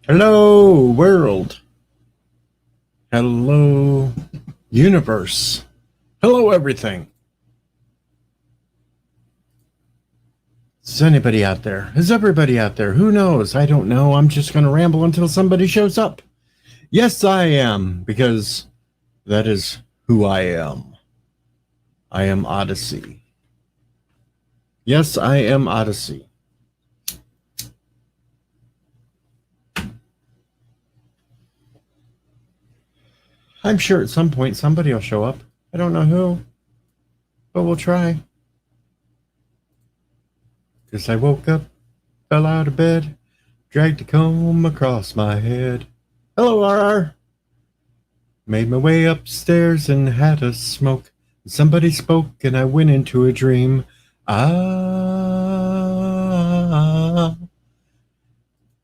Hello, world. Hello, universe. Hello, everything. Is anybody out there? Is everybody out there? Who knows? I don't know. I'm just going to ramble until somebody shows up. Yes, I am, because that is who I am. I am Odyssey. Yes, I am Odyssey. I'm sure at some point somebody will show up. I don't know who, but we'll try. Because I woke up, fell out of bed, dragged a comb across my head. Hello, RR. Made my way upstairs and had a smoke. Somebody spoke and I went into a dream. Ah.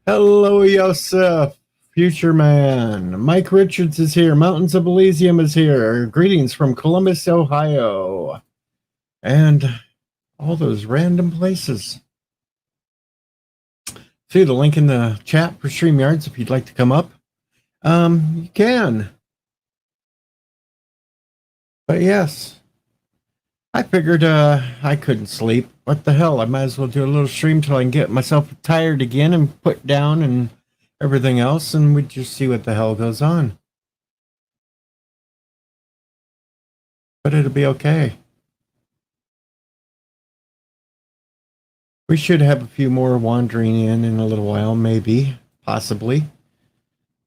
Hello, Yosef, future man. Mike Richards is here. Mountains of Elysium is here. Greetings from Columbus, Ohio. And all those random places. See the link in the chat for StreamYards if you'd like to come up. You can. But yes, I figured I couldn't sleep. What the hell? I might as well do a little stream till I can get myself tired again and put down and everything else, and we just see what the hell goes on. But it'll be okay. We should have a few more wandering in a little while, maybe, possibly,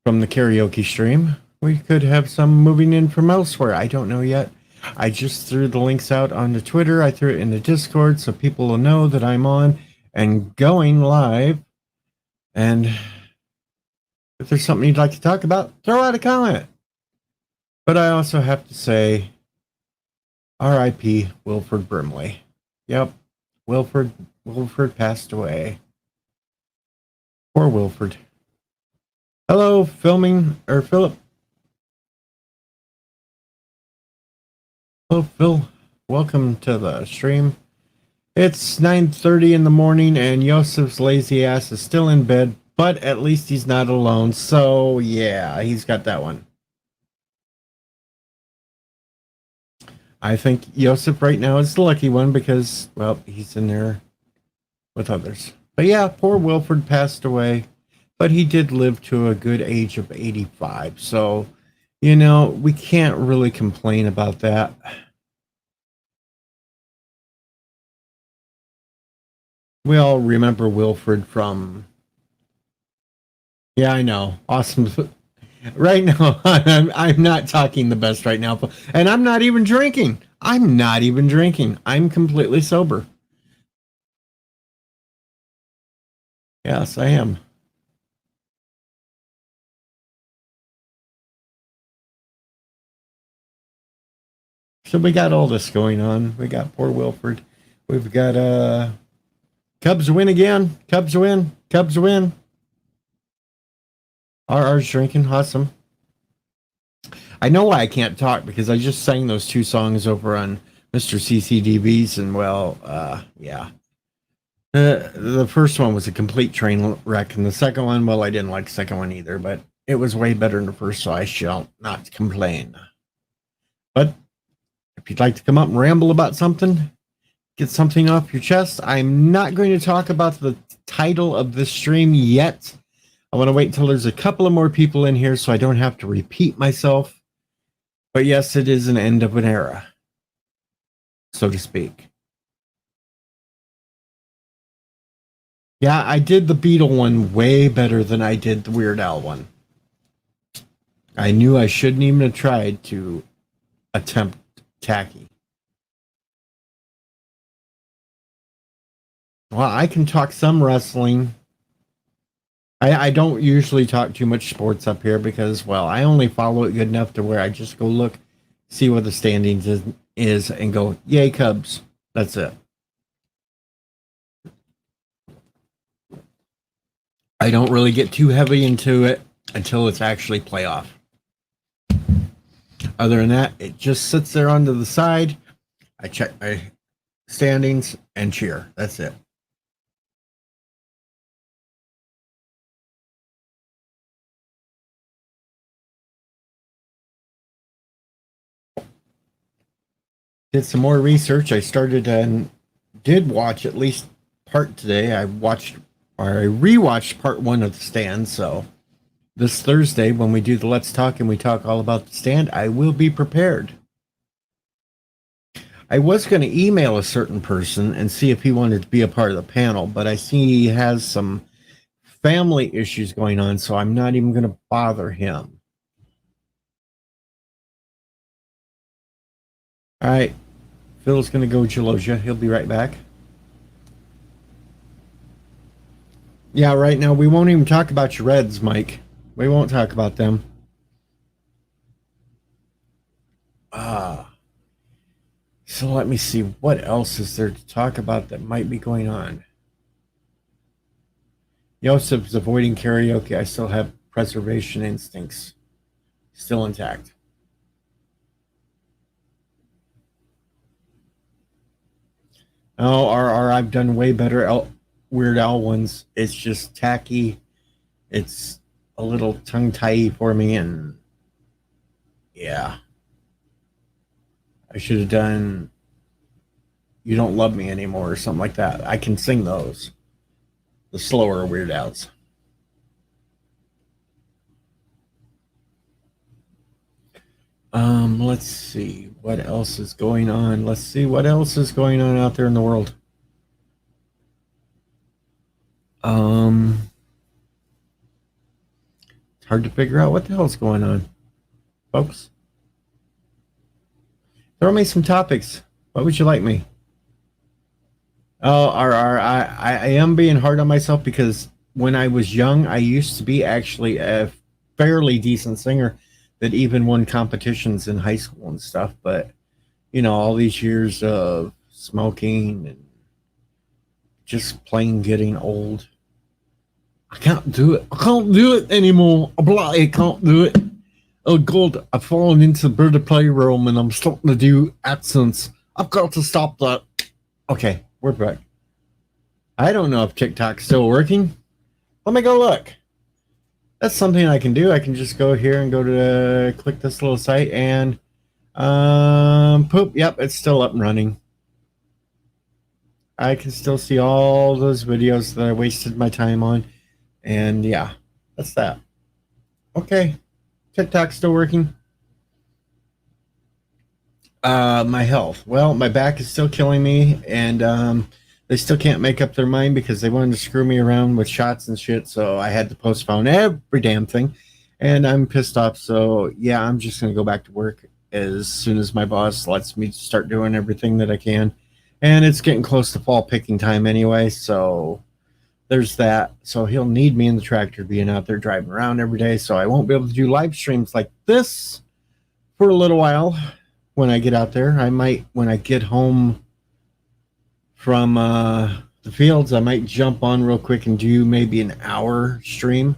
from the karaoke stream. We could have some moving in from elsewhere. I don't know yet. I just threw the links out on the Twitter. I threw it in the Discord so people will know that I'm on and going live. And if there's something you'd like to talk about, throw out a comment. But I also have to say, R.I.P. Wilford Brimley. Yep, Wilford passed away. Poor Wilford. Hello, Philip. Hello, Phil. Welcome to the stream. It's 9:30 in the morning, and Yosef's lazy ass is still in bed, but at least he's not alone. So yeah, he's got that one. I think Yosef right now is the lucky one because, well, he's in there with others. But yeah, poor Wilford passed away, but he did live to a good age of 85. So, you know, we can't really complain about that. We all remember Wilford from. Yeah, I know. Awesome. Right now, I'm not talking the best right now, and I'm not even drinking. I'm completely sober. Yes, I am. So we got all this going on. We got poor Wilford. We've got Cubs win again. Cubs win. Cubs win. RR's drinking. Awesome. I know why I can't talk because I just sang those two songs over on Mr. CCDB's, and well, yeah. The first one was a complete train wreck, and the second one, well, I didn't like the second one either, but it was way better than the first, so I shall not complain. But if you'd like to come up and ramble about something, get something off your chest, I'm not going to talk about the title of this stream yet. I want to wait until there's a couple of more people in here so I don't have to repeat myself. But yes, it is an end of an era, so to speak. Yeah, I did the Beatle one way better than I did the Weird Al one. I knew I shouldn't even have tried to attempt tacky. Well, I can talk some wrestling. I don't usually talk too much sports up here because, well, I only follow it good enough to where I just go look, see what the standings is and go, yay, Cubs. That's it. I don't really get too heavy into it until it's actually playoff. Other than that, it just sits there onto the side. I check my standings and cheer. That's it. Did some more research. I started and did watch at least part today. I rewatched part one of The Stand. So this Thursday, when we do the Let's Talk and we talk all about The Stand, I will be prepared. I was going to email a certain person and see if he wanted to be a part of the panel, but I see he has some family issues going on, so I'm not even going to bother him. All right. Phil's going to go Gelosia. He'll be right back. Yeah, right now we won't even talk about your Reds, Mike. We won't talk about them. So let me see. What else is there to talk about that might be going on? Yosef's avoiding karaoke. I still have preservation instincts still intact. Oh, I've done way better Weird Al ones. It's just tacky. It's a little tongue tie for me, and yeah, I should have done "You Don't Love Me Anymore" or something like that. I can sing those, the slower Weird Al's. Let's see what else is going on. Let's see what else is going on out there in the world. It's hard to figure out what the hell's going on, folks. Throw me some topics. What would you like me? Oh, I am being hard on myself because when I was young, I used to be actually a fairly decent singer that even won competitions in high school and stuff. But, all these years of smoking and just plain getting old, I can't do it. I can't do it anymore. I can't do it. Oh, God, I've fallen into the bird playroom and I'm starting to do accents. I've got to stop that. Okay, we're back. I don't know if TikTok's still working. Let me go look. That's something I can do. I can just go here and go to click this little site and poop. Yep, it's still up and running. I can still see all those videos that I wasted my time on. And yeah, that's that. Okay. TikTok's still working. My health. Well, my back is still killing me, and they still can't make up their mind because they wanted to screw me around with shots and shit. So I had to postpone every damn thing, and I'm pissed off. So yeah, I'm just gonna go back to work as soon as my boss lets me start doing everything that I can. And it's getting close to fall picking time anyway, so there's that. So he'll need me in the tractor being out there driving around every day. So I won't be able to do live streams like this for a little while when I get out there. I might, when I get home from the fields, I might jump on real quick and do maybe an hour stream.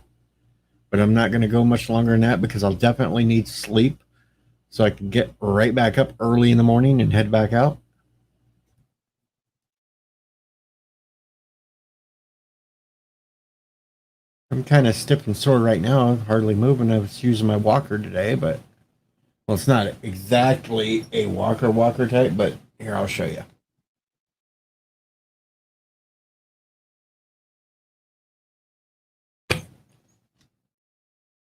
But I'm not going to go much longer than that because I'll definitely need sleep so I can get right back up early in the morning and head back out. I'm kind of stiff and sore right now. I'm hardly moving. I was using my walker today, but well, it's not exactly a walker type, but here, I'll show you.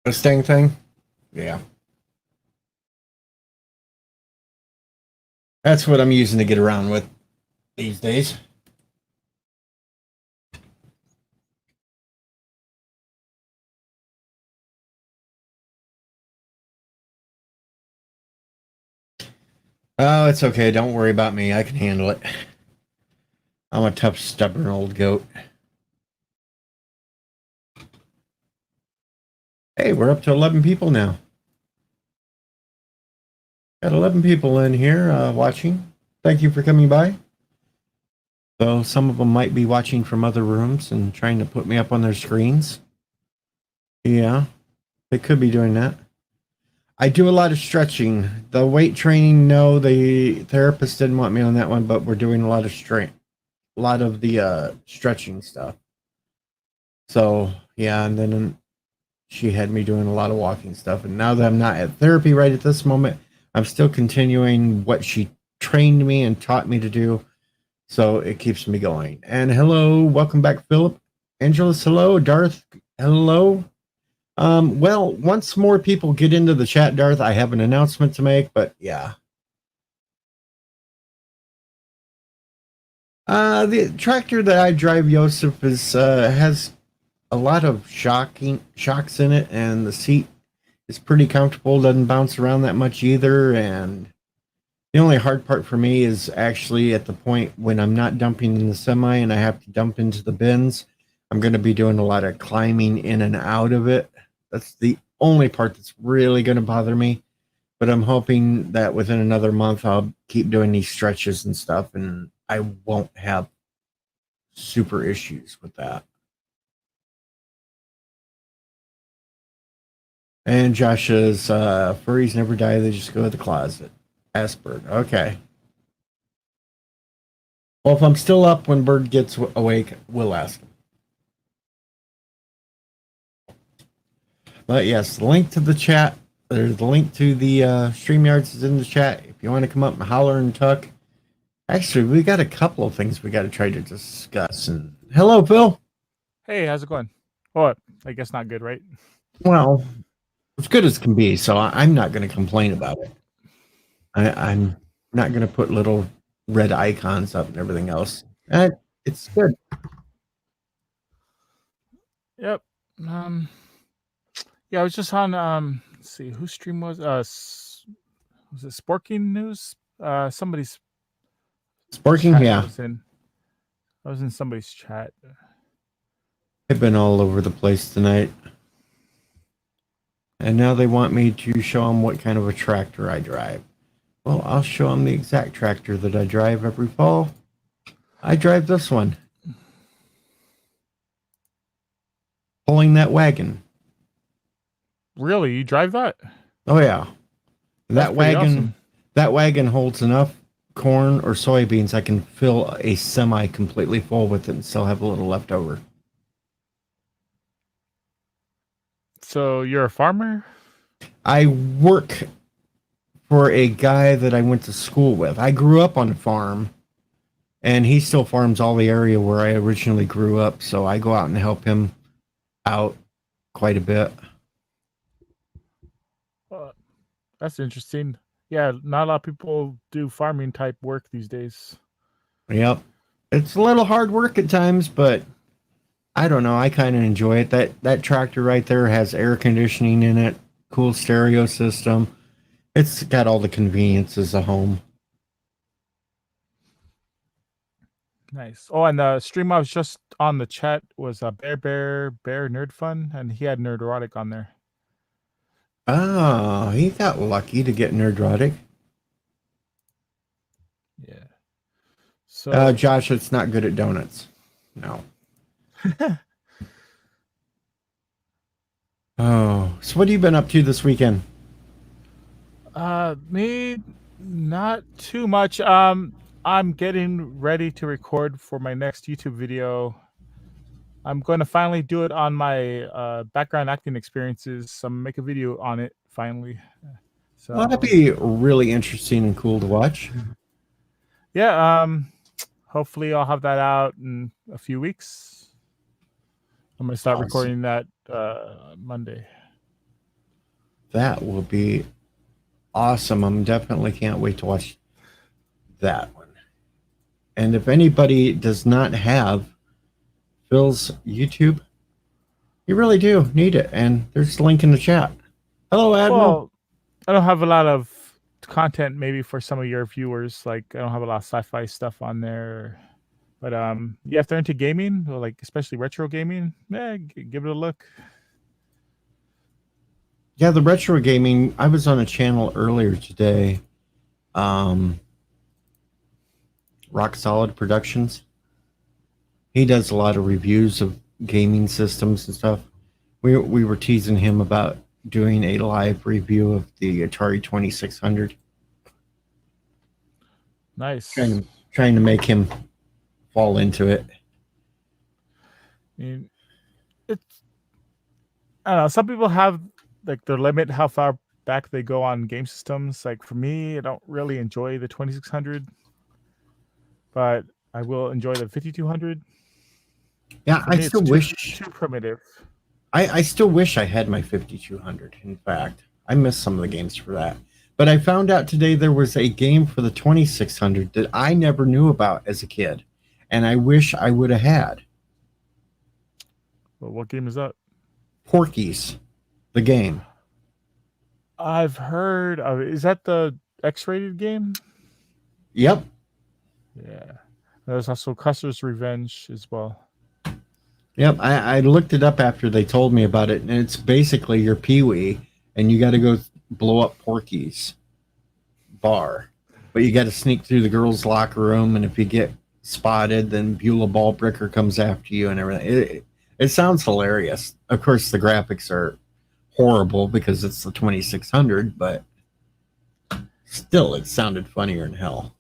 This thing? Yeah. That's what I'm using to get around with these days. Oh, it's okay. Don't worry about me. I can handle it. I'm a tough, stubborn old goat. Hey, we're up to 11 people now. Got 11 people in here watching. Thank you for coming by. So some of them might be watching from other rooms and trying to put me up on their screens. Yeah, they could be doing that. I do a lot of stretching. The weight training, no, the therapist didn't want me on that one, but we're doing a lot of a lot of the stretching stuff. So yeah, and then she had me doing a lot of walking stuff. And now that I'm not at therapy right at this moment, I'm still continuing what she trained me and taught me to do. So it keeps me going. And hello, welcome back, Philip. Angelus, hello. Darth, hello. Well, once more people get into the chat, Darth, I have an announcement to make, but yeah. The tractor that I drive, Joseph, is has a lot of shocks in it, and the seat is pretty comfortable. Doesn't bounce around that much either. And the only hard part for me is actually at the point when I'm not dumping in the semi and I have to dump into the bins. I'm going to be doing a lot of climbing in and out of it. That's the only part that's really going to bother me. But I'm hoping that within another month, I'll keep doing these stretches and stuff, and I won't have super issues with that. And Josh's furries never die; they just go to the closet. Asperg. Okay. Well, if I'm still up when Bird gets awake, we'll ask him. But yes, the link to the chat, there's the link to the StreamYards is in the chat. If you want to come up and holler and tuck. Actually, we got a couple of things we got to try to discuss. And hello, Phil. Hey, how's it going? Well, I guess not good, right? Well, as good as can be. So I'm not going to complain about it. I'm not going to put little red icons up and everything else. It's good. Yep. Yeah, I was just on. Let's see, whose stream was? Was it Sporking News? Somebody's Sporking, chat. yeah. I was in somebody's chat. I've been all over the place tonight. And now they want me to show them what kind of a tractor I drive. Well, I'll show them the exact tractor that I drive every fall. I drive this one. Pulling that wagon. Really? You drive that? Oh yeah. That's awesome. That wagon holds enough corn or soybeans I can fill a semi completely full with it and still have a little left over. So you're a farmer? I work for a guy that I went to school with. I grew up on a farm, and he still farms all the area where I originally grew up, so I go out and help him out quite a bit. That's interesting. Yeah, not a lot of people do farming type work these days. Yep. It's a little hard work at times, but I don't know. I kind of enjoy it. That tractor right there has air conditioning in it, cool stereo system. It's got all the conveniences of home. Nice. Oh, and the stream I was just on the chat was a Bear Nerd Fun, and he had Nerderotic on there. Oh, he got lucky to get Nerdrotic. Yeah. So Josh, it's not good at donuts. No. Oh, so what have you been up to this weekend? Me, not too much. I'm getting ready to record for my next YouTube video. I'm going to finally do it on my background acting experiences. I'm make a video on it finally. So Well, that'd be really interesting and cool to watch. Yeah. Hopefully I'll have that out in a few weeks. I'm going to start recording that Monday. That will be awesome. I'm definitely can't wait to watch that one. And if anybody does not have Phil's YouTube, you really do need it. And there's a link in the chat. Hello, Admiral. Well, I don't have a lot of content maybe for some of your viewers. Like I don't have a lot of sci-fi stuff on there. But yeah, if they're into gaming, or like especially retro gaming, give it a look. Yeah, the retro gaming. I was on a channel earlier today. Rock Solid Productions. He does a lot of reviews of gaming systems and stuff. We were teasing him about doing a live review of the Atari 2600. Nice. Trying to make him fall into it. I don't know. Some people have like their limit how far stack they go on game systems. Like for me, I don't really enjoy the 2600, but I will enjoy the 5200. Yeah, For I me, it's still too wish primitive. I still wish I had my 5200. In fact, I miss some of the games for that. But I found out today there was a game for the 2600 that I never knew about as a kid, and I wish I would have had. Well, what game is that? Porky's, the game. I've heard of it. Is that the X-rated game? Yep. Yeah. There's also Custer's Revenge as well. Yep. I looked it up after they told me about it, and it's basically your Pee Wee, and you got to go blow up Porky's bar. But you got to sneak through the girls' locker room, and if you get spotted, then Beulah Ballbricker comes after you and everything. It sounds hilarious. Of course, the graphics are horrible because it's the 2600, but still, it sounded funnier than hell.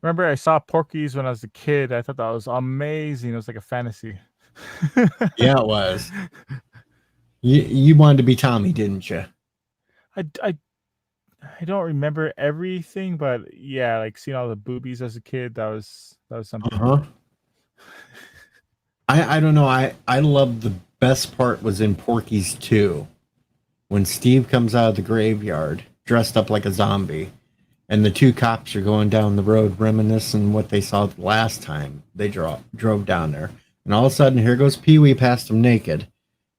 Remember, I saw Porky's when I was a kid. I thought that was amazing. It was like a fantasy. Yeah, it was. You wanted to be Tommy, didn't you? I don't remember everything, but yeah, like seeing all the boobies as a kid, that was something. Uh-huh. I don't know. I love the best part was in Porky's 2 when Steve comes out of the graveyard dressed up like a zombie, and the two cops are going down the road reminiscing what they saw the last time they drove down there. And all of a sudden, here goes Pee Wee past them naked,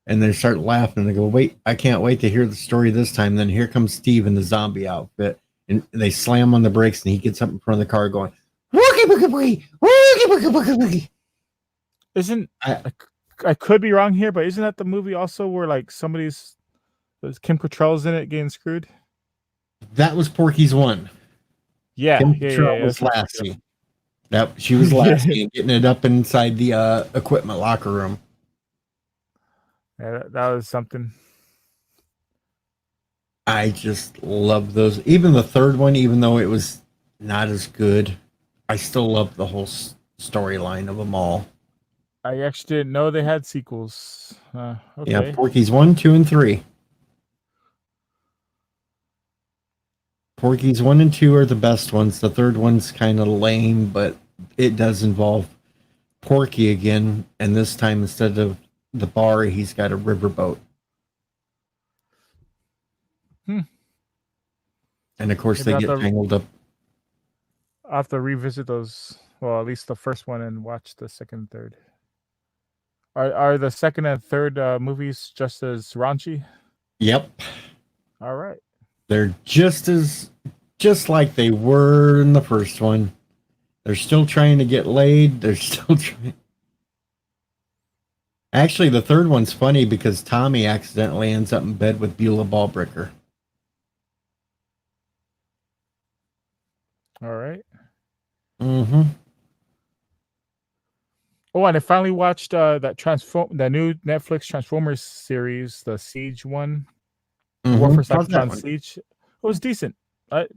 and they start laughing. And they go, "Wait, I can't wait to hear the story this time." Then here comes Steve in the zombie outfit, and they slam on the brakes, and he gets up in front of the car going, "Wookie bookie bookie, wookie bookie bookie bookie." Isn't I could be wrong here, but isn't that the movie also where like somebody's Kim Cattrall's in it getting screwed? That was Porky's 1. Yeah, Kim yeah, Cattrall yeah, was Lassie. Yep, she was Lassie and getting it up inside the equipment locker room. Yeah, that was something. I just love those. Even the third one, even though it was not as good, I still love the whole storyline of them all. I actually didn't know they had sequels. Okay. Yeah, Porky's 1, 2, and 3. Porky's 1 and 2 are the best ones. The third one's kind of lame, but it does involve Porky again, and this time instead of the bar, he's got a riverboat. And of course, Maybe they get tangled up. I'll have to revisit those. Well, at least the first one and watch the second and third. Are the second and third movies just as raunchy? Yep. All right. They're just like they were in the first one. They're still trying to get laid. They're still trying. Actually, the third one's funny because Tommy accidentally ends up in bed with Beulah Ballbricker. All right. Mm-hmm. Oh, and I finally watched that new Netflix Transformers series, the Siege one, War for Cybertron Siege. It was decent. I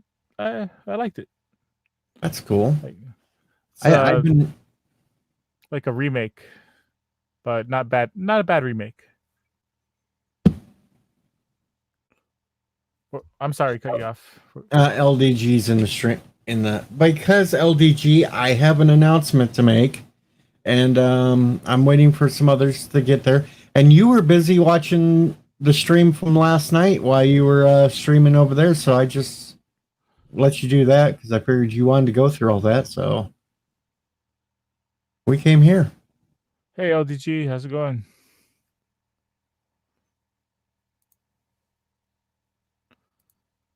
liked it. That's cool. Like, I've been like a remake, but not bad. Not a bad remake. I'm sorry, cut you off. LDG's in the stream because LDG. I have an announcement to make. And I'm waiting for some others to get there. And you were busy watching the stream from last night while you were streaming over there, so I just let you do that because I figured you wanted to go through all that. So we came here. Hey, LDG, how's it going?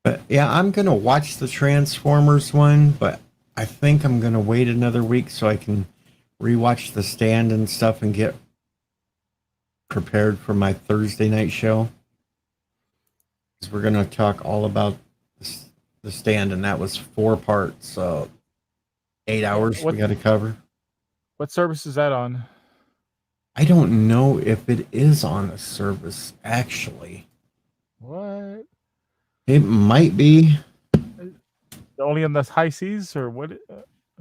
But yeah, I'm gonna watch the Transformers one, but I think I'm gonna wait another week so I can rewatch The Stand and stuff and get prepared for my Thursday night show. Because we're going to talk all about The Stand, and that was 4 parts, so 8 hours we got to cover. What service is that on? I don't know if it is on a service, actually. What? It might be. Only on the high seas, or what?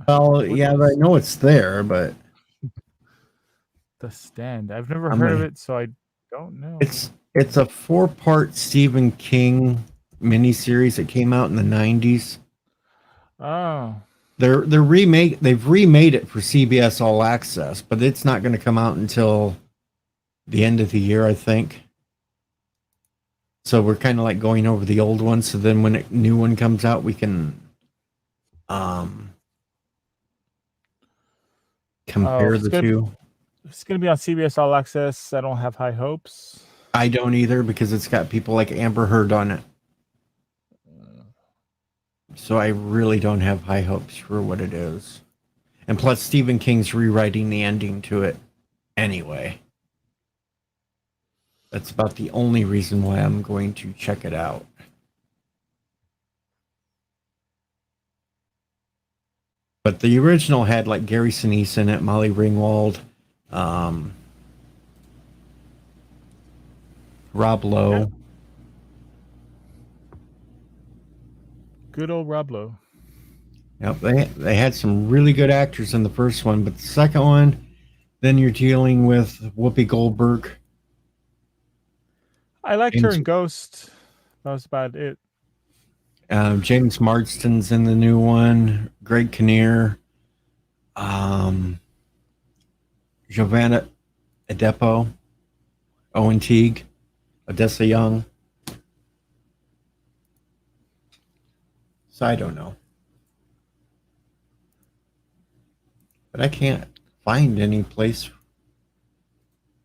Well, yeah, I know it's there, but The Stand. I've never heard of it, so I don't know. It's a 4-part Stephen King miniseries that came out in the 90s. Oh, They've remade it for CBS All Access, but it's not going to come out until the end of the year, I think. So we're kind of like going over the old one. So then when a new one comes out, we can oh, compare the two. if it's gonna be on CBS All Access, I don't have high hopes. I don't either because it's got people like Amber Heard on it. So I really don't have high hopes for what it is. And plus, Stephen King's rewriting the ending to it anyway. That's about the only reason why I'm going to check it out. But the original had like Gary Sinise in it, Molly Ringwald, Rob Lowe. Yeah. Good old Rob Lowe. Yep, they had some really good actors in the first one, but the second one, then you're dealing with Whoopi Goldberg. I liked her James, in Ghost. That was about it. James Marsden's in the new one. Greg Kinnear, Giovanna Adepo, Owen Teague, Odessa Young. So I don't know. But I can't find any place.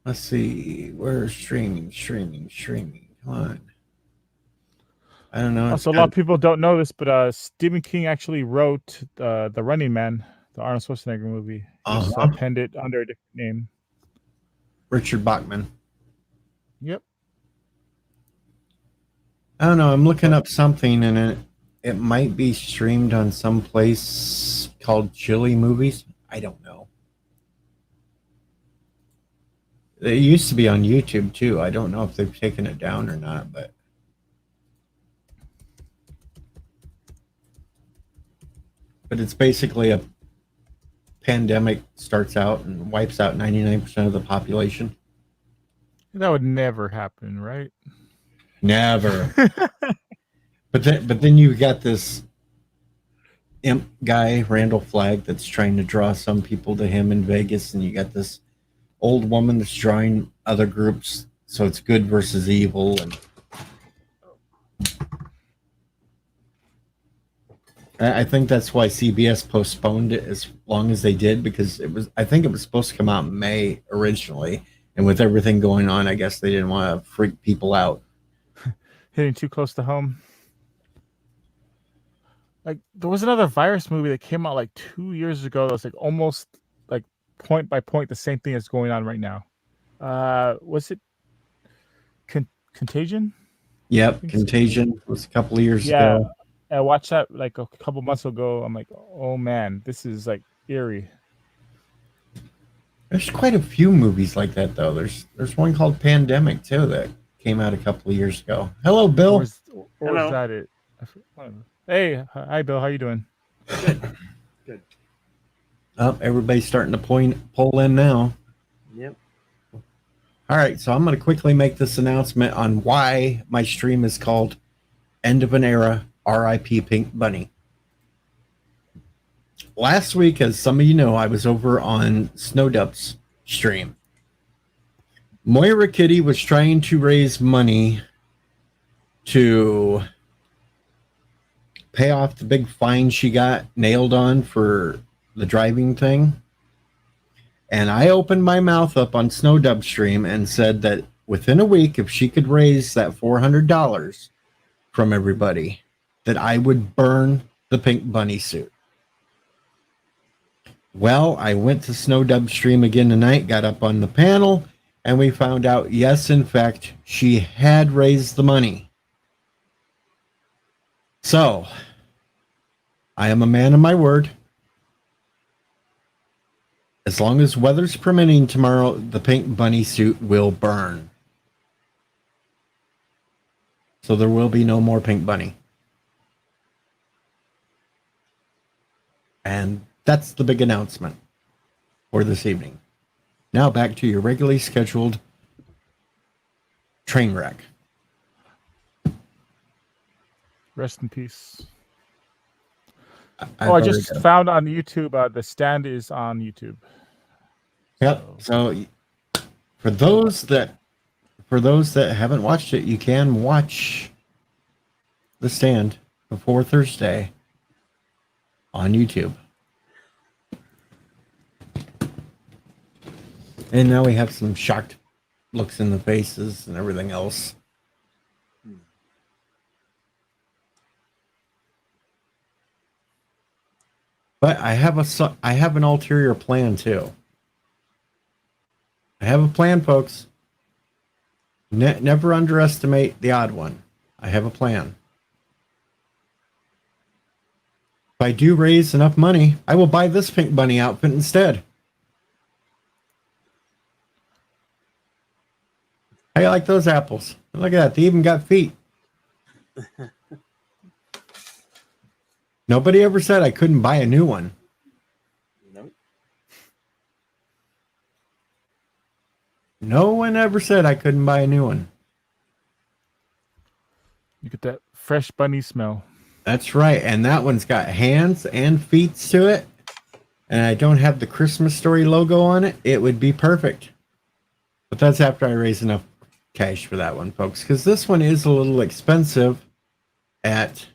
Let's see. Where's streaming? Come on. I don't know. Also, a lot of people don't know this, but Stephen King actually wrote The Running Man, the Arnold Schwarzenegger movie. He just penned it under a different name. Richard Bachman. Yep. I don't know. I'm looking up something, and it might be streamed on some place called Chili Movies. I don't know. It used to be on YouTube too. I don't know if they've taken it down or not, but it's basically a pandemic starts out and wipes out 99% of the population. That would never happen, right? Never. But then you got this imp guy, Randall Flagg, that's trying to draw some people to him in Vegas, and you got this old woman that's drawing other groups, so it's good versus evil. And I think that's why CBS postponed it as long as they did, because I think it was supposed to come out in May originally, and with everything going on, I guess they didn't want to freak people out. Hitting too close to home. Like, there was another virus movie that came out like 2 years ago that was like almost like point by point the same thing that's going on right now. Was it Contagion? Yep, Contagion was a couple of years ago. I watched that like a couple months ago. I'm like, oh man, this is like eerie. There's quite a few movies like that though. There's one called Pandemic too that came out a couple of years ago. Hello, Bill. Or is that it? Hey, hi, Bill. How you doing? Good. Oh, everybody's starting to pull in now. Yep. All right, so I'm going to quickly make this announcement on why my stream is called End of an Era, R.I.P. Pink Bunny. Last week, as some of you know, I was over on Snowdub's stream. Moira Kitty was trying to raise money to pay off the big fine she got nailed on for the driving thing. And I opened my mouth up on Snowdub stream and said that within a week, if she could raise that $400 from everybody, that I would burn the pink bunny suit. Well, I went to Snowdub stream again tonight, got up on the panel, and we found out, yes, in fact, she had raised the money. So, I am a man of my word. As long as weather's permitting tomorrow, the pink bunny suit will burn. So there will be no more pink bunny. And that's the big announcement for this evening. Now back to your regularly scheduled train wreck. Rest in peace. I've I already just got- found on YouTube. The stand is on YouTube. Yep. So for those that haven't watched it, you can watch The Stand before Thursday on YouTube. And now we have some shocked looks in the faces and everything else. But I have an ulterior plan too. I have a plan, folks. Never underestimate the odd one. I have a plan. If I do raise enough money, I will buy this pink bunny outfit instead. I like those apples. Look at that. They even got feet. Nobody ever said I couldn't buy a new one. Nope. No one ever said I couldn't buy a new one. You get that fresh bunny smell. That's right. And that one's got hands and feet to it. And I don't have the Christmas Story logo on it. It would be perfect. But that's after I raise enough cash for that one, folks. Because this one is a little expensive at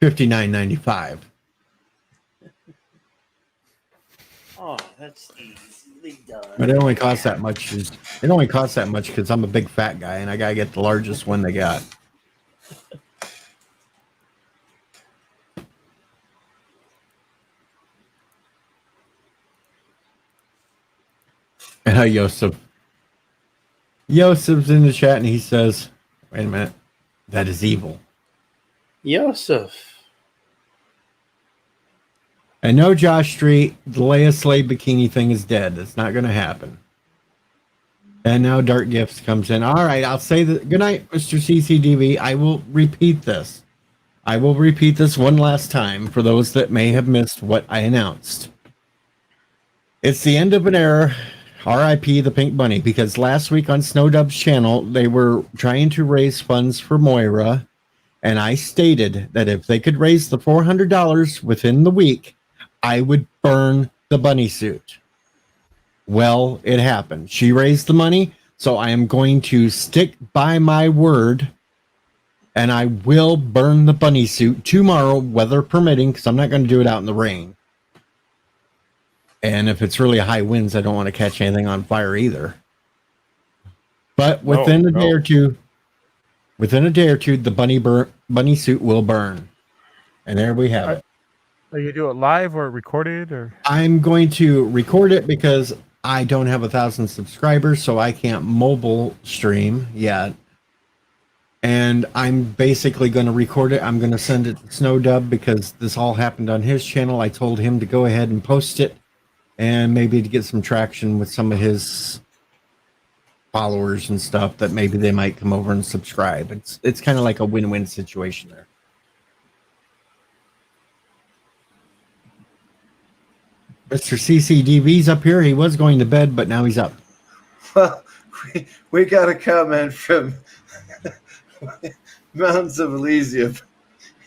$59.95. Oh, that's easily done. But it only costs that much. It only costs that much because I'm a big fat guy and I gotta get the largest one they got. And how Yosef's in the chat and he says, "Wait a minute, that is evil." Yosef. And no, Josh Street, the Leia Slave bikini thing is dead. It's not going to happen. And now Dark Gifts comes in. All right, I'll say that. Good night, Mr. CCDV. I will repeat this. I will repeat this one last time for those that may have missed what I announced. It's the end of an era. R.I.P. the Pink Bunny, because last week on Snowdub's channel, they were trying to raise funds for Moira, and I stated that if they could raise the $400 within the week, I would burn the bunny suit. Well, it happened. She raised the money, so I am going to stick by my word, and I will burn the bunny suit tomorrow, weather permitting, because I'm not going to do it out in the rain. And if it's really high winds, I don't want to catch anything on fire either. But within a day or two, the bunny suit will burn. And there we have it. Are you do it live or recorded or? I'm going to record it because I don't have 1,000 subscribers, so I can't mobile stream yet. And I'm basically going to record it. I'm going to send it to Snowdub because this all happened on his channel. I told him to go ahead and post it and maybe to get some traction with some of his followers and stuff that maybe they might come over and subscribe. It's kind of like a win-win situation there. Mr. CCDV's up here. He was going to bed, but now he's up. Well, we got a comment from Mountains of Elysium.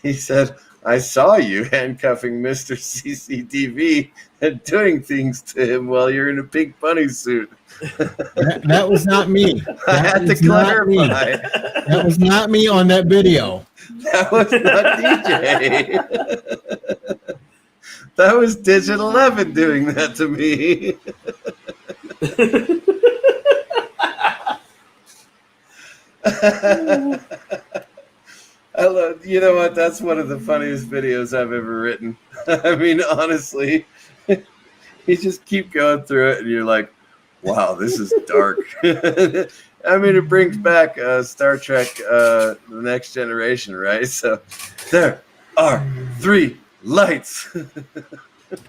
He said, "I saw you handcuffing Mr. CCTV and doing things to him while you're in a pink bunny suit." That was not me. I had to clarify. That was not me on that video. That was not DJ. That was Digital 11 doing that to me. You know what? That's one of the funniest videos I've ever written. I mean, honestly, you just keep going through it and you're like, wow, this is dark. I mean, it brings back Star Trek The Next Generation, right? So there are 3 lights.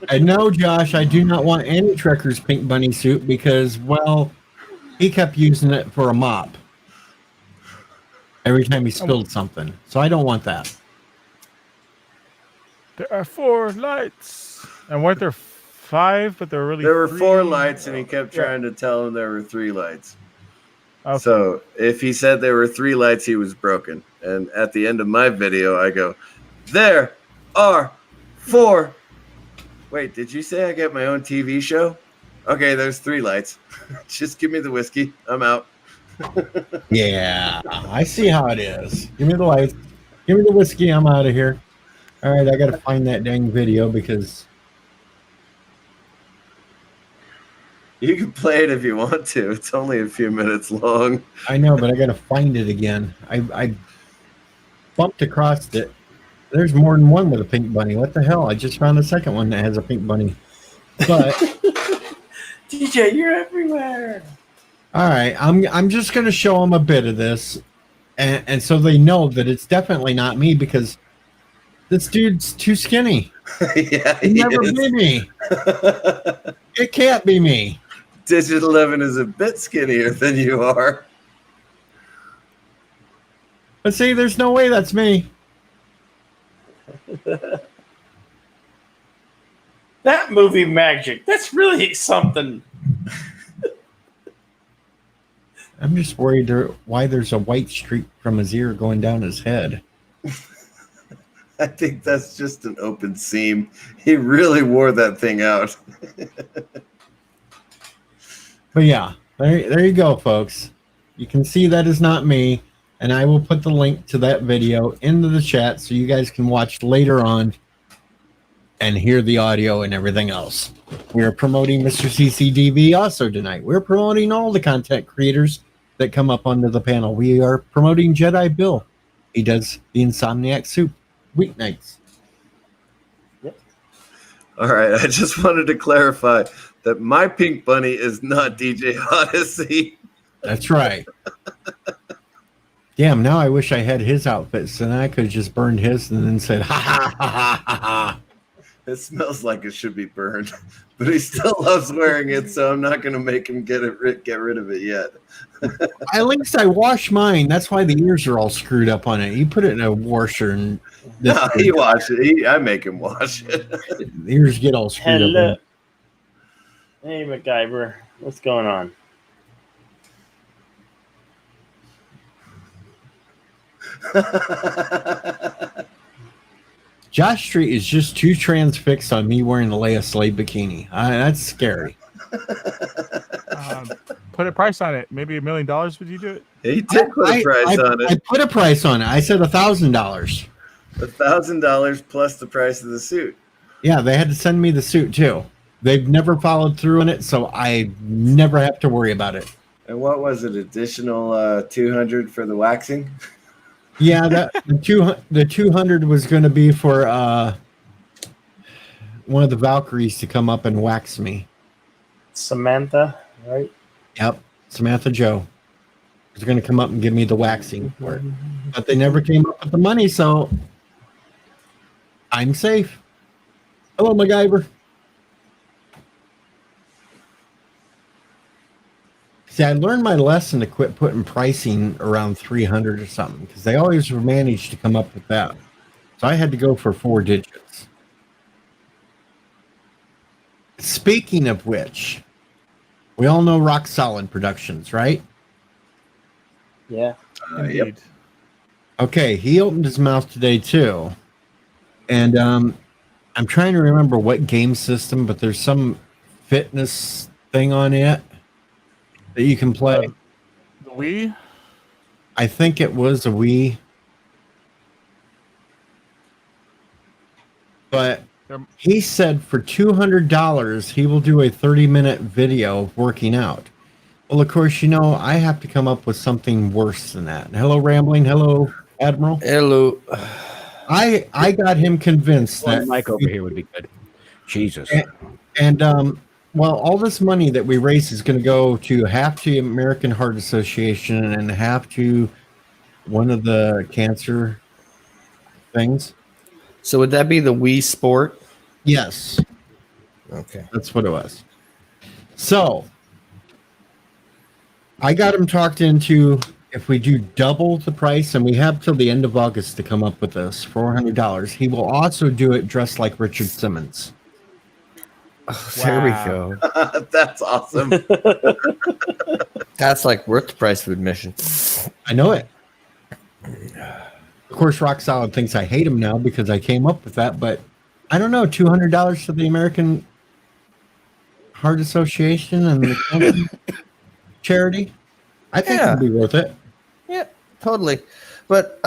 And no, Josh, I do not want any Trekker's pink bunny suit because, well, he kept using it for a mop every time he spilled something. So I don't want that. There are 4 lights. And weren't there 5, but there were really There were 3? 4 lights, and he kept trying to tell him there were 3 lights. Okay. So if he said there were 3 lights, he was broken. And at the end of my video, I go, there are 4. Wait, did you say I get my own TV show? Okay, there's 3 lights. Just give me the whiskey. I'm out. Yeah, I see how it is. Give me the lights. Give me the whiskey. I'm out of here. All right, I got to find that dang video because You can play it if you want to. It's only a few minutes long. I know, but I got to find it again. I bumped across it. There's more than one with a pink bunny. What the hell? I just found a second one that has a pink bunny. But DJ, you're everywhere. all right, I'm just going to show them a bit of this, and so they know that it's definitely not me because this dude's too skinny. Yeah, It never be me. It can't be me. Digital Evan is a bit skinnier than you are. But see, there's no way that's me. That movie magic. That's really something. I'm just worried why there's a white streak from his ear going down his head. I think that's just an open seam. He really wore that thing out. But yeah, there you go, folks. You can see that is not me, and I will put the link to that video into the chat so you guys can watch later on and hear the audio and everything else. We're promoting Mr. CCDV also tonight. We're promoting all the content creators that come up onto the panel. We are promoting Jedi Bill. He does the Insomniac Soup weeknights. All right, I just wanted to clarify that my pink bunny is not DJ Odyssey. That's right. Damn, now I wish I had his outfit, so then I could have just burned his and then said, ha ha ha ha ha ha. It smells like it should be burned, but he still loves wearing it, so I'm not going to make him get rid of it yet. At least I wash mine. That's why the ears are all screwed up on it. You put it in a washer and No, he wash it. I make him wash it. the ears get all screwed up. Hello. Hey, MacGyver. What's going on? Josh Street is just too transfixed on me wearing a Leia Slade bikini. That's scary. Put a price on it. Maybe $1 million. Would you do it? He did put a price on I it. put a price on it. I said $1,000. $1,000 plus the price of the suit. Yeah, they had to send me the suit too. They've never followed through on it, so I never have to worry about it. And what was it? Additional $200 for the waxing? Yeah, the 200 was going to be for one of the Valkyries to come up and wax me. Samantha, right? Yep, Samantha Joe was going to come up and give me the waxing for it, but they never came up with the money, so I'm safe. Hello, MacGyver. See, I learned my lesson to quit putting pricing around 300 or something because they always managed to come up with that. So I had to go for 4 digits. Speaking of which, we all know Rock Solid Productions, right? Yeah. Indeed. Yep. Okay, he opened his mouth today too. And I'm trying to remember what game system, but there's some fitness thing on it that you can play. The Wii? I think it was a Wii. But he said for $200, he will do a 30-minute video of working out. Well, of course, you know, I have to come up with something worse than that. Hello, Rambling. Hello, Admiral. Hello. I got him convinced One that mic over here would be good. Jesus. And well, all this money that we raise is going to go to half to the American Heart Association and half to one of the cancer things. So would that be the Wii Sport? Yes, Okay. that's what it was. So I got him talked into if we do double the price, and we have till the end of August to come up with this $400. He will also do it dressed like Richard Simmons. Oh, there we Wow. go. That's awesome. That's like worth the price of admission. I know it. Of course, Rock Solid thinks I hate him now because I came up with that, but I don't know. $200 to the American Heart Association and the cancer charity. I think Yeah. it'd be worth it. Yeah, totally. But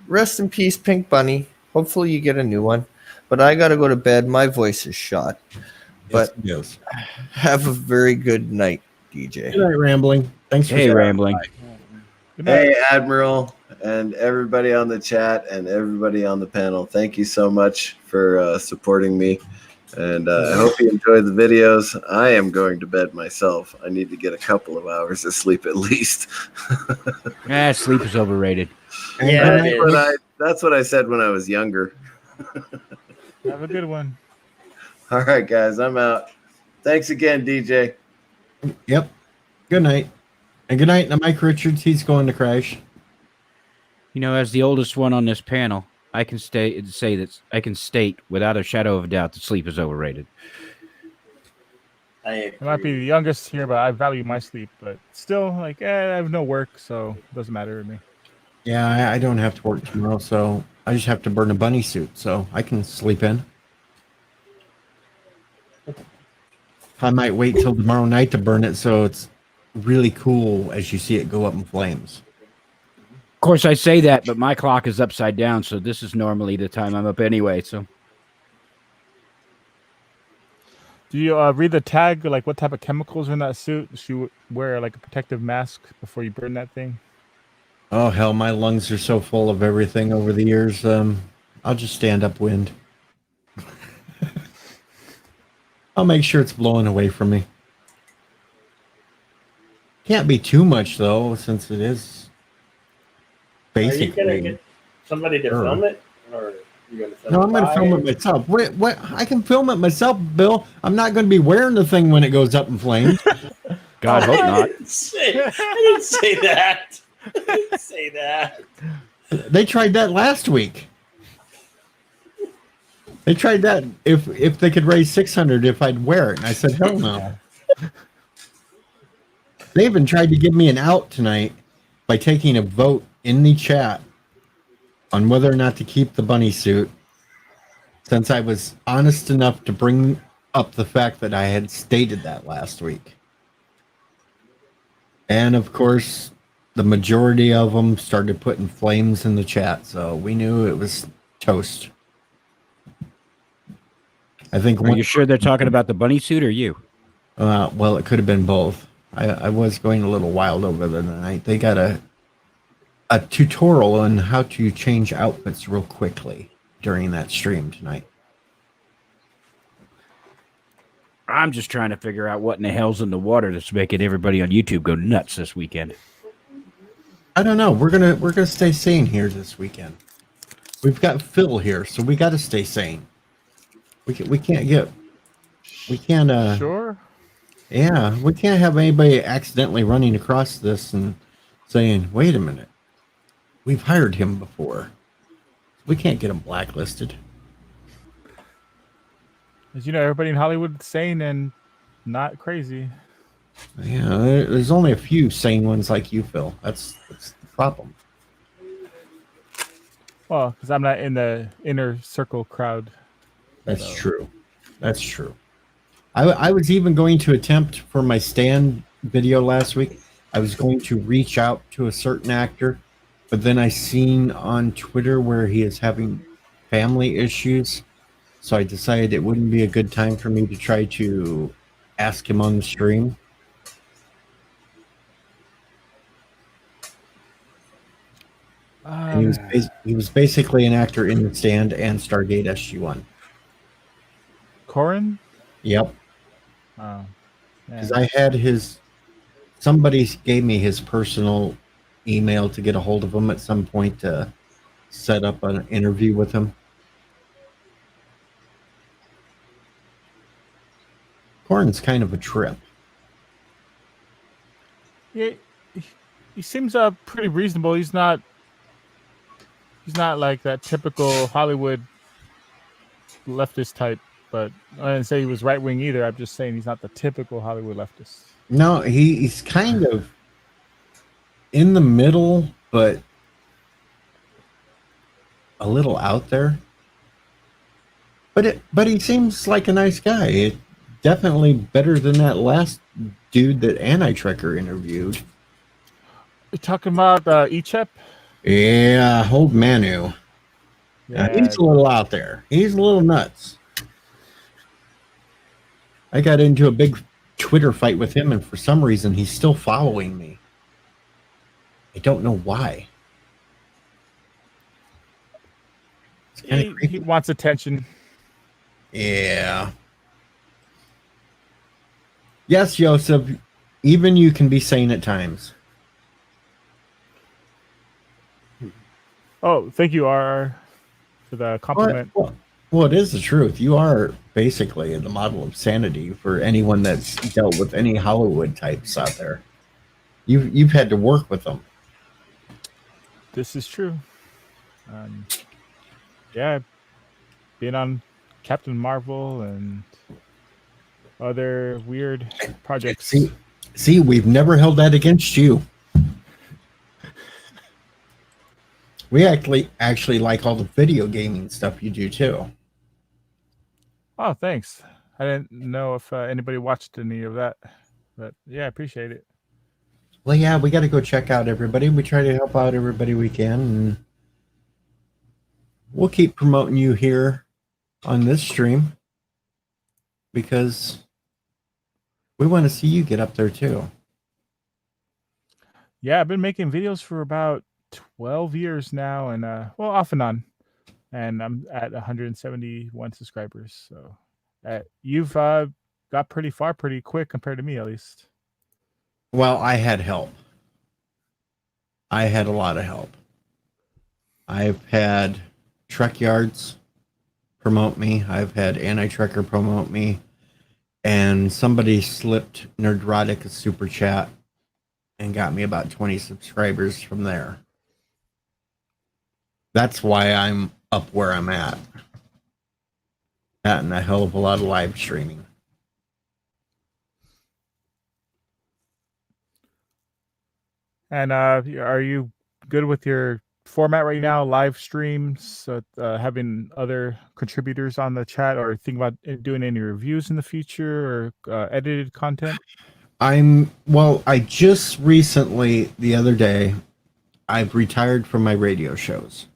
rest in peace, Pink Bunny. Hopefully you get a new one. But I got to go to bed. My voice is shot. But Yes. have a very good night, DJ. Good night, Rambling. Thanks for Hey, sharing. Rambling. Good night. Hey, Admiral, and everybody on the chat and everybody on the panel. Thank you so much for supporting me. And I hope you enjoyed the videos. I am going to bed myself. I need to get a couple of hours of sleep at least. Sleep is overrated. Yeah, And it good night. is. That's what I said when I was younger. Have a good one. All right, guys, I'm out. Thanks again, DJ. Yep. Good night. And good night to Mike Richards. He's going to crash. You know, as the oldest one on this panel, I can say that I can state without a shadow of a doubt that sleep is overrated. I I might be the youngest here, but I value my sleep. But still, like, I have no work, so it doesn't matter to me. Yeah, I don't have to work tomorrow, so I just have to burn a bunny suit, so I can sleep in. I might wait till tomorrow night to burn it, so it's really cool as you see it go up in flames. Of course, I say that, but my clock is upside down, so this is normally the time I'm up anyway. So, Do you read the tag, like what type of chemicals are in that suit? Does she wear like a protective mask before you burn that thing? Oh hell, my lungs are so full of everything over the years. I'll just stand upwind. I'll make sure it's blowing away from me. Can't be too much though, since it is Are you basically. gonna get somebody to Sure. film it, or are you gonna film No, I'm going to film it myself. What? I can film it myself, Bill. I'm not going to be wearing the thing when it goes up in flames. God hope I not. didn't say that. I didn't say that. They tried that last week. They tried that if they could raise 600 if I'd wear it, and I said hell no. They even tried to give me an out tonight by taking a vote in the chat on whether or not to keep the bunny suit, since I was honest enough to bring up the fact that I had stated that last week. And of course, the majority of them started putting flames in the chat, so we knew it was toast. I think Are you sure they're talking about the bunny suit or you? well, it could have been both. I was going a little wild over the night. They got a tutorial on how to change outfits real quickly during that stream tonight. I'm just trying to figure out what in the hell's in the water that's making everybody on YouTube go nuts this weekend. I don't know. We're gonna stay sane here this weekend. We've got Phil here, so we got to stay sane. We can't Sure. yeah, we can't have anybody accidentally running across this and saying, "Wait a minute, we've hired him before." We can't get him blacklisted. As you know, everybody in Hollywood is sane and not crazy. Yeah, there's only a few sane ones like you, Phil. That's the problem. Well, because I'm not in the inner circle crowd. That's true. That's true. I was even going to attempt for my stand video last week. I was going to reach out to a certain actor, but then I seen on Twitter where he is having family issues. So I decided it wouldn't be a good time for me to try to ask him on the stream. And he was basically an actor in the stand and Stargate SG-1. Corin? Yep. Oh, Because I had somebody gave me his personal email to get a hold of him at some point to set up an interview with him. Corin's kind of a trip. Yeah, he seems pretty reasonable. He's not like that typical Hollywood leftist type. but I didn't say he was right wing either. I'm just saying he's not the typical Hollywood leftist. No, he's kind of in the middle, but a little out there. But he seems like a nice guy. Definitely better than that last dude that Anti-Trekker interviewed. You're talking about Echep? Yeah, old Manu. Yeah, He's a little out there. He's a little nuts. I got into a big Twitter fight with him, and for some reason, he's still following me. I don't know why. It's kind of he creepy. wants attention. Yeah. Yes, Joseph. Even you can be sane at times. Oh, thank you, RR, for the compliment. Well, it is the truth. You are basically the model of sanity for anyone that's dealt with any Hollywood types out there. You've had to work with them. This is true. Yeah, being on Captain Marvel and other weird projects. See, we've never held that against you. We actually like all the video gaming stuff you do too. Oh, thanks. I didn't know if anybody watched any of that, but yeah, I appreciate it. Well, yeah, we got to go check out everybody. We try to help out everybody we can, and we'll keep promoting you here on this stream because we want to see you get up there too. Yeah, I've been making videos for about 12 years now, and well, off and on, and I'm at 171 subscribers. So you've got pretty far pretty quick compared to me, at least. Well, I had help. I had a lot of help. I've had Trek Yards promote me. I've had Anti-Trekker promote me. And somebody slipped Nerdrotic a super chat and got me about 20 subscribers from there. That's why I'm up where I'm at. That and a hell of a lot of live streaming. And are you good with your format right now? Live streams, having other contributors on the chat, or think about doing any reviews in the future, or edited content? I just recently, the other day, I've retired from my radio shows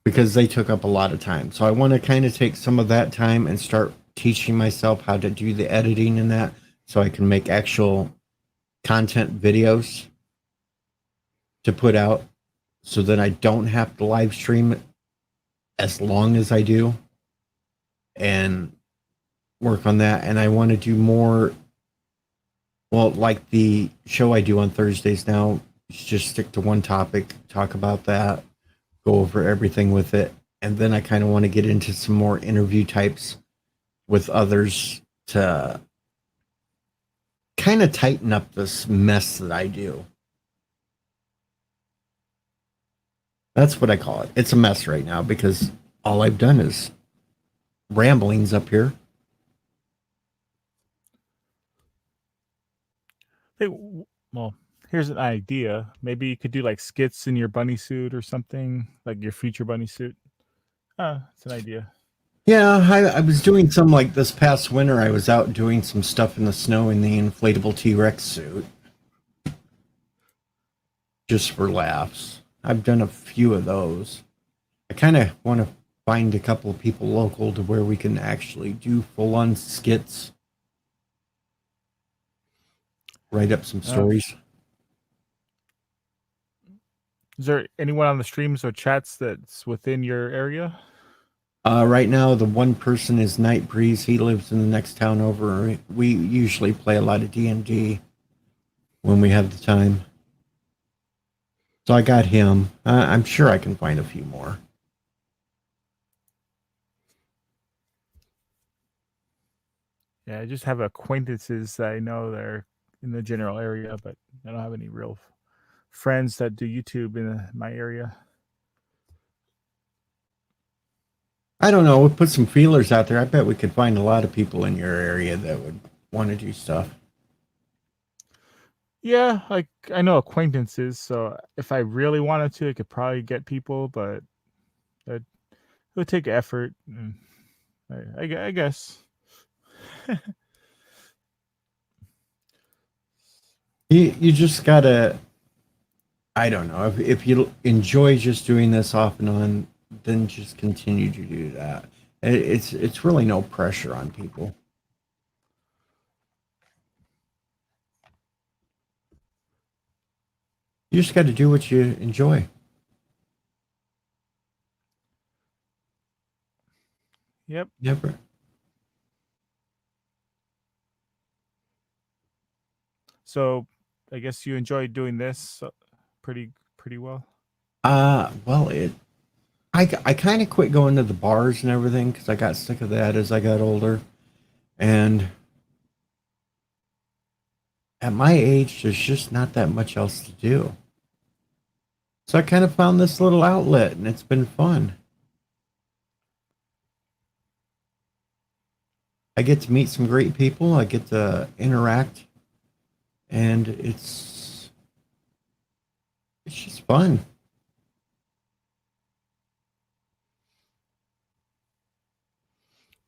because they took up a lot of time. So I want to kind of take some of that time and start teaching myself how to do the editing and that so I can make actual content videos to put out so that I don't have to live stream as long as I do and work on that. And I want to do more, well, like the show I do on Thursdays now, just stick to one topic, talk about that, go over everything with it. And then I kind of want to get into some more interview types with others to kind of tighten up this mess that I do. That's what I call it. It's a mess right now because all I've done is ramblings up here. Hey, well, here's an idea. Maybe you could do like skits in your bunny suit or something, like your future bunny suit. It's an idea. Yeah, I was doing some like this past winter. I was out doing some stuff in the snow in the inflatable T-Rex suit. Just for laughs. I've done a few of those. I kind of want to find a couple of people local to where we can actually do full-on skits. Write up some stories. Is there anyone on the streams or chats that's within your area? Right now, the one person is Night Breeze. He lives in the next town over. We usually play a lot of D&D when we have the time. So I got him. I'm sure I can find a few more. Yeah, I just have acquaintances that I know that are in the general area, but I don't have any real friends that do YouTube in my area. I don't know. We'll put some feelers out there. I bet we could find a lot of people in your area that would want to do stuff. Yeah, like I know acquaintances, so if I really wanted to, I could probably get people, but it would take effort. And I guess. You just gotta. I don't know if you enjoy just doing this off and on, then just continue to do that. It's really no pressure on people. You just got to do what you enjoy. Yep. Never. So I guess you enjoy doing this pretty well. Well, I kind of quit going to the bars and everything because I got sick of that as I got older, and at my age, there's just not that much else to do. So I kind of found this little outlet, and it's been fun. I get to meet some great people. I get to interact, and it's just fun.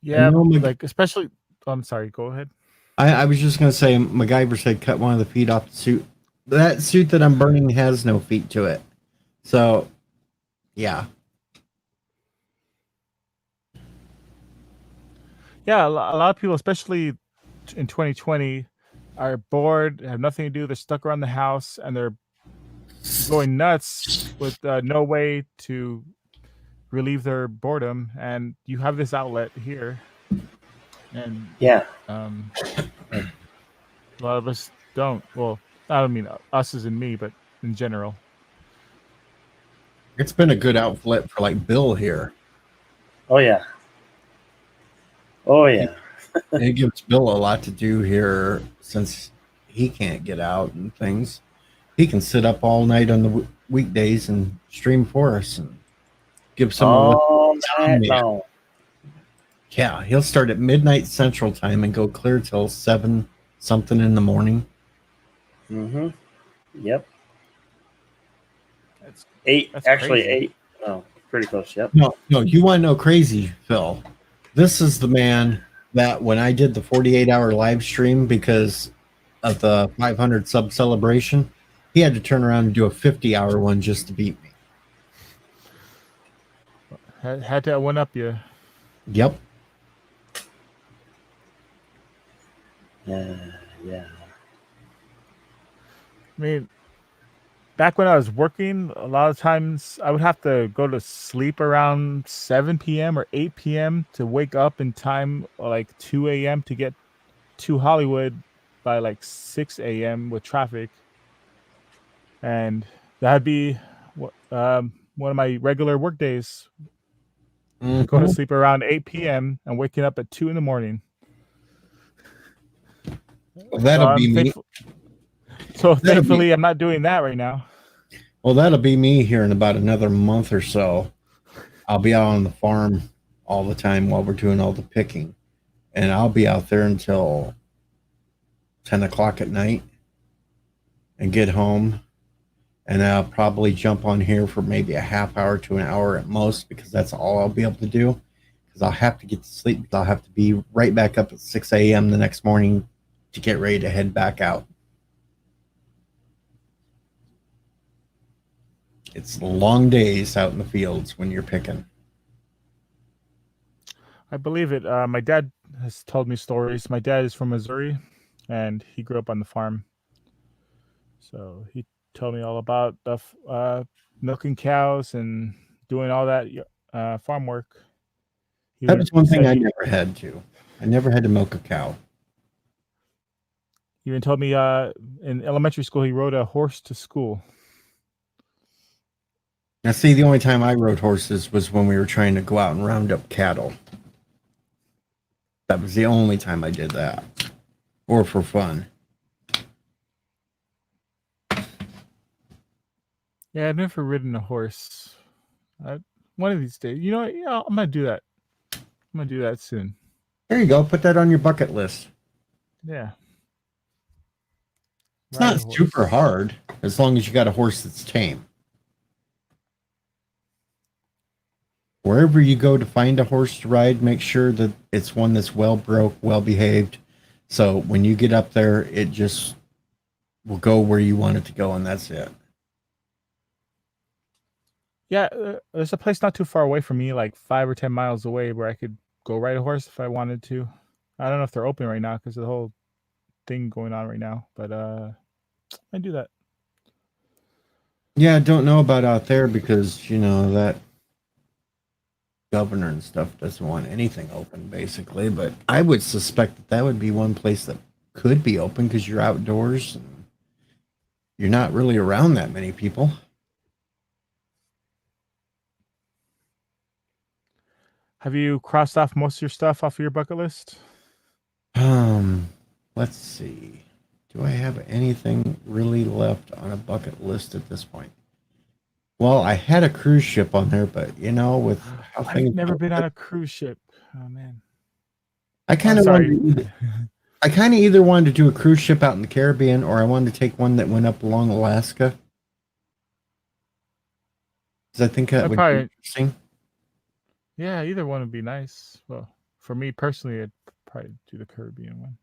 Yeah, know, like especially. I'm sorry. Go ahead. I was just gonna say MacGyver said cut one of the feet off the suit. That suit that I'm burning has no feet to it. So yeah. Yeah, a lot of people, especially in 2020, are bored, have nothing to do. They're stuck around the house, and they're going nuts with no way to relieve their boredom. And you have this outlet here, and Yeah. a lot of us don't. Well, I don't mean us as in me, but in general. It's been a good outlet for like Bill here. Oh yeah. Oh yeah. It gives Bill a lot to do here since he can't get out and things. He can sit up all night on the weekdays and stream for us and give some of us All night time. long. Yeah, he'll start at midnight Central Time and go clear till 7 something in the morning. Mm-hmm. Yep. That's Eight. That's Actually, crazy. 8. Oh, pretty close. Yep. No, you want to know crazy, Phil? This is the man that when I did the 48-hour live stream because of the 500 sub celebration, he had to turn around and do a 50-hour one just to beat me. Had to one up you. Yep. Yeah. I mean, back when I was working, a lot of times I would have to go to sleep around 7 p.m. or 8 p.m. to wake up in time, like 2 a.m. to get to Hollywood by like 6 a.m. with traffic. And that'd be one of my regular work days. Going to sleep around 8 p.m. and waking up at 2 in the morning. That'll be me. Thankfully, I'm not doing that right now. Well, that'll be me here in about another month or so. I'll be out on the farm all the time while we're doing all the picking. And I'll be out there until 10 o'clock at night and get home. And I'll probably jump on here for maybe a half hour to an hour at most because that's all I'll be able to do. Because I'll have to get to sleep. I'll have to be right back up at 6 a.m. the next morning to get ready to head back out. It's long days out in the fields when you're picking. I believe it. My dad has told me stories. My dad is from Missouri, and he grew up on the farm. So he told me all about the milking cows and doing all that farm work. That was one thing I never had to. I never had to milk a cow. He even told me in elementary school he rode a horse to school. Now, see, the only time I rode horses was when we were trying to go out and round up cattle. That was the only time I did that. Or for fun. Yeah, I've never ridden a horse. One of these days, yeah, I'm gonna do that. I'm gonna do that soon. There you go. Put that on your bucket list. Yeah. It's Ride not a horse. super hard as long as you got a horse that's tame. Wherever you go to find a horse to ride, make sure that it's one that's well broke, well behaved. So when you get up there, it just will go where you want it to go, and that's it. Yeah, there's a place not too far away from me, like 5 or 10 miles away, where I could go ride a horse if I wanted to. I don't know if they're open right now because of the whole thing going on right now, but I do that. Yeah, I don't know about out there because, you know, that governor and stuff doesn't want anything open, basically. But I would suspect that that would be one place that could be open because you're outdoors and you're not really around that many people. Have you crossed off most of your stuff off of your bucket list? Let's see. Do I have anything really left on a bucket list at this point? Well, I had a cruise ship on there, but you know, with how things I've never been on a cruise ship. Oh man. I kind of sorry. I kind of either wanted to do a cruise ship out in the Caribbean or I wanted to take one that went up along Alaska. Because I think that I'd would probably- be interesting. Yeah, either one would be nice. Well, for me personally, I'd probably do the Caribbean one.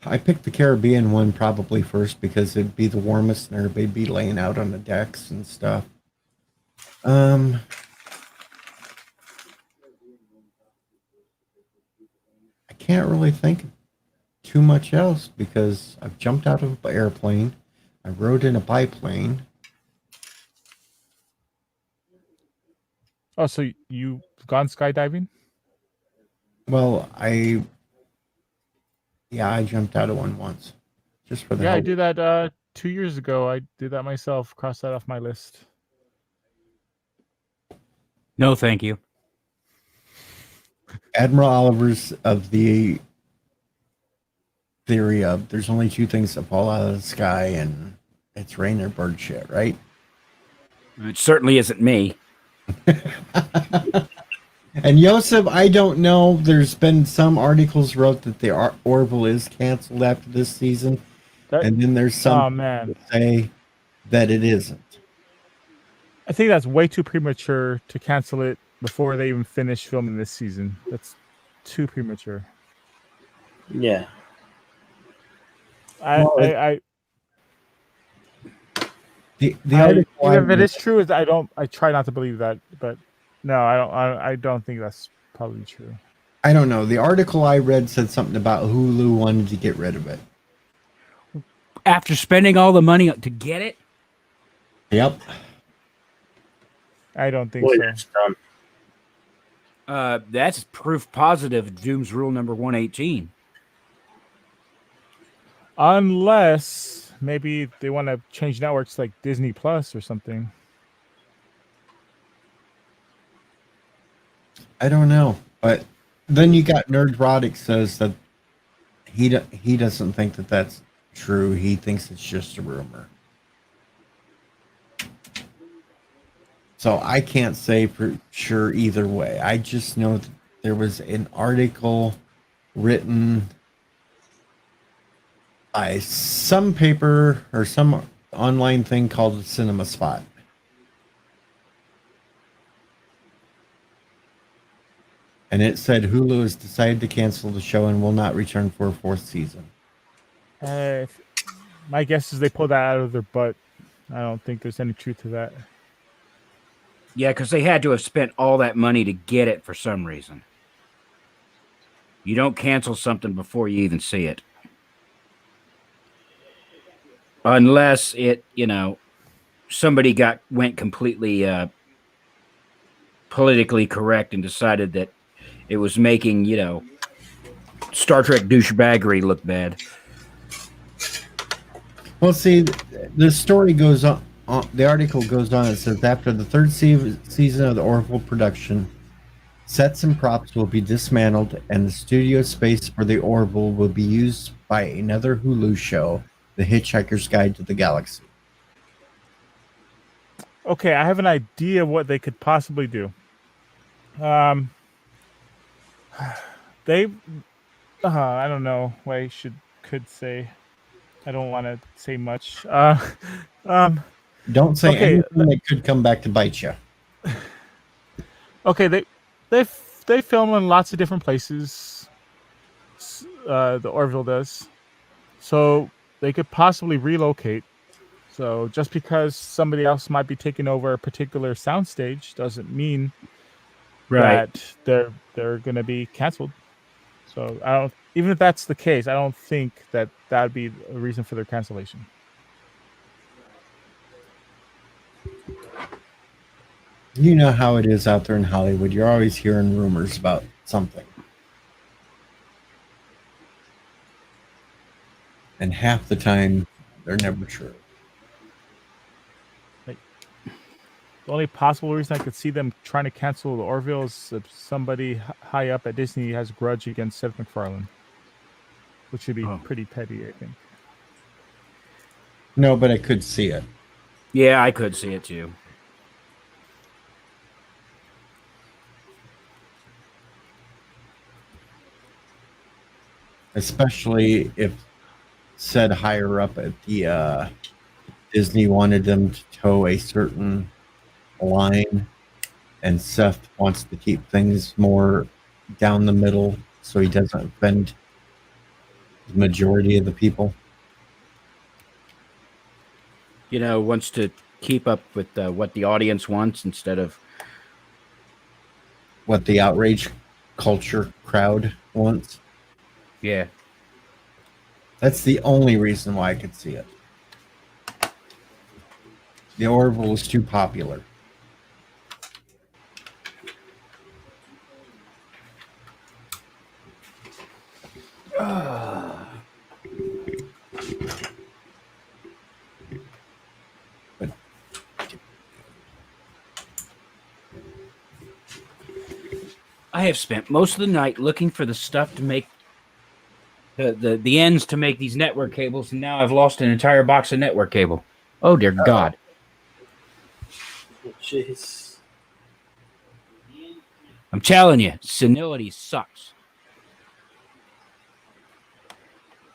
I picked the Caribbean one probably first because it'd be the warmest and everybody'd be laying out on the decks and stuff. I can't really think of too much else because I've jumped out of an airplane. I rode in a biplane. Oh, so you've gone skydiving? Well, I jumped out of one once. Just for the Yeah, I hell. did that 2 years ago. I did that myself. Crossed that off my list. No, thank you. Admiral Oliver's of the theory of there's only two things that fall out of the sky and it's rain or bird shit, right? It certainly isn't me. And Yosef, I don't know. There's been some articles wrote that the Orville is canceled after this season, That, and then there's some oh man, that say that it isn't. I think that's way too premature to cancel it before they even finish filming this season. That's too premature. Yeah. The article Even if I it is true, I try not to believe that, but no, I don't think that's probably true. I don't know. The article I read said something about Hulu wanted to get rid of it. After spending all the money to get it? Yep. I don't think Boy, so. that's dumb. That's proof positive of Doom's rule number 118. Unless maybe they want to change networks like Disney Plus or something. I don't know, but then you got Nerdrotic says that he doesn't think that that's true. He thinks it's just a rumor. So I can't say for sure either way. I just know that there was an article written by some paper or some online thing called the Cinema Spot. And it said Hulu has decided to cancel the show and will not return for a fourth season. My guess is they pulled that out of their butt. I don't think there's any truth to that. Yeah, because they had to have spent all that money to get it for some reason. You don't cancel something before you even see it. Unless it, somebody went completely politically correct and decided that it was making, Star Trek douchebaggery look bad. Well, see, the story goes on. The article goes on. It says after the third season of the Orville production, sets and props will be dismantled, and the studio space for the Orville will be used by another Hulu show, The Hitchhiker's Guide to the Galaxy. Okay, I have an idea what they could possibly do. They, I don't know what I could say. I don't want to say much. Um, Don't say Okay, anything that could come back to bite you. okay. They film in lots of different places. The Orville does, so they could possibly relocate. So just because somebody else might be taking over a particular soundstage doesn't mean Right. that they're going to be canceled. So I don't. Even if that's the case, I don't think that that'd be a reason for their cancellation. You know how it is out there in Hollywood. You're always hearing rumors about something. And half the time, they're never true. The only possible reason I could see them trying to cancel the Orville is if somebody high up at Disney has a grudge against Seth MacFarlane, which would be Oh. pretty petty, I think. No, but I could see it. Yeah, I could see it too. Especially if said higher up at the Disney wanted them to toe a certain line, and Seth wants to keep things more down the middle so he doesn't offend the majority of the people. You know, wants to keep up with what the audience wants instead of What the outrage culture crowd wants. yeah. That's the only reason why I could see it. The Orville is too popular. But I have spent most of the night looking for the stuff to make the ends to make these network cables, and now I've lost an entire box of network cable. Oh dear God! Jeez. I'm telling you, senility sucks.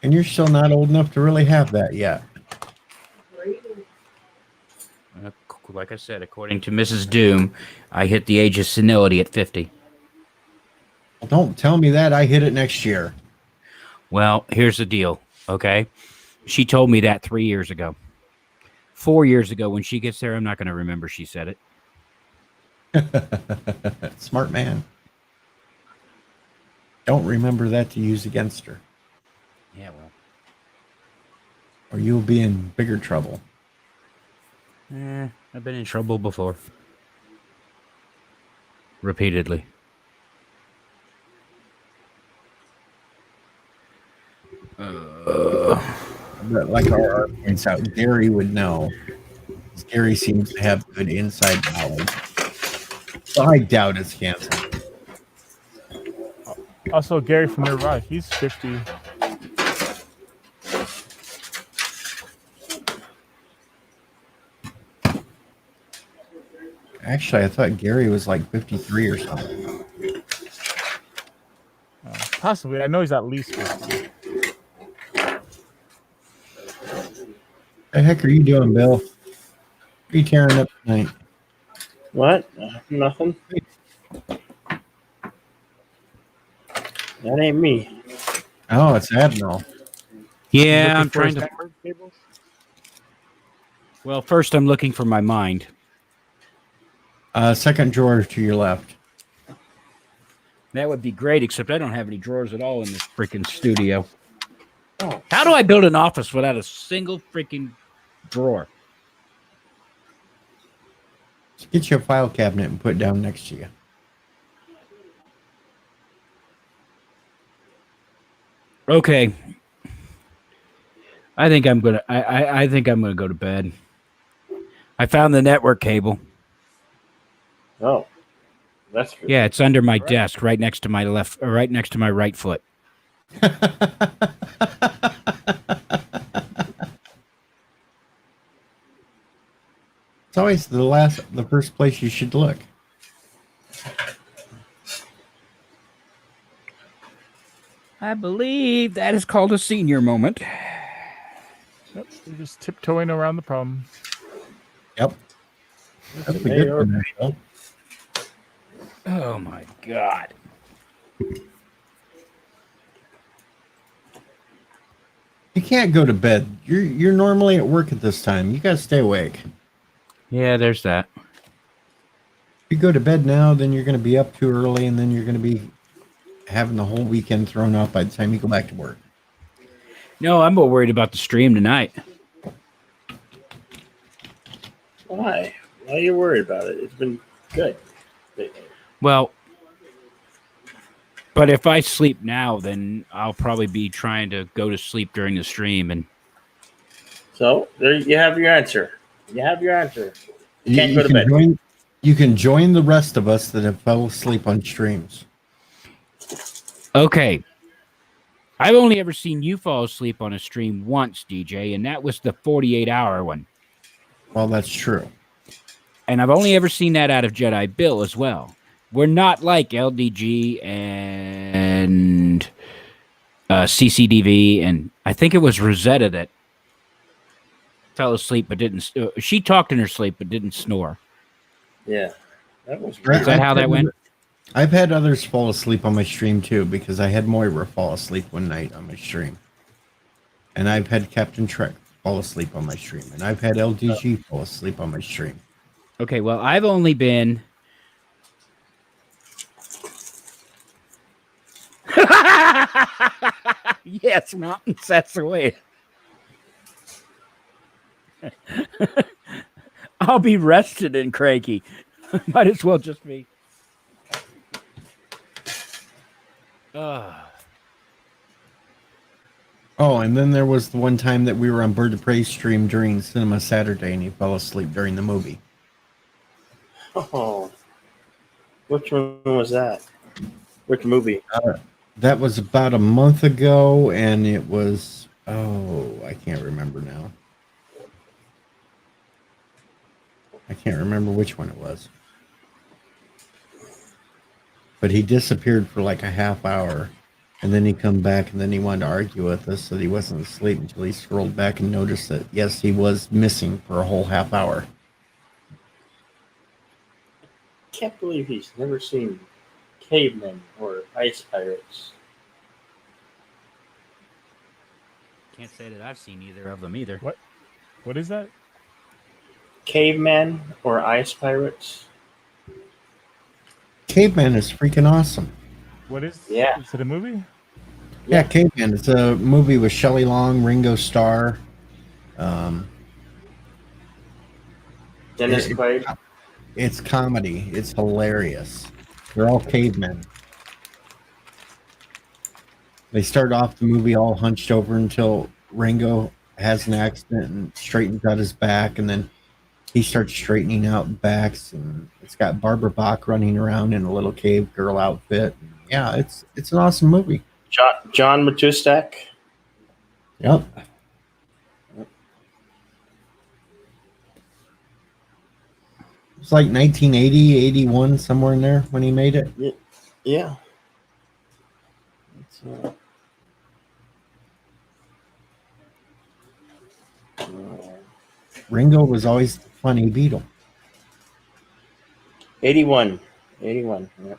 and you're still not old enough to really have that yet. Like I said, according to Mrs. Doom, I hit the age of senility at 50. Well, don't tell me that. I hit it next year. Well, here's the deal, okay? She told me that 3 years ago. 4 years ago, when she gets there, I'm not going to remember she said it. Smart man. Don't remember that to use against her, Yeah, well. or you'll be in bigger trouble. I've been in trouble before. Repeatedly. But like our points out, Gary would know. Gary seems to have good inside knowledge. So I doubt it's canceled. Also, Gary from nearby, he's 50. Actually, I thought Gary was like 53 or something. Possibly. I know he's at least 50. The heck are you doing, Bill? What are you tearing up tonight? What? Nothing. That ain't me. Oh, it's Admiral. Yeah, Looking I'm for his trying to. network cables? Well, first I'm looking for my mind. Second drawer to your left. That would be great, except I don't have any drawers at all in this freaking studio. Oh, How do I build an office without a single freaking drawer? Just get you a file cabinet and put it down next to you. Okay. I think I'm gonna. I think I'm gonna go to bed. I found the network cable. oh, that's good. Yeah, it's under my desk, right next to my left, or right next to my right foot. It's always the first place you should look. I believe that is called a senior moment. Yep, you're just tiptoeing around the problem. Yep. That's a Hey, good or- one, Michelle. Oh my god. You can't go to bed. You're normally at work at this time. You gotta stay awake. Yeah, there's that. If you go to bed now, then you're gonna be up too early, and then you're gonna be having the whole weekend thrown off by the time you go back to work. No, I'm more worried about the stream tonight. Why? Why are you worried about it? It's been good. Well, but if I sleep now, then I'll probably be trying to go to sleep during the stream. And So there you have your answer. You have your answer. You can't go to can bed. You can join the rest of us that have fell asleep on streams. okay, I've only ever seen you fall asleep on a stream once, DJ, and that was the 48-hour one. Well, that's true. And I've only ever seen that out of Jedi Bill as well. We're not like LDG and CCDV, and I think it was Rosetta that fell asleep but didn't. She talked in her sleep but didn't snore. Yeah, that was Is that how that went? I've had others fall asleep on my stream too, because I had Moira fall asleep one night on my stream. And I've had Captain Trek fall asleep on my stream. And I've had LDG fall asleep on my stream. Okay, well, I've only been. Yes, mountains, that's the way. I'll be rested and cranky. Might as well just be. Oh, and then there was the one time that we were on Bird of Prey stream during Cinema Saturday, and he fell asleep during the movie. Oh, which one was that? Which movie? That was about a month ago, and it was, I can't remember now. I can't remember which one it was. But he disappeared for like a half hour, and then he come back, and then he wanted to argue with us that he wasn't asleep until he scrolled back and noticed that, yes, he was missing for a whole half hour. Can't believe he's never seen Cavemen or Ice Pirates. Can't say that I've seen either of them either. What is that? Cavemen or Ice Pirates? Caveman is freaking awesome. What is? Yeah. Is it a movie? Yeah, Caveman. It's a movie with Shelley Long, Ringo Starr. Dennis Quaid. It's comedy. It's hilarious. They're all cavemen. They start off the movie all hunched over until Ringo has an accident and straightens out his back, and then he starts straightening out backs, and it's got Barbara Bach running around in a little cave girl outfit. Yeah, it's an awesome movie. John Matustak. Yep. It's like 1980, 81, somewhere in there when he made it. Yeah. Ringo was always the funny Beatle. 81. 81. Yep.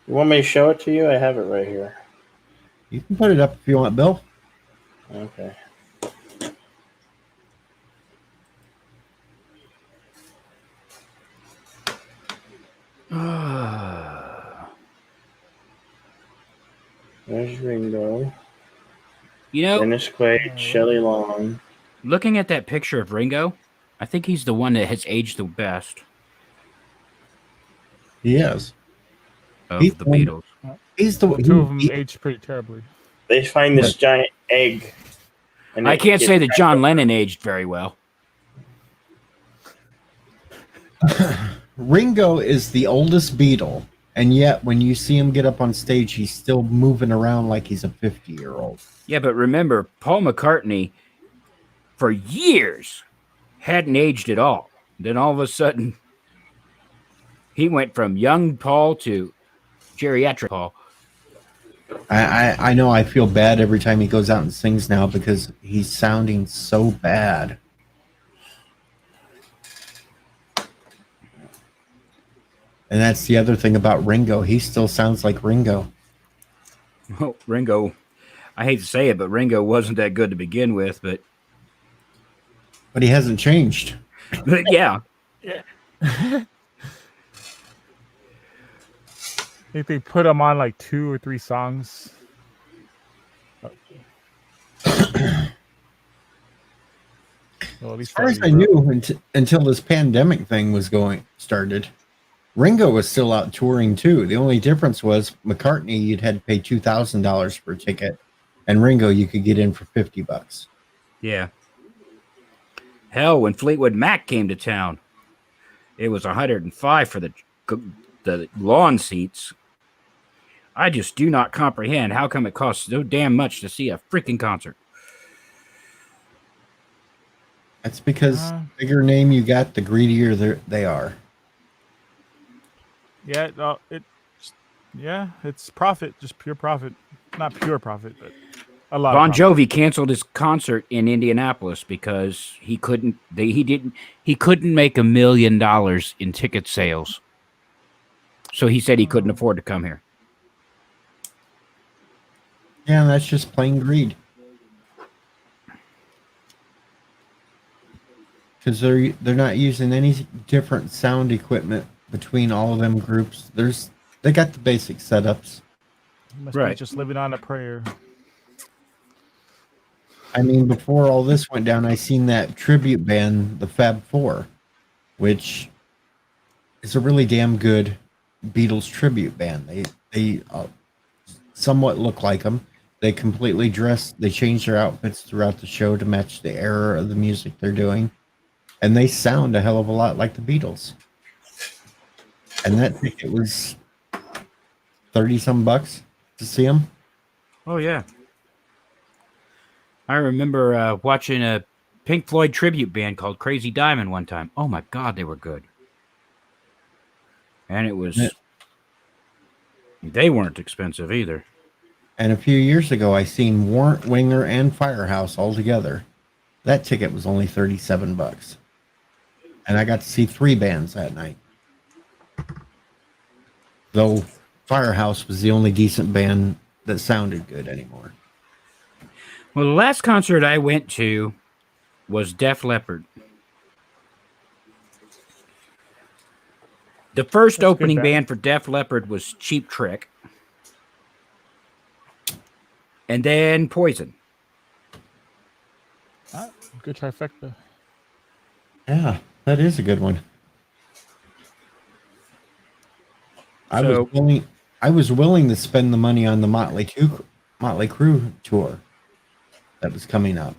You want me to show it to you? I have it right here. You can put it up if you want, Bill. Okay. There's Ringo. You know, Dennis Quaid, Shelley Long. looking at that picture of Ringo, I think he's the one that has aged the best He is. of He's the the one- Beatles. He's the Well, two of them aged pretty terribly. They find this giant egg. And I it can't gets say that back John up. Lennon aged very well. Ringo is the oldest Beatle, and yet when you see him get up on stage, he's still moving around like he's a 50-year-old. Yeah, but remember, Paul McCartney, for years, hadn't aged at all. Then all of a sudden, he went from young Paul to geriatric Paul. I know I feel bad every time he goes out and sings now because he's sounding so bad. And that's the other thing about Ringo. He still sounds like Ringo. Oh, Ringo. I hate to say it, but Ringo wasn't that good to begin with. But But he hasn't changed. yeah, Yeah. I think they put him on like 2 or 3 songs. Well, at As least far that as we I wrote. knew, until this pandemic thing was started, Ringo was still out touring too. The only difference was McCartney, you'd had to pay $2,000 per ticket, and Ringo, you could get in for $50. yeah. Hell, when Fleetwood Mac came to town, it was 105 for the lawn seats. I just do not comprehend how come it costs so damn much to see a freaking concert. That's because Uh, the bigger name you got, the greedier they are. yeah, yeah, it's profit, just pure profit. Not pure profit, but a lot of Bon profit. Jovi canceled his concert in Indianapolis because he couldn't make $1 million in ticket sales. So he said he couldn't afford to come here. Yeah, that's just plain greed. Because they're not using any different sound equipment between all of them groups. They got the basic setups. He must be Right. just living on a prayer. I mean, before all this went down, I seen that tribute band, the Fab Four, which is a really damn good Beatles tribute band. They somewhat look like them. They completely dress. They change their outfits throughout the show to match the era of the music they're doing, and they sound a hell of a lot like the Beatles. And that ticket was 30 some bucks to see them. Oh yeah. I remember watching a Pink Floyd tribute band called Crazy Diamond one time. Oh my God, they were good. And they weren't expensive either. And a few years ago, I seen Warrant Winger and Firehouse all together. That ticket was only 37 bucks. And I got to see 3 bands that night. Though Firehouse was the only decent band that sounded good anymore. Well, the last concert I went to was Def Leppard. The first That's a good opening band. band for Def Leppard was Cheap Trick. And then Poison. Good trifecta. Yeah, that is a good one. So- I was willing to spend the money on the Motley Crue tour that was coming up.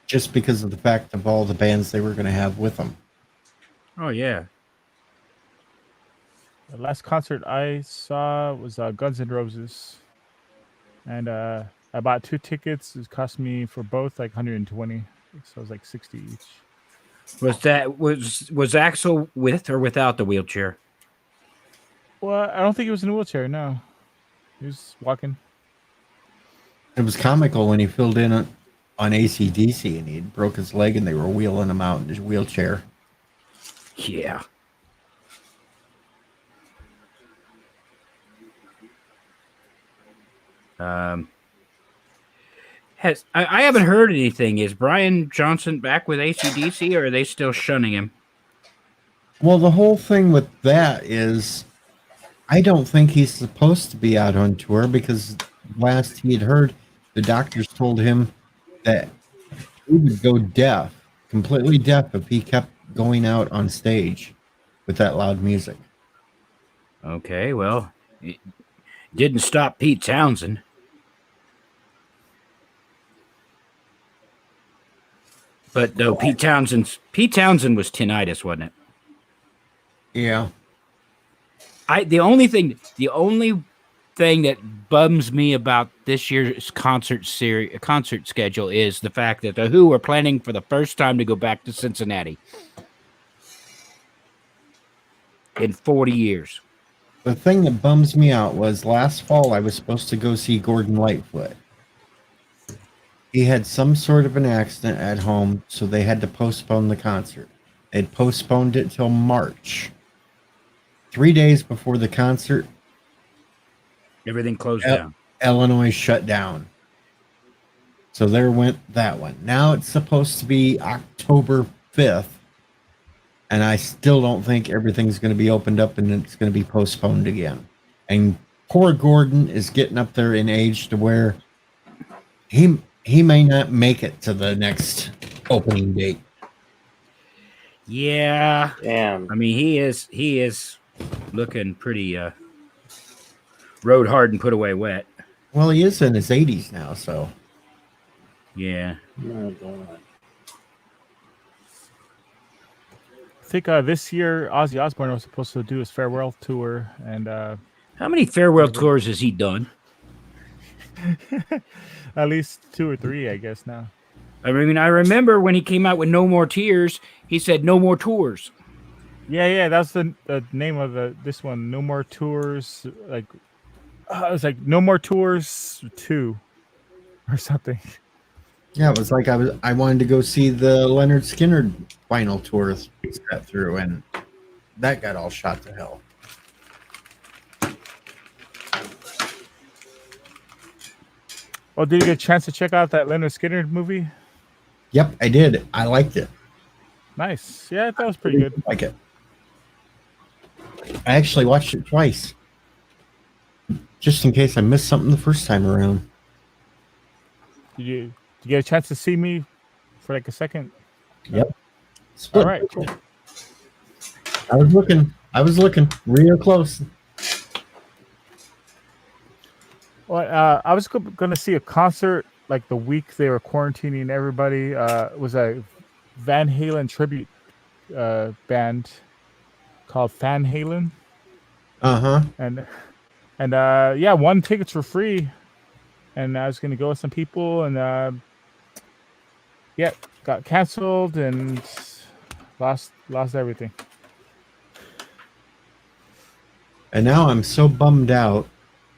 Just because of the fact of all the bands they were going to have with them. Oh yeah. The last concert I saw was Guns N' Roses, and I bought 2 tickets. It cost me for both like 120, so it was like 60 each. Was Axel with or without the wheelchair? Well, I don't think he was in a wheelchair. No, he was walking. It was comical when he filled in on AC/DC and he broke his leg and they were wheeling him out in his wheelchair. Yeah. I haven't heard anything. Is Brian Johnson back with AC/DC, or are they still shunning him? Well, the whole thing with that is I don't think he's supposed to be out on tour because last he had heard, the doctors told him that he would go deaf, completely deaf, if he kept going out on stage with that loud music. Okay, well, it didn't stop Pete Townsend. But no, Pete Townsend was tinnitus, wasn't it? Yeah. The only thing that bums me about this year's concert schedule is the fact that the Who are planning for the first time to go back to Cincinnati in 40 years. The thing that bums me out was last fall I was supposed to go see Gordon Lightfoot. He had some sort of an accident at home, so they had to postpone the concert. They'd postponed it till March. 3 days before the concert, Everything closed El- down. Illinois shut down. So there went that one. Now it's supposed to be October 5th, and I still don't think everything's going to be opened up and it's going to be postponed again. And poor Gordon is getting up there in age to where he may not make it to the next opening date. Yeah. Damn. I mean, he is looking pretty rode hard and put away wet. Well, he is in his 80s now, so Yeah. Oh, God. I think this year Ozzy Osbourne was supposed to do his farewell tour, and How many farewell tours has he done? at least 2 or 3, I guess now. I mean, I remember when he came out with No More Tears, he said no more tours. Yeah, that's the name of this one. No More Tours, like it was like No More Tours 2 or something. yeah, it was like I wanted to go see the Leonard Skinner final tour set through, and that got all shot to hell. Oh, did you get a chance to check out that Leonard Skinner movie? Yep, I did. I liked it. Nice. Yeah, that was pretty good. Like it. I actually watched it twice, just in case I missed something the first time around. Did you get a chance to see me for like a second? Yep. All right, cool. I was looking real close. Well, I was going to see a concert like the week they were quarantining everybody. It was a Van Halen tribute band called Van Halen, Uh-huh. and yeah, won tickets for free, and I was going to go with some people, and yeah, got canceled and lost everything. And now I'm so bummed out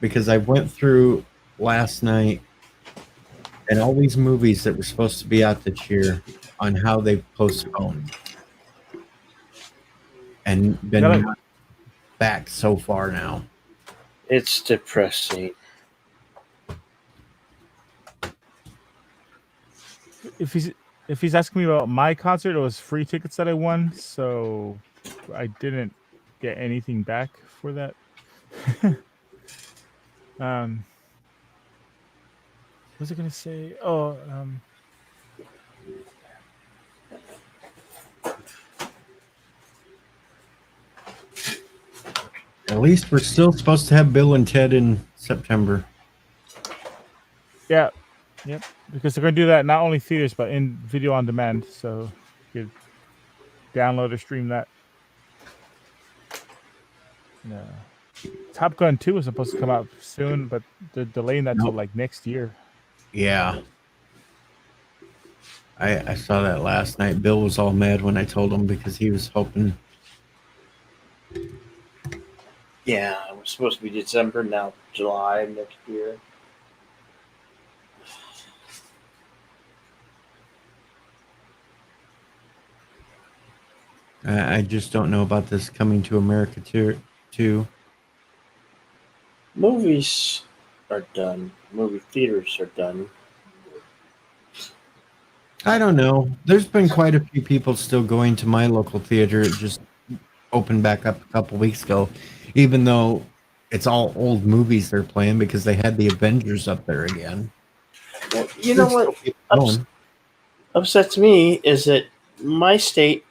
because I went through last night and all these movies that were supposed to be out this year on how they've postponed and been Gotta- back so far now. It's depressing. If he's asking me about my concert, it was free tickets that I won, so I didn't get anything back for that. What was I gonna say? Oh, At least we're still supposed to have Bill and Ted in September. yeah, yep. Because they're gonna do that not only theaters but in video on demand, so you could download or stream that. Yeah. Top Gun 2 was supposed to come out soon, but they're delaying that till Nope. like next year. Yeah. I saw that last night. Bill was all mad when I told him because he was hoping. Yeah, it was supposed to be December, now July next year. I just don't know about this coming to America too. Movies are done. Movie theaters are done. I don't know. There's been quite a few people still going to my local theater. It just opened back up a couple weeks ago, even though it's all old movies they're playing because they had the Avengers up there again. Well, you know There's what still people going. upsets me is that my state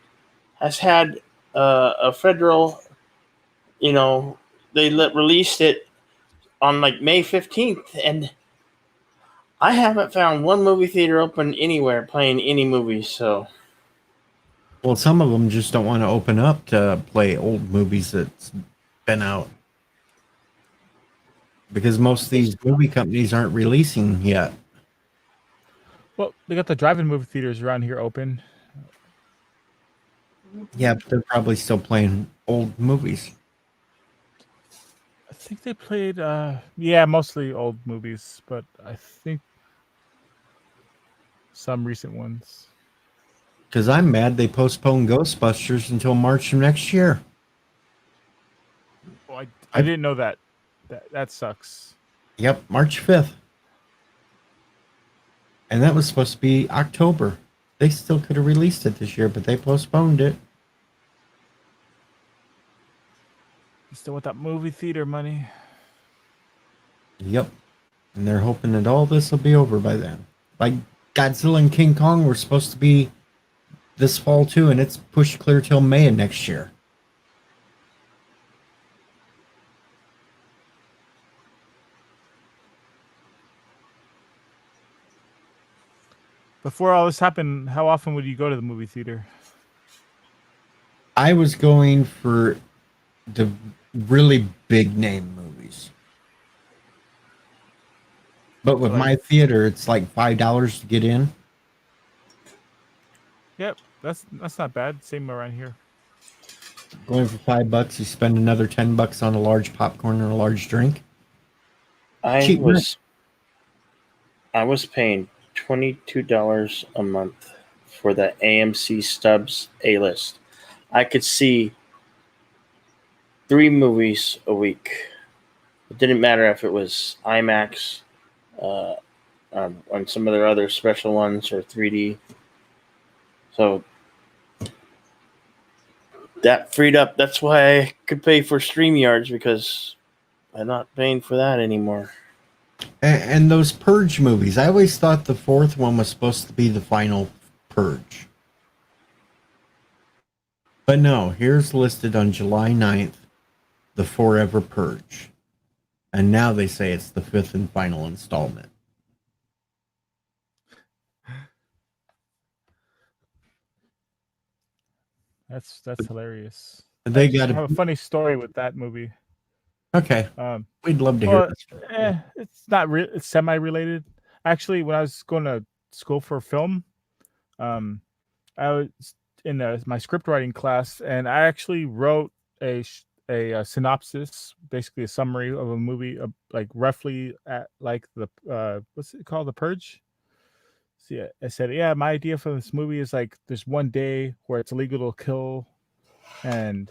has had a federal, they released it on like May 15th, and I haven't found one movie theater open anywhere playing any movies. So, Well, some of them just don't want to open up to play old movies that's been out because most of these movie companies aren't releasing yet. Well, they got the drive-in movie theaters around here open. Yeah, but they're probably still playing old movies. think they played yeah, mostly old movies, but I think some recent ones. Because I'm mad they postponed Ghostbusters until March of next year. Oh, I didn't know that. That sucks. Yep, March 5th. And that was supposed to be October. They still could have released it this year, but they postponed it. You still want that movie theater money? Yep. And they're hoping that all this will be over by then. Like Godzilla and King Kong were supposed to be this fall too, and it's pushed clear till May of next year. Before all this happened, how often would you go to the movie theater? I was going for the really big name movies. But with Like- my theater, it's like $5 to get in. Yep, that's not bad. Same around here. Going for $5, you spend another $10 on a large popcorn and a large drink. I Cheap was paying $22 a month for the AMC Stubs A list. I could see 3 movies a week. It didn't matter if it was IMAX, on some of their other special ones, or 3D. So that freed up. That's why I could pay for StreamYards, because I'm not paying for that anymore. And those Purge movies, I always thought the fourth one was supposed to be the final Purge. But no, here's listed on July 9th, the Forever Purge. And now they say it's the 5th and final installment. That's hilarious. They I got have a to. funny story with that movie. Okay, we'd love to hear Well, this. it's not it's semi-related. Actually, when I was going to school for film, I was in my script writing class, and I actually wrote a synopsis, basically a summary of a movie, like roughly at like the what's it called, The Purge. So yeah, I said, yeah, my idea for this movie is like there's one day where it's illegal to kill, and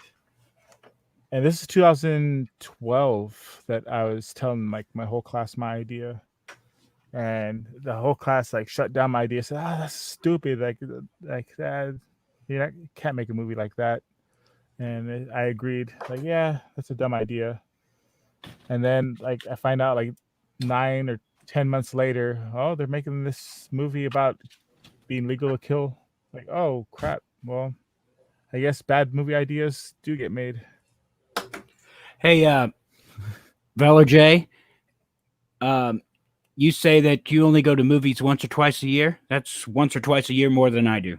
this is 2012 that I was telling like my whole class my idea, and the whole class like shut down my idea. Said, "Oh, that's stupid! Like that, you can't make a movie like that." And I agreed. Like, yeah, that's a dumb idea. And then like I find out like 9 or 10 months later, oh, they're making this movie about being legal to kill. Like, oh crap! Well, I guess bad movie ideas do get made. Hey, Valor J, you say that you only go to movies once or twice a year? That's once or twice a year more than I do.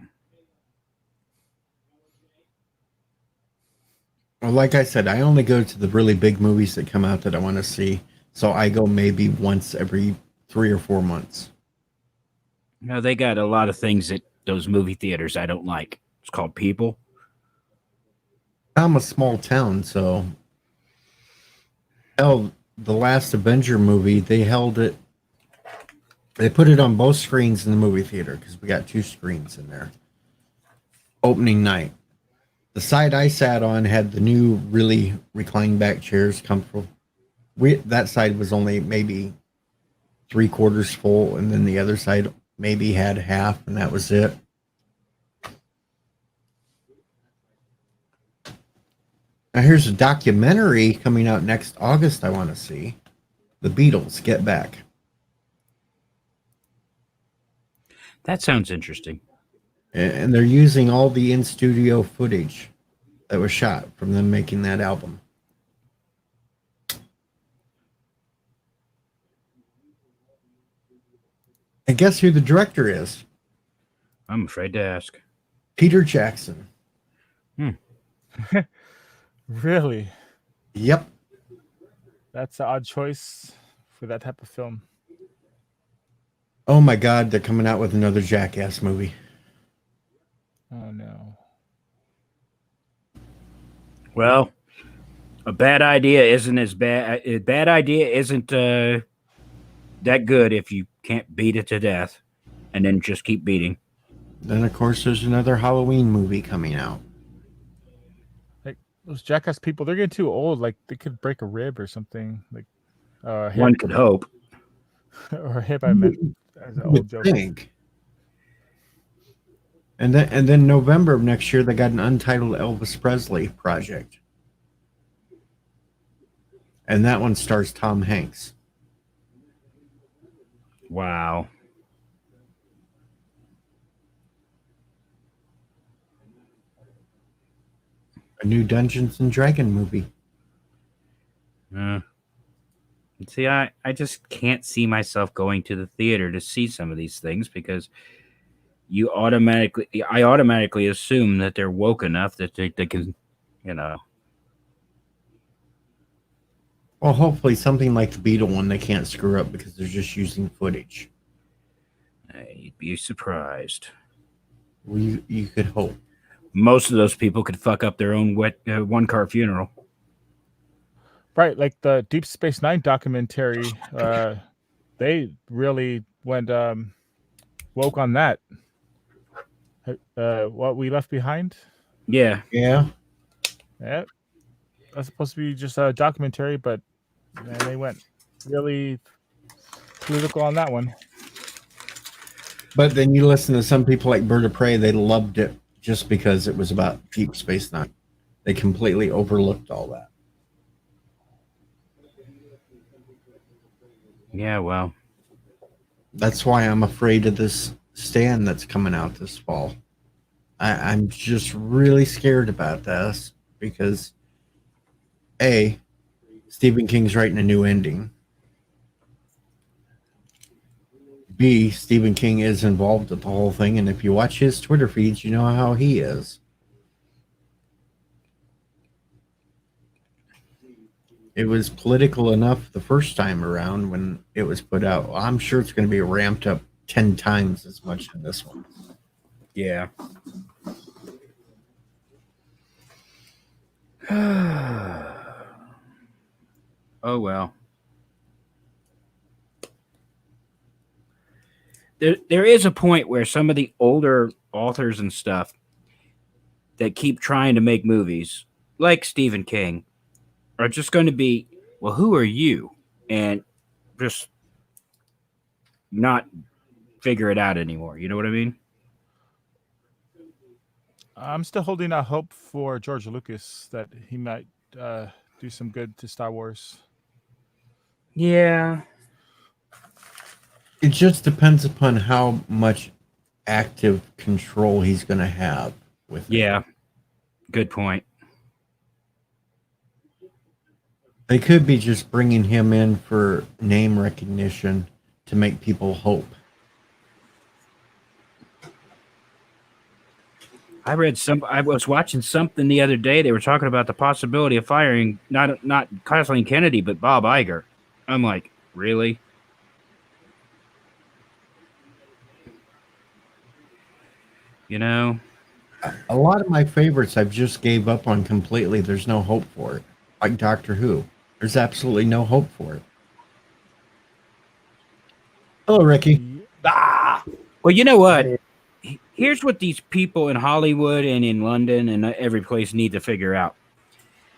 Well, like I said, I only go to the really big movies that come out that I want to see. So I go maybe once every 3 or 4 months. No, they got a lot of things at those movie theaters I don't like. It's called people. I'm a small town, so hell, the last Avenger movie, they put it on both screens in the movie theater because we got 2 screens in there. Opening night. The side I sat on had the new really reclined back chairs, comfortable. That side was only maybe 3/4 full, and then the other side maybe had half, and that was it. Now here's a documentary coming out next August I want to see. The Beatles, Get Back. That sounds interesting. And they're using all the in-studio footage that was shot from them making that album. And guess who the director is? I'm afraid to ask. Peter Jackson. Really? Yep. That's an odd choice for that type of film. Oh my God, they're coming out with another Jackass movie. Oh no. Well, A bad idea isn't as bad. A bad idea isn't that good if you can't beat it to death, and then just keep beating. Then, of course, there's another Halloween movie coming out. Like those jackass people, they're getting too old. Like they could break a rib or something. Like hip, One could hope. or hip. I meant as an You would old joke. think. And then November of next year, they got an untitled Elvis Presley project. And that one stars Tom Hanks. Wow. A new Dungeons and Dragon movie. See, I just can't see myself going to the theater to see some of these things because I automatically assume that they're woke enough that they can, you know. Well, hopefully something like the Beetle one they can't screw up because they're just using footage. You'd be surprised. Well, you could hope. Most of those people could fuck up their own one-car funeral. Right, like the Deep Space Nine documentary. They really went woke on that. What We Left Behind. Yeah. Yeah. Yeah, that's supposed to be just a documentary, but man, they went really political on that one. But then you listen to some people like Bird of Prey, they loved it just because it was about Deep Space Nine. They completely overlooked all that. Yeah, well. That's why I'm afraid of this stand that's coming out this fall. I'm just really scared about this because A, Stephen King's writing a new ending. B, Stephen King is involved with the whole thing, and if you watch his Twitter feeds, you know how he is. It was political enough the first time around when it was put out. I'm sure it's going to be ramped up 10 times as much in this one. Yeah. Oh, well. There is a point where some of the older authors and stuff that keep trying to make movies, like Stephen King, are just going to be, well, who are you? And just not figure it out anymore. You know what I mean? I'm still holding out hope for George Lucas that he might do some good to Star Wars. Yeah. It just depends upon how much active control he's going to have with it. Yeah. Good point. They could be just bringing him in for name recognition to make people hope. I was watching something the other day. They were talking about the possibility of firing not Kathleen Kennedy, but Bob Iger. I'm like, really? You know? A lot of my favorites I've just gave up on completely. There's no hope for it. Like Doctor Who. There's absolutely no hope for it. Hello, Ricky. Well, you know what? Here's what these people in Hollywood and in London and every place need to figure out.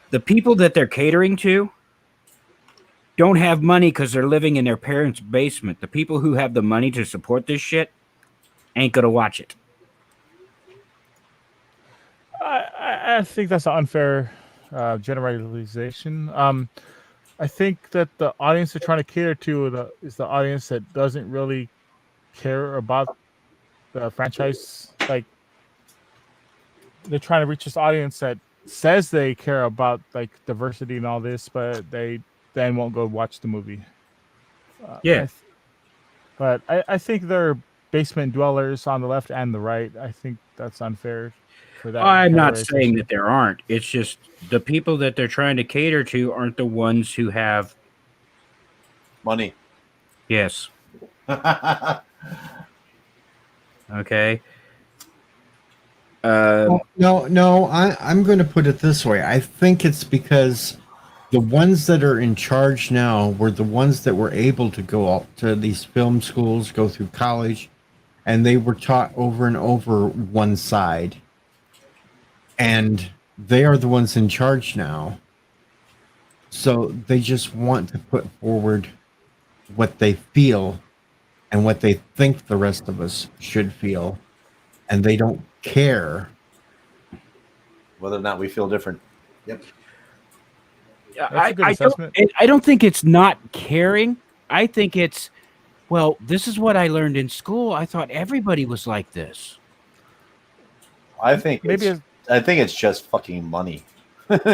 The people that they're catering to don't have money because they're living in their parents' basement. The people who have the money to support this shit ain't going to watch it. I think that's an unfair generalization. I think that the audience they're trying to cater to is the audience that doesn't really care about the franchise. Like they're trying to reach this audience that says they care about like diversity and all this, but they then won't go watch the movie. Yeah. But I think they're basement dwellers on the left and the right. I think that's unfair for that. I'm not saying that there aren't. It's just the people that they're trying to cater to aren't the ones who have Money. Yes. Okay. No, I'm going to put it this way. I think it's because the ones that are in charge now were the ones that were able to go out to these film schools, go through college, and they were taught over and over one side. And they are the ones in charge now. So they just want to put forward what they feel and what they think the rest of us should feel. And they don't care. Whether or not we feel different. Yep. That's a good assessment. I don't think it's not caring. I think it's, well, this is what I learned in school. I thought everybody was like this. I think Maybe it's just fucking money.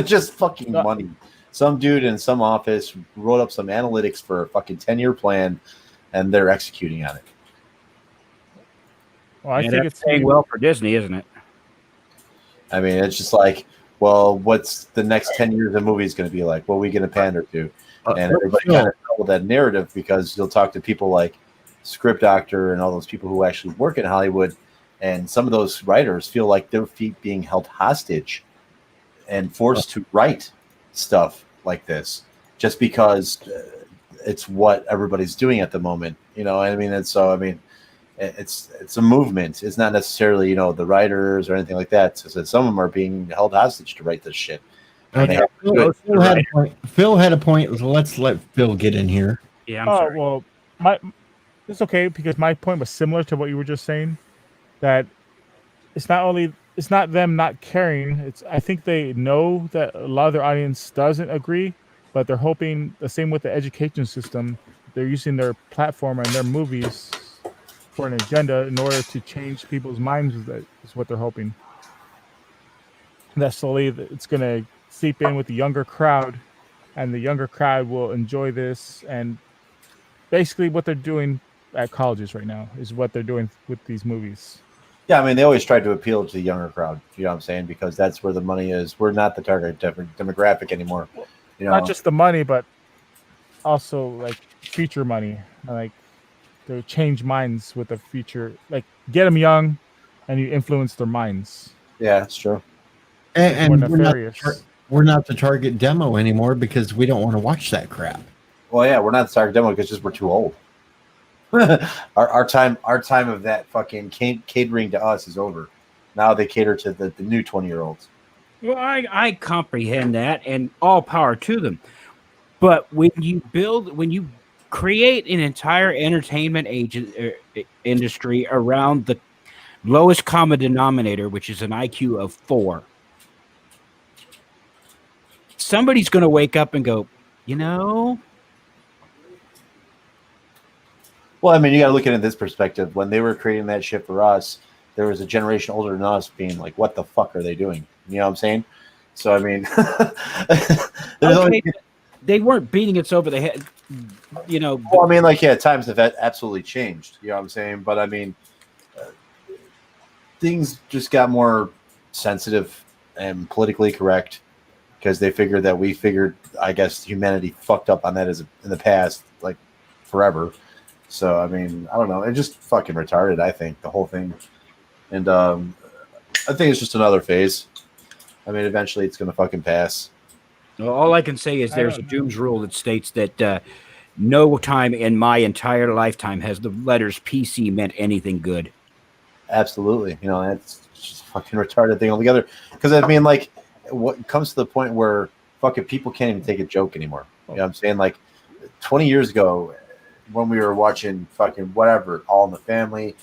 Just fucking money. Some dude in some office wrote up some analytics for a fucking 10-year plan, and they're executing on it. Well, I think it's paying well for Disney, isn't it? I mean, it's just like, well, what's the next 10 years of movies going to be like? What are we going to pander to? And everybody kind of know that narrative because you'll talk to people like Script Doctor and all those people who actually work in Hollywood, and some of those writers feel like their feet being held hostage and forced to write stuff like this just because it's what everybody's doing at the moment. You know, I mean, it's a movement. It's not necessarily, you know, the writers or anything like that. So some of them are being held hostage to write this shit. Okay. Phil had a point. So let's let Phil get in here. Yeah, I'm sorry. Well, it's okay because my point was similar to what you were just saying. That it's not them not caring. I think they know that a lot of their audience doesn't agree, but they're hoping the same with the education system. They're using their platform and their movies for an agenda in order to change people's minds. That is what they're hoping. That slowly it's going to seep in with the younger crowd, and the younger crowd will enjoy this. And basically, what they're doing at colleges right now is what they're doing with these movies. Yeah, I mean, they always try to appeal to the younger crowd. You know what I'm saying? Because that's where the money is. We're not the target demographic anymore. You know? Not just the money, but also like future money. Like to change minds with the future. Like get them young, and you influence their minds. Yeah, that's true. And we're not the target demo anymore because we don't want to watch that crap. Well, yeah, we're not the target demo because just we're too old. our time of that fucking catering to us is over. Now they cater to the new 20-year-olds. Well, I comprehend that, and all power to them. But when you create an entire entertainment industry around the lowest common denominator, which is an IQ of 4, somebody's going to wake up and go, you know. Well, I mean, you got to look at it in this perspective. When they were creating that shit for us, there was a generation older than us being like, what the fuck are they doing? You know what I'm saying? So, I mean, they weren't beating us over the head, you know. Well, I mean, like, yeah, times have absolutely changed. You know what I'm saying? But, I mean, things just got more sensitive and politically correct because they figured that I guess, humanity fucked up on that in the past, like, forever. So, I mean, I don't know. It just fucking retarded, I think, the whole thing. And I think it's just another phase. I mean, eventually it's going to fucking pass. Well, all I can say is there's a Dooms rule that states that no time in my entire lifetime has the letters PC meant anything good. Absolutely. You know, that's just a fucking retarded thing altogether. Because, I mean, like, what comes to the point where fucking people can't even take a joke anymore. You know what I'm saying? Like, 20 years ago, when we were watching fucking whatever, All in the Family,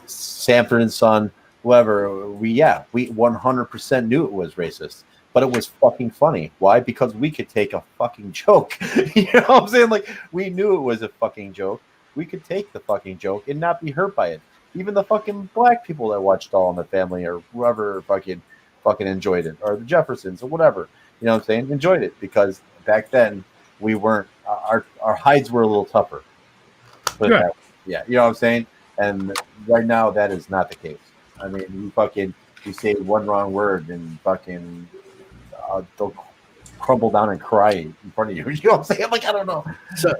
Sanford and Son, whoever, we 100% knew it was racist, but it was fucking funny. Why? Because we could take a fucking joke. You know what I'm saying? Like, we knew it was a fucking joke. We could take the fucking joke and not be hurt by it. Even the fucking black people that watched All in the Family or whoever fucking enjoyed it, or the Jeffersons or whatever, you know what I'm saying? Enjoyed it because back then we weren't, our hides were a little tougher. But yeah, you know what I'm saying? And right now, that is not the case. I mean, you say one wrong word and fucking they'll crumble down and cry in front of you. You know what I'm saying? Like, I don't know. So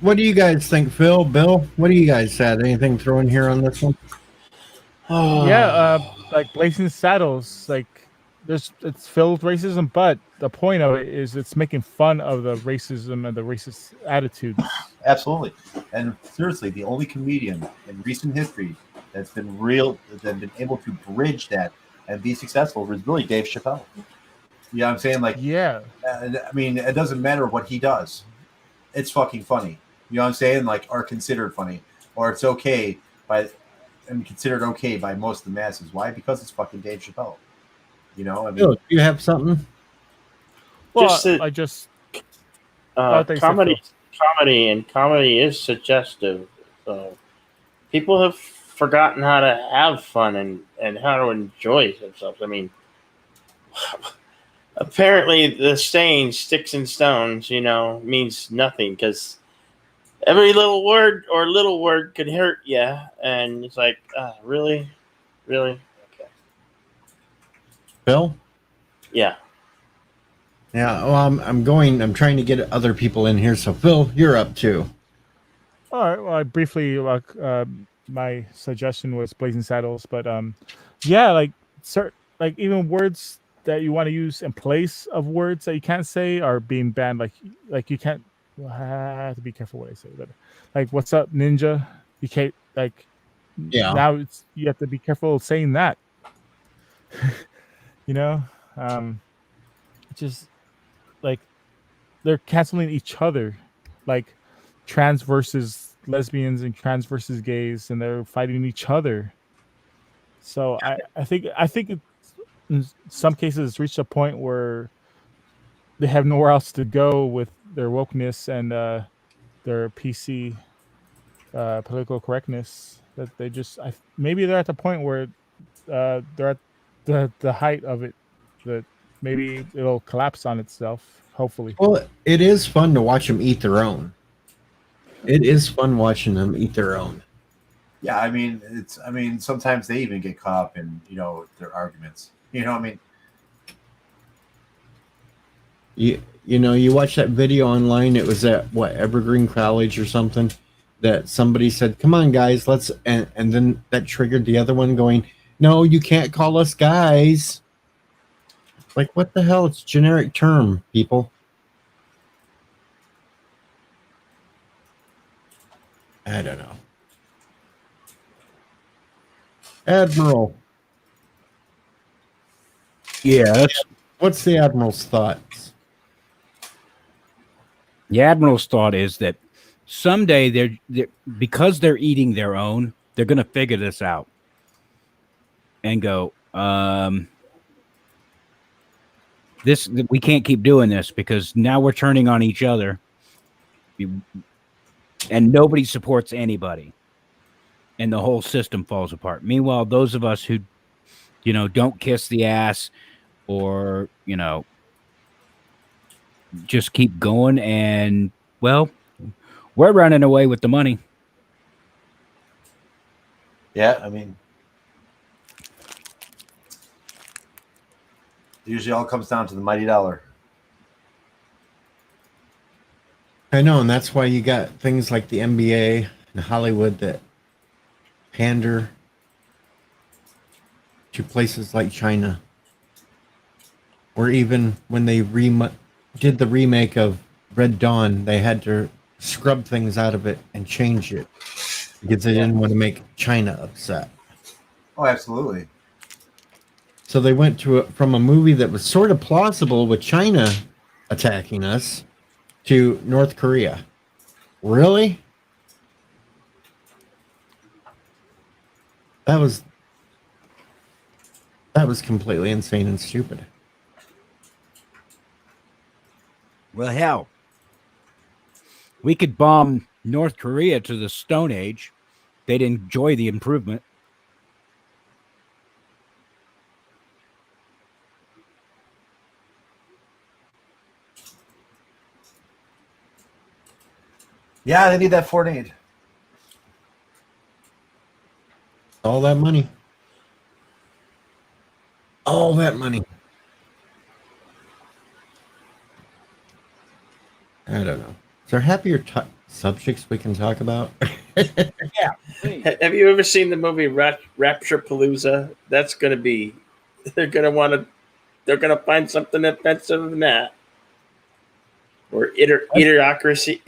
what do you guys think, Phil, Bill? What do you guys had? Anything thrown here on this one? Yeah, like Blazing Saddles. Like it's filled with racism, but the point of it is it's making fun of the racism and the racist attitudes. Absolutely. And seriously, the only comedian in recent history that's been able to bridge that and be successful was really Dave Chappelle. You know what I'm saying? Like, Yeah, I mean, it doesn't matter what he does. It's fucking funny. You know what I'm saying? Like, or considered funny. Or it's okay and considered okay by most of the masses. Why? Because it's fucking Dave Chappelle. You know, I mean, Bill, do you have something? well, Just that- I just Oh, thanks, comedy is suggestive. So people have forgotten how to have fun and how to enjoy themselves. I mean, apparently the saying "sticks and stones," means nothing because every little word could hurt you, and it's like, really, okay, Bill? yeah. Yeah, well, I'm trying to get other people in here. So, Phil, you're up too. all right. Well, I briefly my suggestion was Blazing Saddles, but yeah, like like even words that you want to use in place of words that you can't say are being banned. Like you can't. Well, I have to be careful what I say, but like "What's up, ninja?" You can't like. Yeah. Now you have to be careful of saying that. you know, just like they're canceling each other, like trans versus lesbians and trans versus gays, and they're fighting each other. So I think it's, in some cases it's reached a point where they have nowhere else to go with their wokeness and their PC political correctness, that they just maybe they're at the point where they're at the height of it, that maybe it'll collapse on itself, hopefully. Well, it is fun to watch them eat their own. It is fun watching them eat their own. yeah, I mean, sometimes they even get caught up in, their arguments. You know, I mean, You watch that video online. It was at Evergreen College or something, that somebody said, "Come on, guys, let's," and then that triggered the other one going, "No, you can't call us guys." Like, what the hell? It's a generic term, people. I don't know. Admiral. Yeah, What's the Admiral's thoughts? the admiral's thought is that someday they're because they're eating their own, they're going to figure this out and go, we can't keep doing this because now we're turning on each other, and nobody supports anybody, and the whole system falls apart. Meanwhile, those of us who, don't kiss the ass or, just keep going, and well, we're running away with the money. yeah, I mean, it usually all comes down to the mighty dollar. I know, and that's why you got things like the NBA and Hollywood that pander to places like China. Or even when they did the remake of Red Dawn, they had to scrub things out of it and change it because they didn't want to make China upset. Oh, absolutely. So they went from a movie that was sort of plausible with China attacking us to North Korea. Really? That was completely insane and stupid. Well, hell, we could bomb North Korea to the Stone Age. They'd enjoy the improvement. Yeah, they need that foreign aid. All that money. All that money. I don't know. Is there happier subjects we can talk about? Have you ever seen the movie Rapture Palooza? They're gonna they're gonna find something offensive in that. Or idiocracy.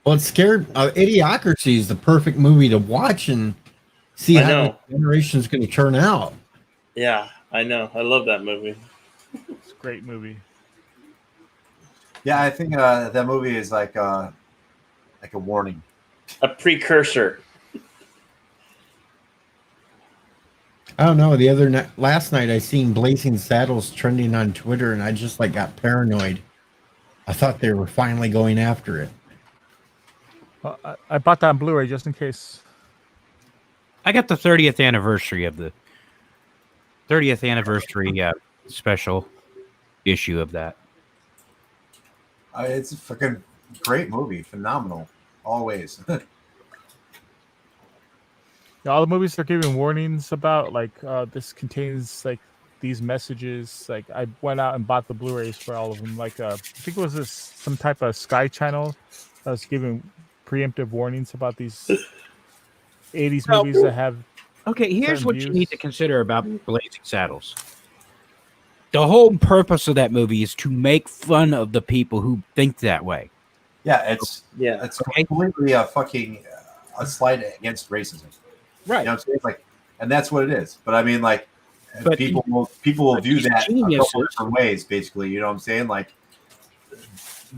Well, it's scared. Idiocracy is the perfect movie to watch and see I how know. the generation's going to turn out. Yeah, I know. I love that movie. It's a great movie. Yeah, I think that movie is like a warning. A precursor. I don't know. Last night I seen Blazing Saddles trending on Twitter, and I just like got paranoid. I thought they were finally going after it. Well, I bought that on Blu-ray just in case. I got the 30th anniversary of the 30th anniversary special issue of that. It's a fucking great movie, phenomenal, always. Yeah, all the movies they're giving warnings about, like this contains like these messages. Like I went out and bought the Blu-rays for all of them. Like I think it was some type of Sky Channel that was giving preemptive warnings about these 80s No. movies that have. Okay, here's certain what you need views. to consider about Blazing Saddles. The whole purpose of that movie is to make fun of the people who think that way. Yeah, it's Okay. completely a fucking a slide against racism. Right. You know what I'm saying? Like, and that's what it is. But I mean, like, But people will view these that a couple geniuses- different ways, basically. You know what I'm saying? Like,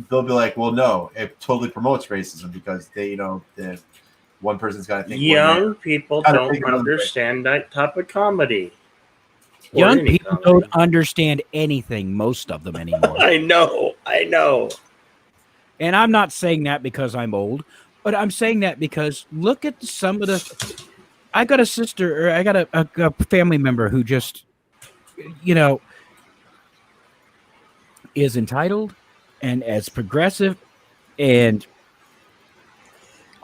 they'll be like, well, no, it totally promotes racism because they, the one person's got to think. Young people gotta don't think another way. understand that type of comedy. Or Young any people comedy. don't understand anything, most of them anymore. I know. And I'm not saying that because I'm old, but I'm saying that because look at some of the. I got a sister, or I got a family member who just, is entitled and as progressive and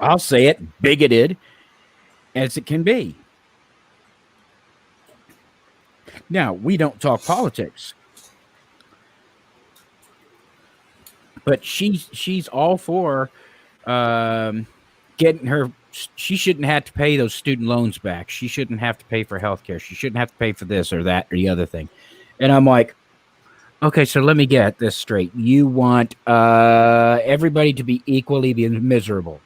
I'll say it, bigoted as it can be. Now, we don't talk politics. But she's all for getting her. She shouldn't have to pay those student loans back. She shouldn't have to pay for healthcare. She shouldn't have to pay for this or that or the other thing. And I'm like, okay, so let me get this straight. You want everybody to be equally miserable.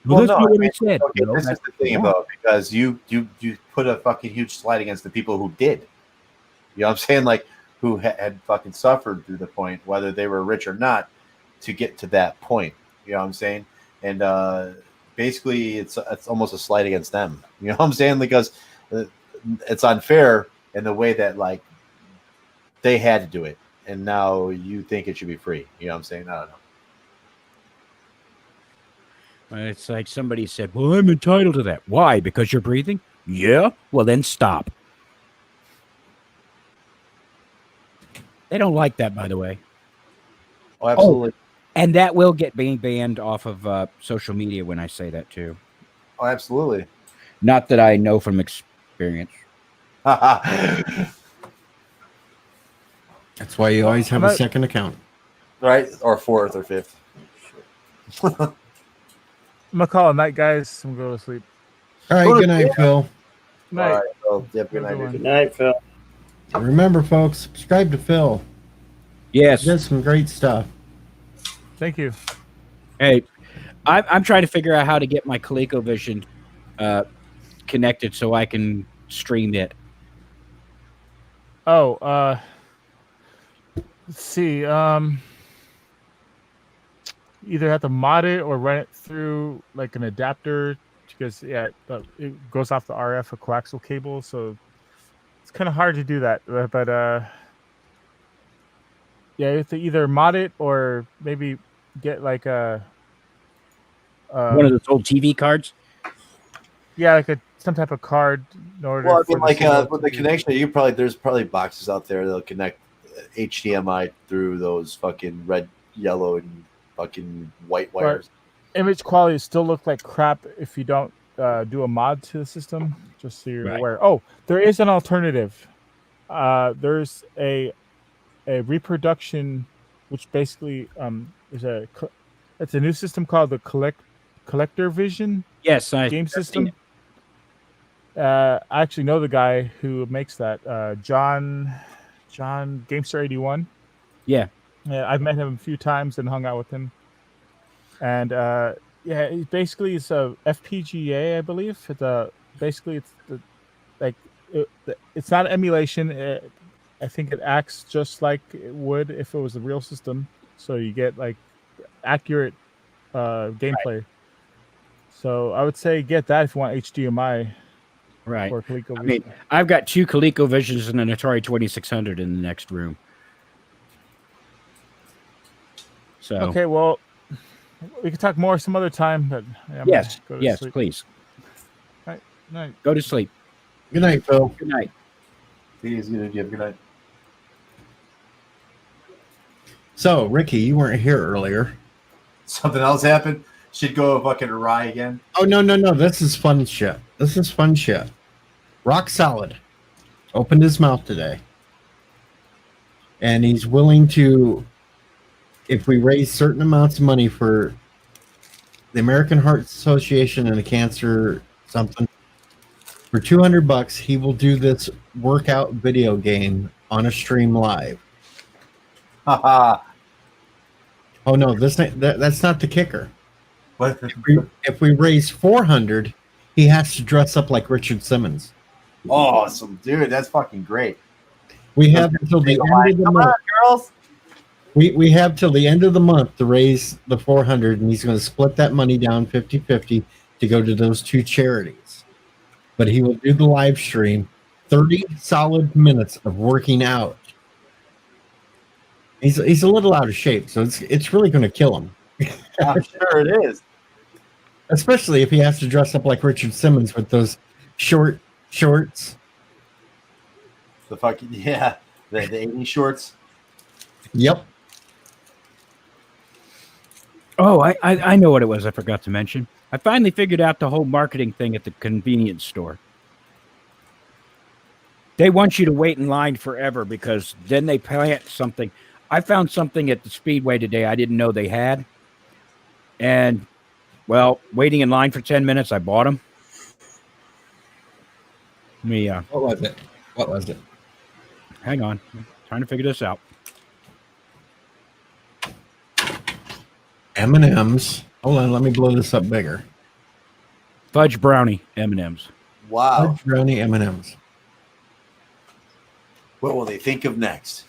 Well, that's not what I said. Okay, No, this is that's the thing wrong. about because you put a fucking huge slide against the people who did. You know what I'm saying? Like, who had fucking suffered through the point, whether they were rich or not, to get to that point. You know what I'm saying? And basically, it's almost a slight against them. You know what I'm saying? Because it's unfair in the way that, like, they had to do it, and now you think it should be free. You know what I'm saying? I don't know. It's like somebody said, well, I'm entitled to that. Why? Because you're breathing? Yeah? Well, then stop. They don't like that, by the way. Oh, absolutely. And that will get being banned off of social media when I say that, too. Oh, absolutely. Not that I know from experience. That's why you always have a second account. Right? Or fourth or fifth. I'm gonna call it night, guys. I'm gonna go to sleep. All right, good night, Phil. Night. All right. Well, yep, good Have a night. good Good night, Phil. And remember, folks, subscribe to Phil. Yes. He does some great stuff. Thank you. Hey, I'm trying to figure out how to get my ColecoVision connected so I can stream it. Oh, let's see. Either have to mod it or run it through like an adapter because it goes off the RF or coaxial cable, so it's kind of hard to do that. But yeah, you have to either mod it or maybe get like a One of those old TV cards. yeah, like some type of card in order. Well, I for mean, like signal with to the be- connection, there's probably boxes out there that'll connect HDMI through those fucking red, yellow, and fucking white wires. image quality still look like crap if you don't do a mod to the system. Just so you're Right. aware. Oh, there is an alternative. There's a reproduction, which basically it's a new system called the Collector Vision Yes, I game I've seen system. it. I actually know the guy who makes that. John Gamester81. Yeah. Yeah, I've met him a few times and hung out with him. And yeah, basically it's a FPGA, I believe. Basically it's it's not emulation. I think it acts just like it would if it was a real system. So you get like accurate gameplay. So I would say get that if you want HDMI Right. or ColecoVision. I mean, I've got 2 ColecoVisions and an Atari 2600 in the next room. So okay, well, we can talk more some other time. But I'm yes, gonna go to yes, sleep. please Night. go to sleep. Good night, Phil. Good night. Please, you have a good night. So, Ricky, you weren't here earlier. Something else happened. Should go fucking awry again. Oh, no. This is fun shit. Rock Solid opened his mouth today. And he's willing to, if we raise certain amounts of money for the American Heart Association and the cancer something, for $200, he will do this workout video game on a stream live. Haha. Oh no, that's not the kicker. What? If we raise 400, he has to dress up like Richard Simmons. Awesome, dude. That's fucking great. We have until the end of the Come month. on, girls. We have till the end of the month to raise the 400, and he's going to split that money down 50-50 to go to those 2 charities. But he will do the live stream, 30 solid minutes of working out. He's a little out of shape, so it's really going to kill him. I'm sure it is. Especially if he has to dress up like Richard Simmons with those short shorts. The fucking the 80s shorts. Yep. Oh, I know what it was. I forgot to mention. I finally figured out the whole marketing thing at the convenience store. They want you to wait in line forever because then they plant something. I found something at the Speedway today I didn't know they had. And, well, waiting in line for 10 minutes, I bought them. What was it? Hang on. I'm trying to figure this out. M&M's. Hold on, let me blow this up bigger. Fudge brownie M&Ms. Wow. Fudge brownie M&M's. What will they think of next?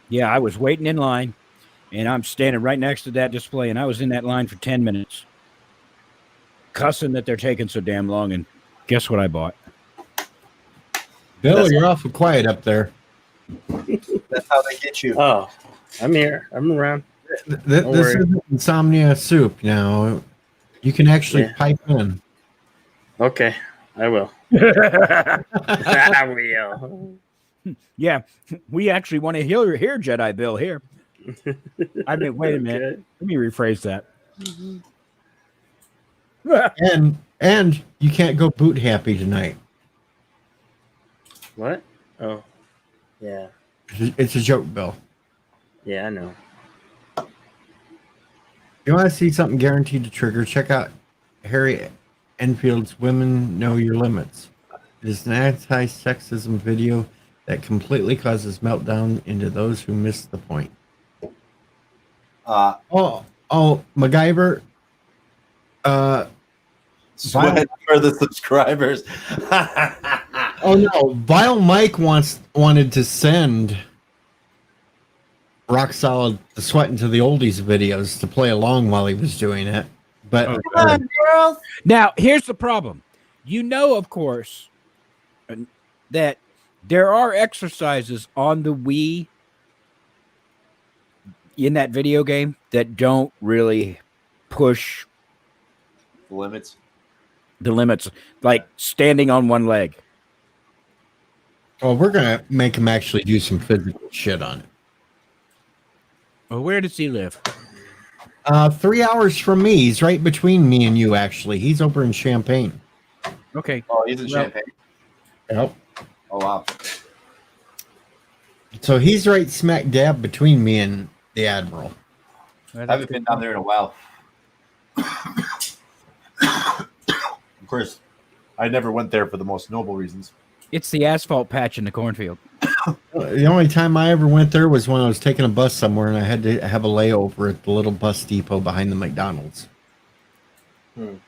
Yeah, I was waiting in line, and I'm standing right next to that display, and I was in that line for 10 minutes, cussing that they're taking so damn long, and guess what I bought? Bill, you're awful quiet up there. That's how they get you. Oh, I'm here. I'm around. This worry. isn't insomnia soup now. You can actually Yeah. pipe in. Okay, I will. I will. Yeah, we actually want to hear Jedi Bill here. I mean, wait a minute. Okay. Let me rephrase that. And you can't go boot happy tonight. What? Oh, yeah. It's a joke, Bill. Yeah, I know. If you want to see something guaranteed to trigger, check out Harry Enfield's Women Know Your Limits. It is an anti-sexism video that completely causes meltdown into those who miss the point. Oh, MacGyver. Sweat for the subscribers. Oh no, Vile Mike wanted to send Rock Solid the Sweat into the Oldies videos to play along while he was doing it. But Now, here's the problem. You know, of course, that there are exercises on the Wii in that video game that don't really push Limits. the limits, like standing on one leg. well, we're gonna make him actually do some physical shit on it. Well, where does he live? 3 hours from me. He's right between me and you, actually. He's over in Champaign. Okay. Oh, he's in Champagne. Yep. Oh wow. So he's right smack dab between me and the Admiral. I haven't been down there in a while. I'm course, I never went there for the most noble reasons. It's the asphalt patch in the cornfield. The only time I ever went there was when I was taking a bus somewhere and I had to have a layover at the little bus depot behind the McDonald's. And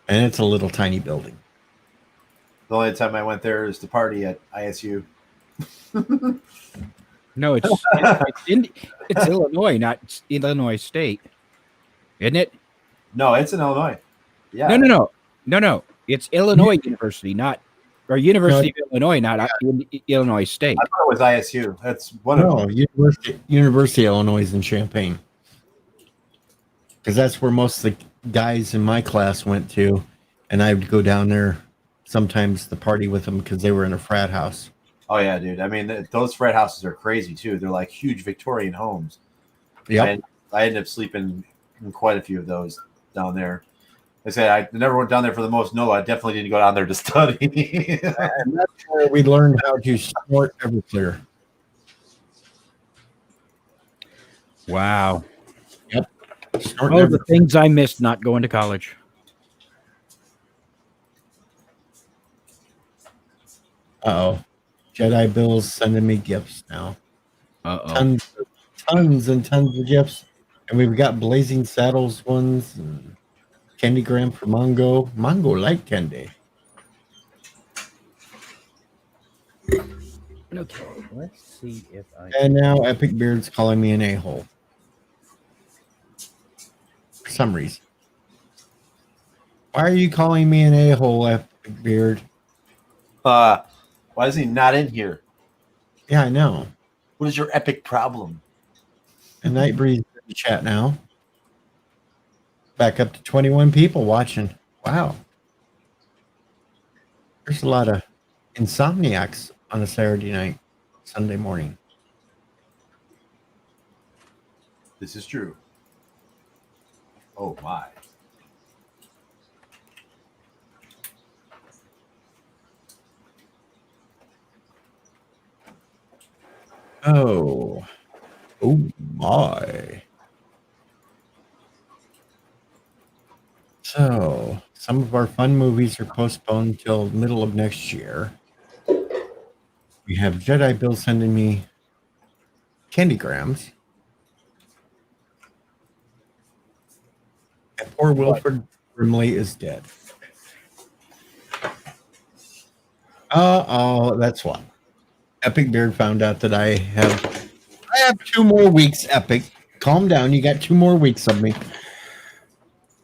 it's a little tiny building. The only time I went there is to party at ISU. No, it's Illinois, not Illinois State, isn't it? No, it's in Illinois. Yeah. No. It's Illinois University, not or University of Illinois, not Illinois State. I thought it was ISU. That's one of them. University of Illinois in Champaign. Because that's where most of the guys in my class went to, and I would go down there sometimes to party with them because they were in a frat house. Oh yeah, dude. I mean, those frat houses are crazy too. They're like huge Victorian homes. Yeah, And I ended up sleeping in quite a few of those down there. I said I never went down there for the most. No, I definitely didn't go down there to study. and that's where we learned how to snort Everclear. Wow. Snort Oh, the things I missed not going to college. Uh-oh. Jedi Bill's sending me gifts now. Uh-oh. Tons and tons of gifts. And we've got Blazing Saddles ones and Candygram for Mongo. Mongo like candy. Okay, let's see if I... And now Epic Beard's calling me an a-hole. For some reason. Why are you calling me an a-hole, Epic Beard? Why is he not in here? Yeah, I know. What is your epic problem? And Nightbreeze in the chat now. Back up to 21 people watching. Wow. There's a lot of insomniacs on a Saturday night, Sunday morning. This is true. Oh my. Oh my. So, some of our fun movies are postponed till middle of next year. We have Jedi Bill sending me candygrams. And poor Wilford Brimley is dead. Oh, that's what. Epic Beard found out that I have 2 more weeks, Epic. Calm down. You got 2 more weeks of me.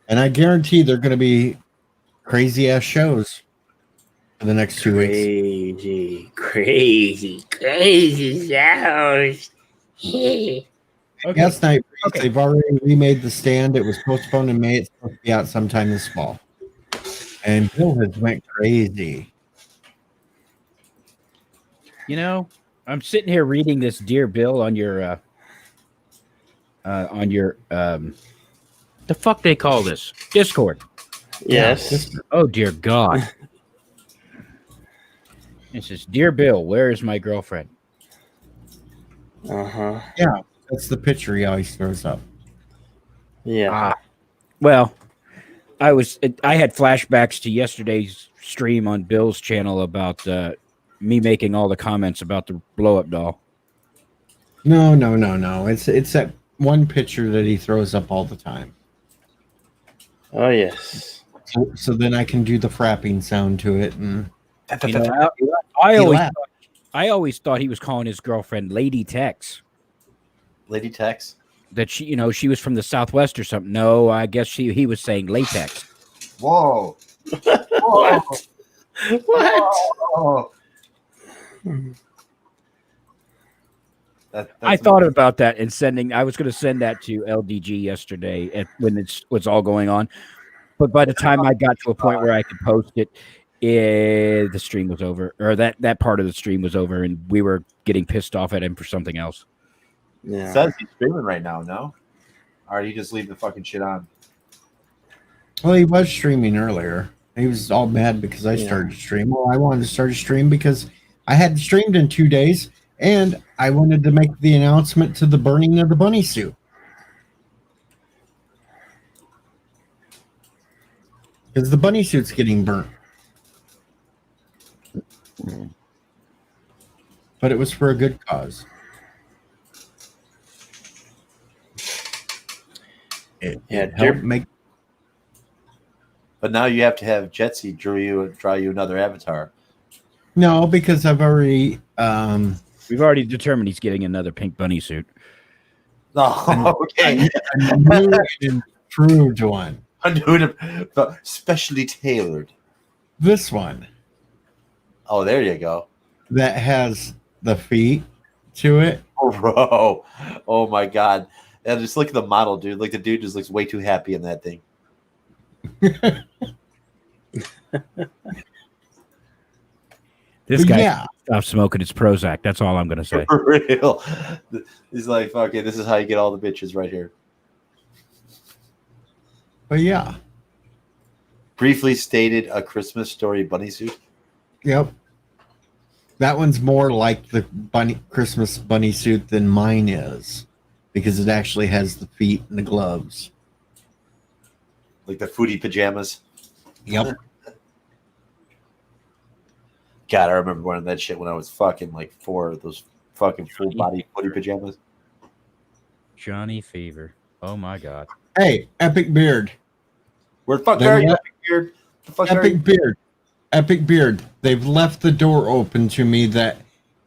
And I guarantee they're going to be crazy ass shows for the next 2 weeks. Crazy shows. Okay. Last night, they've already remade The Stand. It was postponed in May. It's supposed to be out sometime this fall. And Bill has went crazy. You know, I'm sitting here reading this Dear Bill on your the fuck they call this? Discord. Yes. Oh dear God. It says, Dear Bill, where is my girlfriend? Uh-huh. Yeah, that's the picture he always throws up. Yeah. Well, I had flashbacks to yesterday's stream on Bill's channel about me making all the comments about the blow-up doll. No. It's that one picture that he throws up all the time. Oh, yes. So then I can do the frapping sound to it. And You know, I always thought he was calling his girlfriend Lady Tex. Lady Tex? That she was from the Southwest or something. No, I guess he was saying latex. Whoa. What? Whoa. I thought about that and I was going to send that to LDG yesterday when it was all going on. But by the time I got to a point where I could post it, the stream was over, or that part of the stream was over, and we were getting pissed off at him for something else. Yeah. It says he's streaming right now, no? Or did he just leave the fucking shit on? well, he was streaming earlier. He was all mad because I started to stream. Well, I wanted to start a stream because I hadn't streamed in 2 days, and I wanted to make the announcement to the burning of the bunny suit. Because the bunny suit's getting burnt. But it was for a good cause. It helped make. But now you have to have Jetsy draw you another avatar. No, because I've already. We've already determined he's getting another pink bunny suit. Oh, okay. A new and improved one. I'm doing it specially tailored. This one. Oh, there you go. That has the feet to it. Bro. Oh my god. And just look at the model, dude. Like the dude just looks way too happy in that thing. This guy Yeah. stop smoking his Prozac. That's all I'm going to say. For real. He's like, okay, this is how you get all the bitches right here. But yeah. Briefly stated, a Christmas Story bunny suit. Yep. That one's more like the Christmas bunny suit than mine is, because it actually has the feet and the gloves. Like the foodie pajamas. Yep. God, I remember wearing that shit when I was fucking like 4, those fucking full body footy pajamas. Johnny Fever. Oh my god. Hey, Epic Beard. Where the fuck are you, Epic Beard? The fuck are you? Epic Beard. Epic Beard. They've left the door open to me that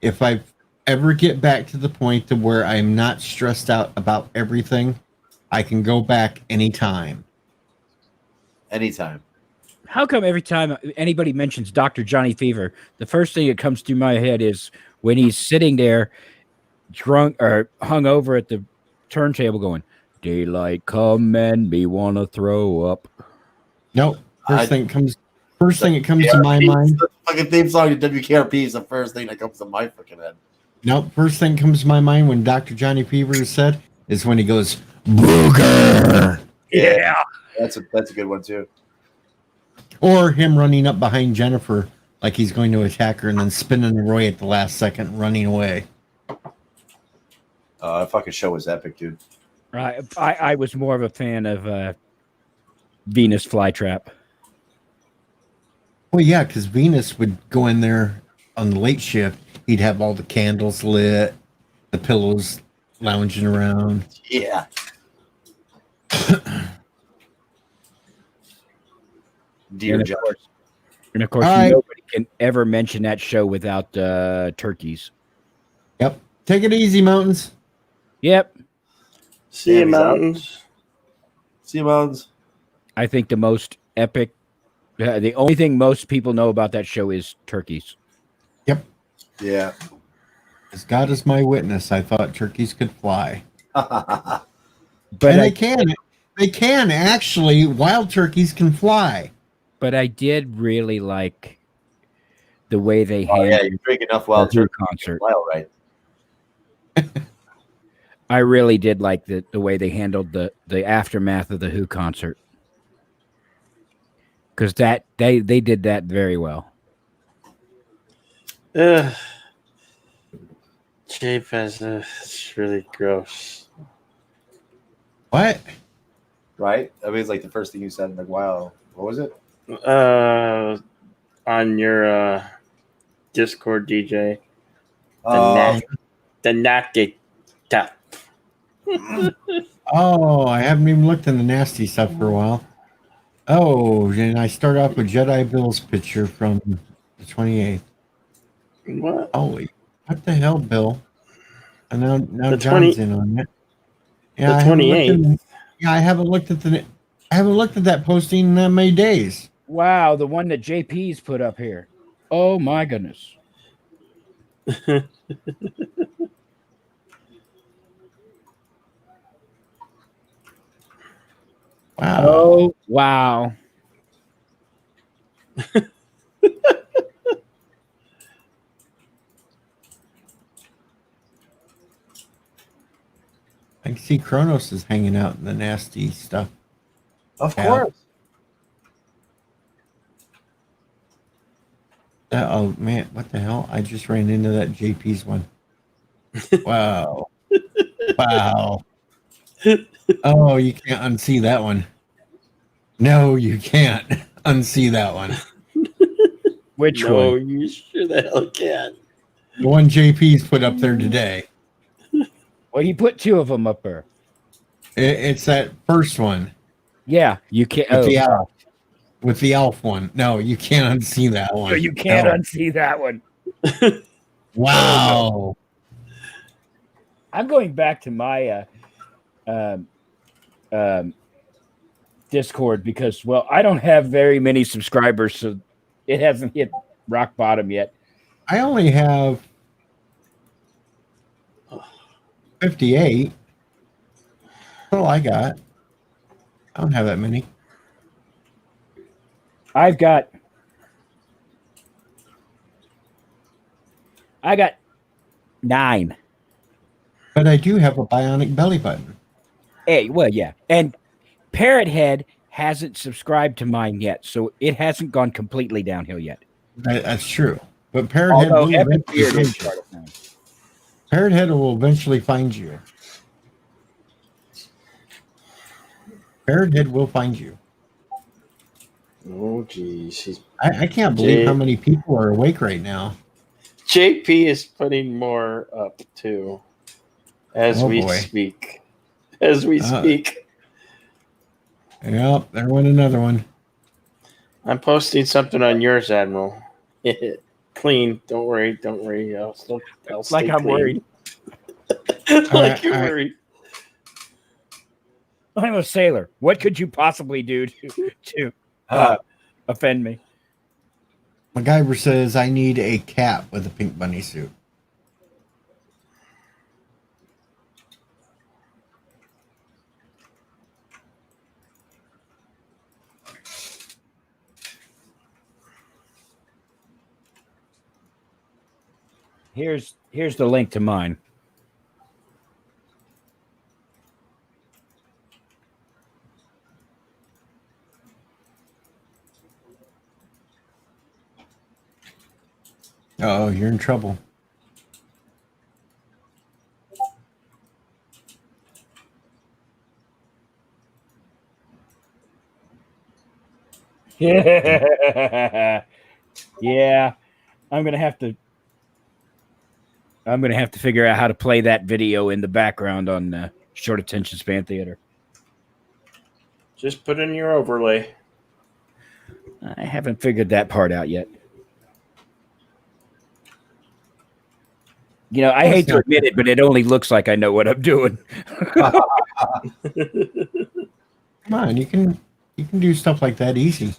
if I ever get back to the point to where I'm not stressed out about everything, I can go back anytime. Anytime. How come every time anybody mentions Dr. Johnny Fever, the first thing that comes through my head is when he's sitting there drunk or hung over at the turntable going, daylight come and me want to throw up. Nope. First thing that comes to my mind. The fucking theme song to WKRP is the first thing that comes to my fucking head. Nope. First thing comes to my mind when Dr. Johnny Fever is said is when he goes, Booger. Yeah. That's a good one too. Or him running up behind Jennifer like he's going to attack her and then spinning the Roy at the last second and running away. That fucking show was epic, dude. I was more of a fan of Venus Flytrap. Well, yeah, because Venus would go in there on the late shift. He'd have all the candles lit, the pillows lounging around. Yeah. Dear John. And of course, nobody can ever mention that show without turkeys. Yep. Take it easy, mountains. Yep. See you, mountains. See you, mountains. I think the most epic, the only thing most people know about that show is turkeys. Yep. Yeah. As God is my witness, I thought turkeys could fly. But they can. They can, actually. Wild turkeys can fly. But I did really like the way they handled. Yeah, you drink enough wild turkey concert. Wild, right? I really did like the way they handled the aftermath of the Who concert, because that they did that very well. Jape has it's really gross. What? Right? I mean, it's like the first thing you said. Like, wow, what was it? On your Discord, DJ. The nasty stuff. Oh, I haven't even looked in the nasty stuff for a while. Oh, and I start off with Jedi Bill's picture from the 28th. What? Holy, what the hell, Bill? And now The John's in on it. Yeah, the 28th. I haven't looked at that posting in that many days. Wow, the one that JP's put up here. Oh my goodness. Wow. Oh wow. I can see Kronos is hanging out in the nasty stuff. Of Yeah. course. Oh man, what the hell? I just ran into that JP's one. Wow. Wow. Oh, you can't unsee that one. No, you can't unsee that one. Which No, one? you sure the hell can. The one JP's put up there today. Well, he put two of them up there. It's that first one Yeah, you can't. with Oh, the elf. With the elf one. No, you can't unsee that no, one. you can't No. unsee that one. Wow. I'm going back to my um, Discord because, well, I don't have very many subscribers, so it hasn't hit rock bottom yet. I only have 58. That's all I got. I don't have that many. I got 9. But I do have a bionic belly button. Hey, well, yeah, and Parrot Head hasn't subscribed to mine yet, so it hasn't gone completely downhill yet. That's true. But Parrot Head Although will Epic eventually Beard find is you. part of mine. Parrot Head will eventually find you. Parrot Head will find you. Oh, geez. I can't believe how many people are awake right now. JP is putting more up too, as we boy. speak. As we speak, Yep, there went another one. I'm posting something on yours, Admiral. Clean. Don't worry. Don't worry. I'll stay Like I'm clean. worried. Like you're all right. worried. I'm a sailor. What could you possibly do to offend me? MacGyver says I need a cat with a pink bunny suit. Here's the link to mine. Oh, you're in trouble. Yeah, I'm gonna have to figure out how to play that video in the background on Short Attention Span Theater. Just put in your overlay. I haven't figured that part out yet. You know, I hate to admit it, but it only looks like I know what I'm doing. Come on, you can do stuff like that easy.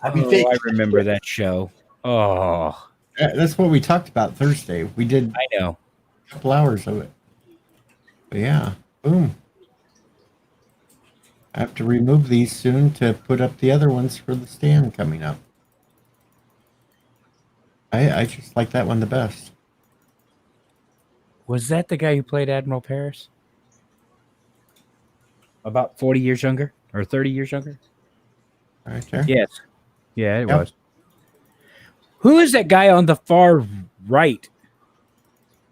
I mean, I remember that show. Oh, That's what we talked about Thursday. We did I know. a couple hours of it. But yeah, boom. I have to remove these soon to put up the other ones for the stand coming up. I just like that one the best. Was that the guy who played Admiral Paris? About 40 years younger or 30 years younger? Right there. Yes. Yeah, it Yep. was. Who is that guy on the far right?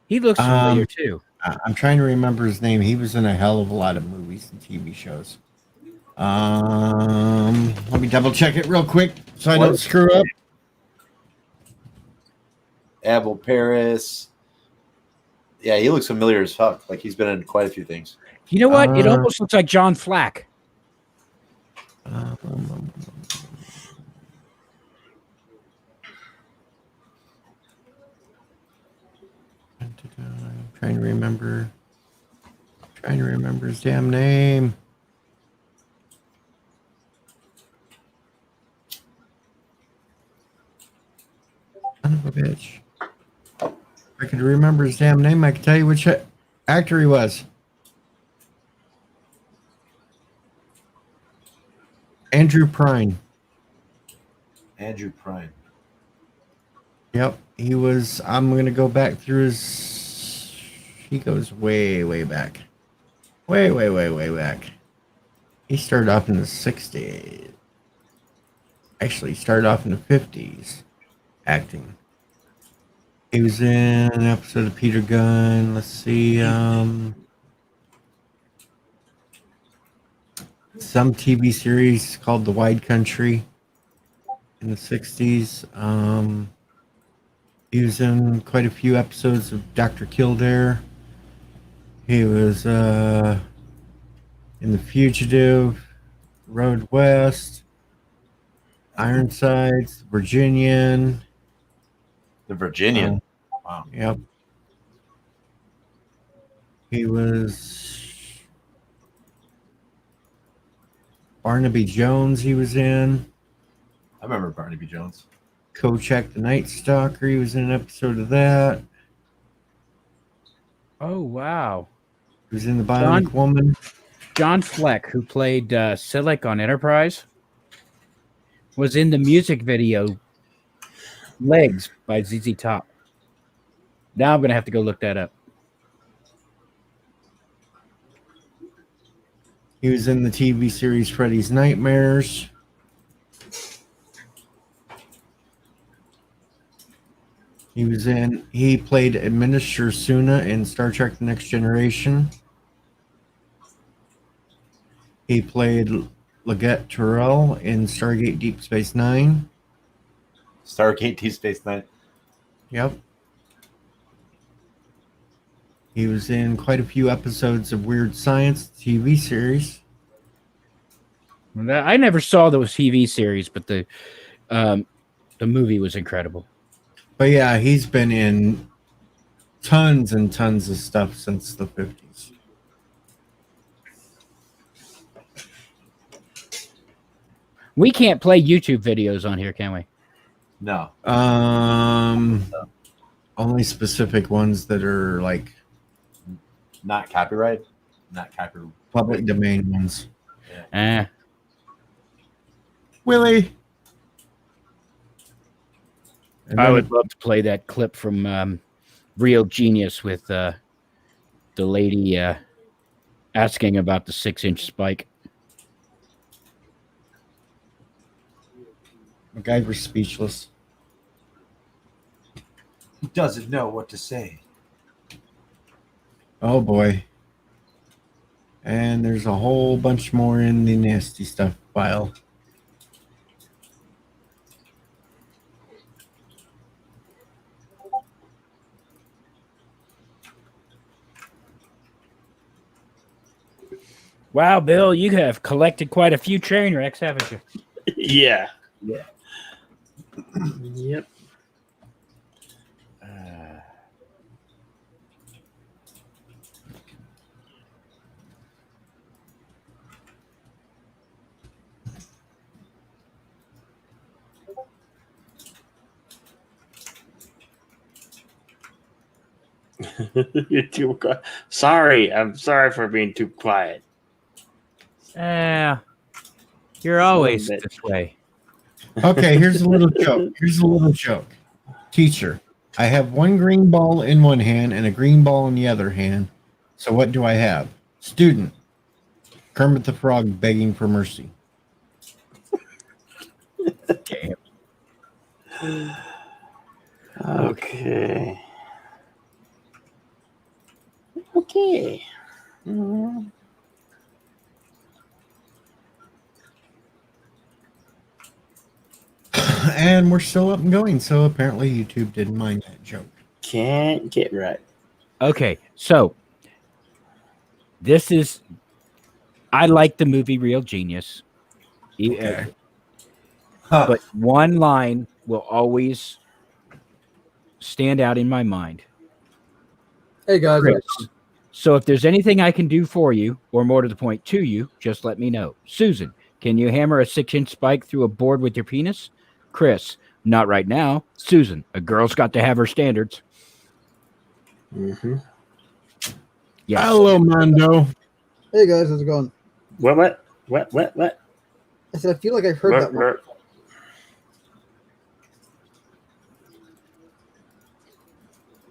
He looks familiar too. I'm trying to remember his name. He was in a hell of a lot of movies and TV shows. Let me double check it real quick so I don't screw up. Abel Paris. Yeah, he looks familiar as fuck. Like he's been in quite a few things. You know what? It almost looks like John Flack. I'm trying to remember his damn name. Son of a bitch. If I could remember his damn name, I could tell you which actor he was. Andrew Prine. Andrew Prine. Yep, he was. I'm going to go back through his. He goes way, way back. Way, way, way, way back. He started off in the 60s. Actually, he started off in the 50s acting. He was in an episode of Peter Gunn. Let's see. Some TV series called The Wide Country. in the 60s. He was in quite a few episodes of Dr. Kildare. He was in The Fugitive, Road West, Ironsides, Virginian. The Virginian. Wow. Yep. He was Barnaby Jones. He was in I remember Barnaby Jones. Kochak the Night Stalker. He was in an episode of that. Oh wow. He was in The Bionic Woman. John Fleck, who played Silic on Enterprise, was in the music video "Legs" by ZZ Top. Now I'm gonna have to go look that up. He was in the TV series Freddy's Nightmares. He played Administrator Suna in Star Trek The Next Generation. He played Leggett Terrell in Stargate Deep Space Nine. Stargate Deep Space Nine. Yep. He was in quite a few episodes of Weird Science TV series. I never saw those TV series, but the movie was incredible. But yeah, he's been in tons and tons of stuff since the 50s. We can't play YouTube videos on here, can we? No. Only specific ones that are like Not copyright. Not copyright. public domain ones. Eh. Willie. And I then- would love to play that clip from Real Genius with the lady asking about the 6-inch spike. MacGyver's speechless. He doesn't know what to say. Oh boy. And there's a whole bunch more in the nasty stuff file. Wow, Bill, you have collected quite a few train wrecks, haven't you? Yeah. Yep. You're too quiet. Sorry, I'm sorry for being too quiet. You're always bit. this way. Okay, here's a little joke. Teacher, I have one green ball in one hand and a green ball in the other hand. So what do I have? Student, Kermit the Frog begging for mercy. Okay. Okay. Mhm. And we're still up and going, so apparently YouTube didn't mind that joke. Can't get right. Okay, so this is. I like the movie Real Genius. Okay. But one line will always stand out in my mind. Hey guys, Chris, so if there's anything I can do for you, or more to the point to you, just let me know. Susan, can you hammer a 6-inch spike through a board with your penis? Chris, not right now. Susan, a girl's got to have her standards. Mm-hmm. Yes. Hello, Mondo. hey guys, how's it going? What? I said I feel like I've heard that one.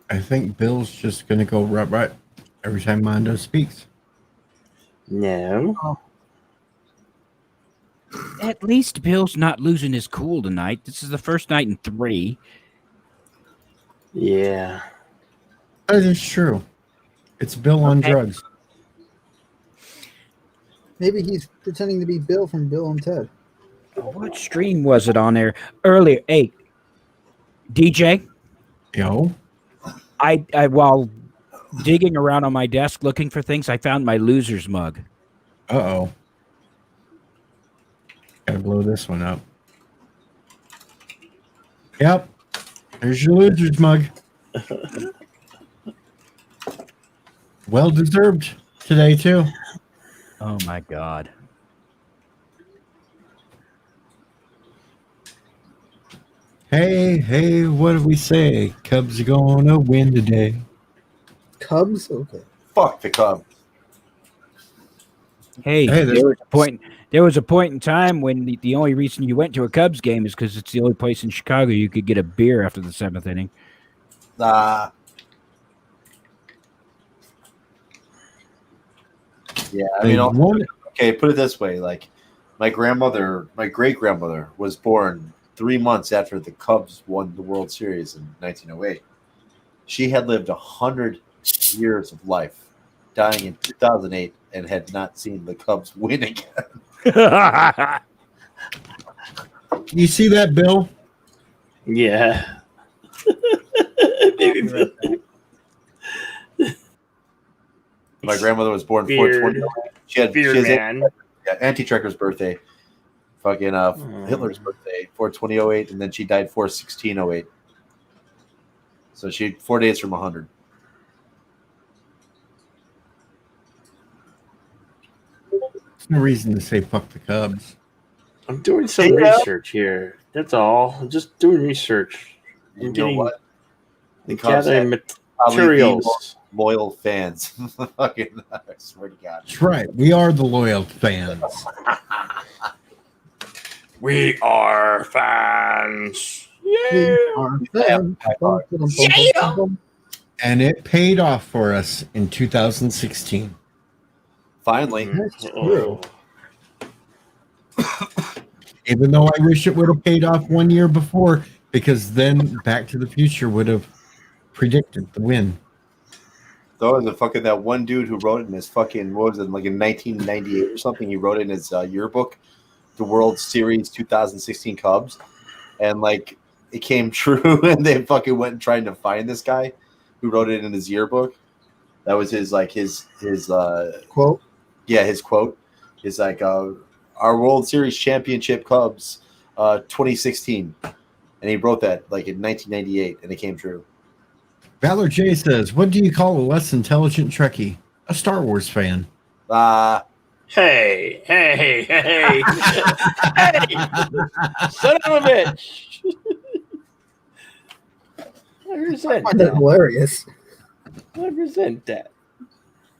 I think Bill's just going to go right every time Mondo speaks. No. At least Bill's not losing his cool tonight. This is the first night in 3. Yeah. That is true. It's Bill on Okay. drugs. Maybe he's pretending to be Bill from Bill and Ted. What stream was it on there earlier? Hey, DJ, Yo. I while digging around on my desk looking for things, I found my loser's mug. Uh-oh. Gotta blow this one up. Yep. There's your loser's mug. Well deserved today, too. Oh my god. Hey, what do we say? Cubs are gonna win today. Cubs? Okay. Fuck the Cubs. Hey, Hey, there was a point in time when the only reason you went to a Cubs game is because it's the only place in Chicago you could get a beer after the 7th inning. Yeah, I They mean, won. okay, put it this way: like, my great grandmother was born 3 months after the Cubs won the World Series in 1908. She had lived 100 years of life, dying in 2008, and had not seen the Cubs win again. You see that, Bill? Yeah. Baby Bill. My grandmother was born Beard. 420. She has man. Anti-Trekker's birthday, fucking Hitler's birthday, 4/20/08, and then she died 4/16/08. So she 4 days from 100. There's no reason to say fuck the Cubs. I'm doing some research here. That's all. I'm just doing research. You I'm know getting what? The Cubs gathering had probably the materials. most loyal fans. Fucking, I swear to God. That's right. We are the loyal fans. We are fans. Yeah. Our fans. And it paid off for us in 2016. Finally. That's true. Even though I wish it would have paid off 1 year before, because then Back to the Future would have predicted the win. Though the fucking that one dude who wrote it in his fucking, what was it, like in 1998 or something, he wrote it in his yearbook, the World Series 2016 Cubs, and like it came true, and they fucking went and tried to find this guy who wrote it in his yearbook. That was his Quote. Yeah, his quote is like, our World Series championship Cubs 2016, and he wrote that like in 1998, and it came true. Valor J says, what do you call a less intelligent Trekkie? A Star Wars fan. Hey. Hey. Son of a bitch. I resent I find that hilarious. I resent that.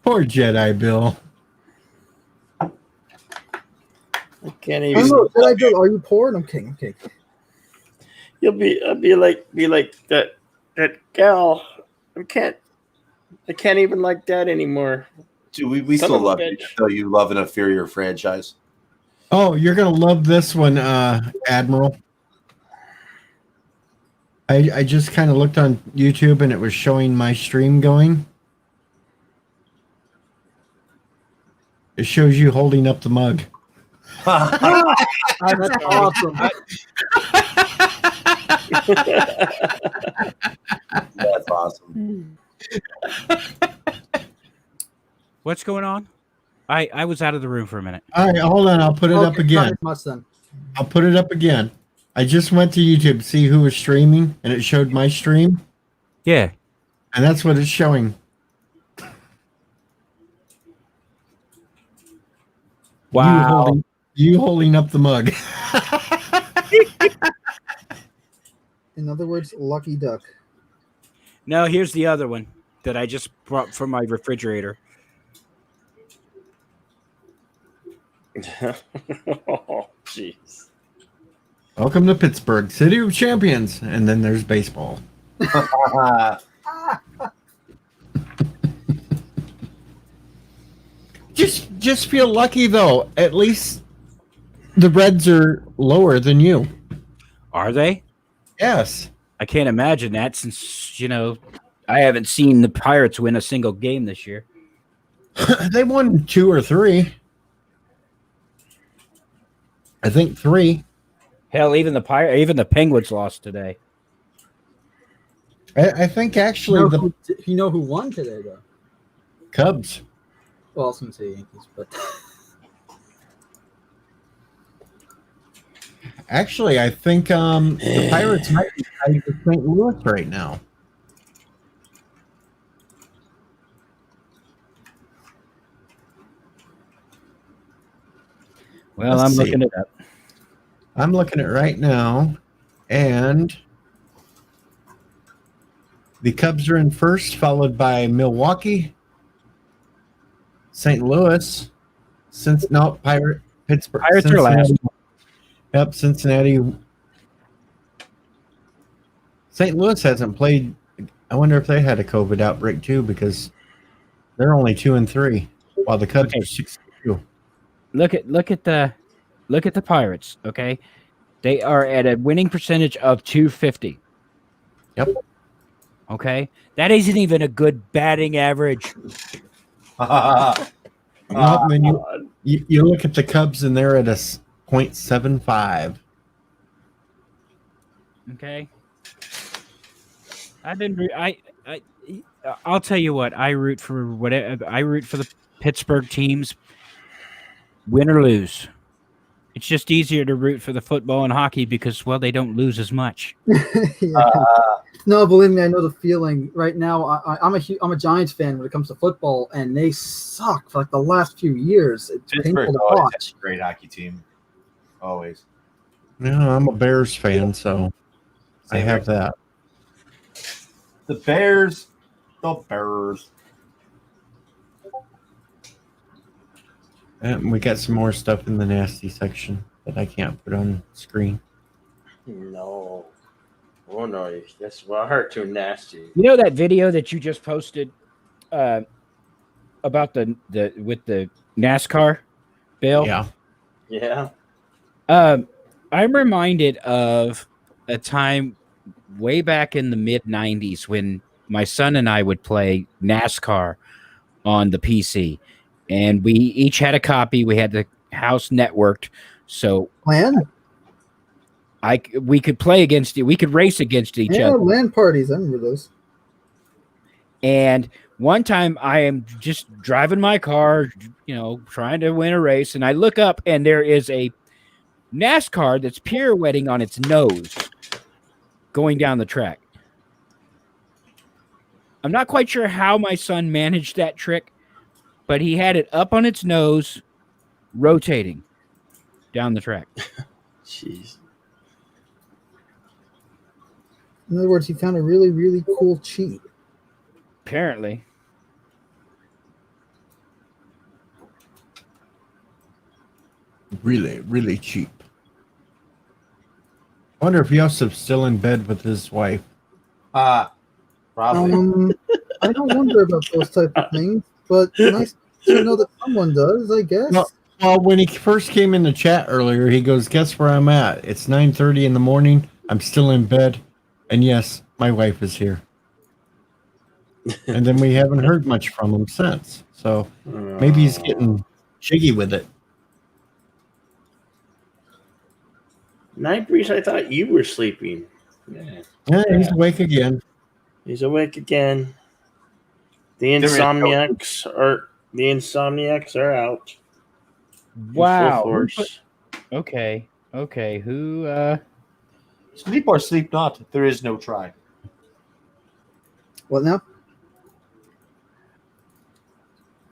Poor Jedi Bill. I can't I even. don't know. Did I do? Are you poor? I'm kidding. I'm kidding. I'll be like that gal. I can't even like that anymore. Dude, we Son still of a love you, bitch. though you love an inferior franchise. Oh, you're going to love this one, Admiral. I just kind of looked on YouTube and it was showing my stream going. It shows you holding up the mug. That's awesome. That's awesome. What's going on? I was out of the room for a minute. All right, hold on. I'll put it up Okay, again. not as much then. I'll put it up again. I just went to YouTube to see who was streaming, and it showed my stream, Yeah. and that's what it's showing. Wow. You holding up the mug. In other words, lucky duck. No, here's the other one that I just brought from my refrigerator. Oh, jeez. Welcome to Pittsburgh, City of Champions, and then there's baseball. Just feel lucky though. At least the Reds are lower than you. Are they? Yes. I can't imagine that since, I haven't seen the Pirates win a single game this year. They won 2 or 3. I think 3. Hell, even the Penguins lost today. I think actually You know who won today, though? Cubs. Well, I was going to say Yankees, but Actually, I think the Pirates might be tied with St. Louis right now. Well, Let's I'm see. looking it up. I'm looking at it right now, and the Cubs are in first, followed by Milwaukee, St. Louis, Pittsburgh, Pirates are last. Cincinnati. Yep, Cincinnati. St. Louis hasn't played. I wonder if they had a COVID outbreak too, because they're only 2-3, while the Cubs Okay. are 6-2. Look at the Pirates. Okay, they are at a winning percentage of 250. Yep. Okay, that isn't even a good batting average. No, then you look at the Cubs and they're at a 0.75. Okay, I'll tell you what, I root for the Pittsburgh teams, win or lose. It's just easier to root for the football and hockey because, well, they don't lose as much. yeah. No, believe me, I know the feeling. Right now, I'm a Giants fan when it comes to football, and they suck for like the last few years. It's painful Pittsburgh to always watch. has a great hockey team. Always. No, I'm a Bears fan, so I Same have here. that. The Bears. The Bears. And we got some more stuff in the nasty section that I can't put on screen. No. Oh no, that's too nasty. You know that video that you just posted about the with the NASCAR, Bill? Yeah. Yeah. I'm reminded of a time way back in the mid 90s when my son and I would play NASCAR on the PC, and we each had a copy. We had the house networked, so LAN? we could play against it. We could race against each Yeah, other. LAN parties. I remember those. And one time I am just driving my car, trying to win a race, and I look up and there is a NASCAR that's pirouetting on its nose going down the track. I'm not quite sure how my son managed that trick, but he had it up on its nose, rotating down the track. Jeez. In other words, he found a really, really cool cheat. Apparently. Really, really cheap. I wonder if Yosef's still in bed with his wife. Probably. I don't wonder about those type of things, but nice to know that someone does, I guess. Well, when he first came in the chat earlier, he goes, "Guess where I'm at? It's 9:30 in the morning. I'm still in bed, and yes, my wife is here." And then we haven't heard much from him since. So maybe he's getting jiggy with it. Night Breeze, I thought you were sleeping. Yeah. Yeah, he's awake again. He's awake again. The insomniacs are out. Wow. In full force. Okay. Who Sleep or sleep not, there is no try. What now?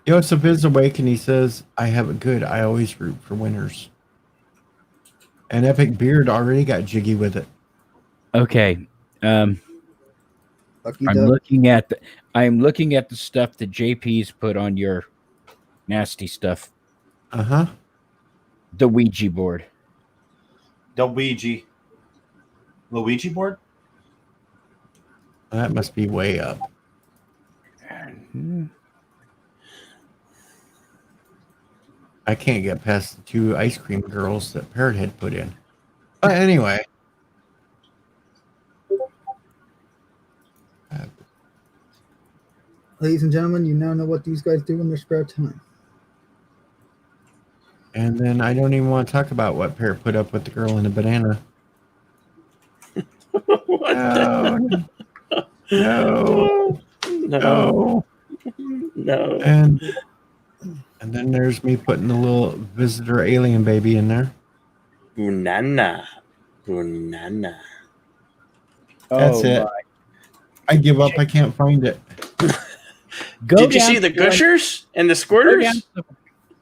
Joseph is awake and he says, "I have it good. I always root for winners." And Epic Beard already got jiggy with it. Okay. Lucky I'm duck. looking at the stuff that JP's put on your nasty stuff. Uh-huh. The Ouija board. The Luigi board? That must be way up. I can't get past the 2 ice cream girls that Parrot had put in. But anyway. Ladies and gentlemen, you now know what these guys do in their spare time. And then I don't even want to talk about what Parrot put up with the girl in the banana. What No, the? no. No. And then there's me putting the little visitor alien baby in there. Banana. Banana. That's it. I give up. I can't find it. Did you see the gushers and the squirters?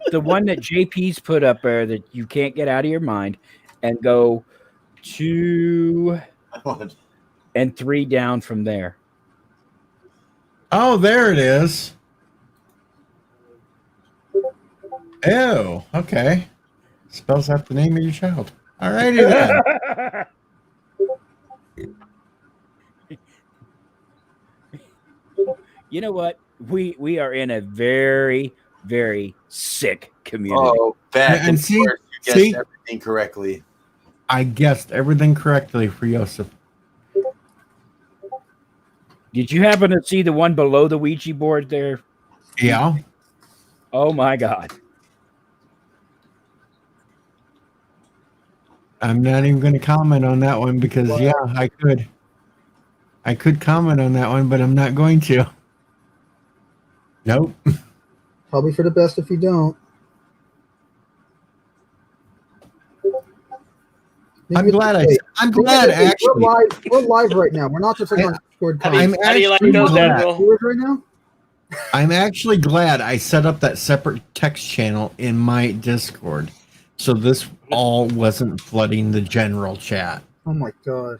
The one that JP's put up there that you can't get out of your mind, and go 2 and 3 down from there. Oh, there it is. Oh, okay. Spells out the name of your child. All righty then. You know what? We are in a very, very sick community. Oh, Beth, And of see- course you guessed see- everything correctly. I guessed everything correctly for Joseph. Did you happen to see the one below the Ouija board there? Yeah. Oh my God. I'm not even going to comment on that one because, yeah, I could. I could comment on that one, but I'm not going to. Nope. Probably for the best if you don't. I'm glad actually. We're live right now. We're not just like on Discord. I'm How do you like actually those, glad. Admiral? Viewers right now. I'm actually glad I set up that separate text channel in my Discord, so this all wasn't flooding the general chat. Oh my god.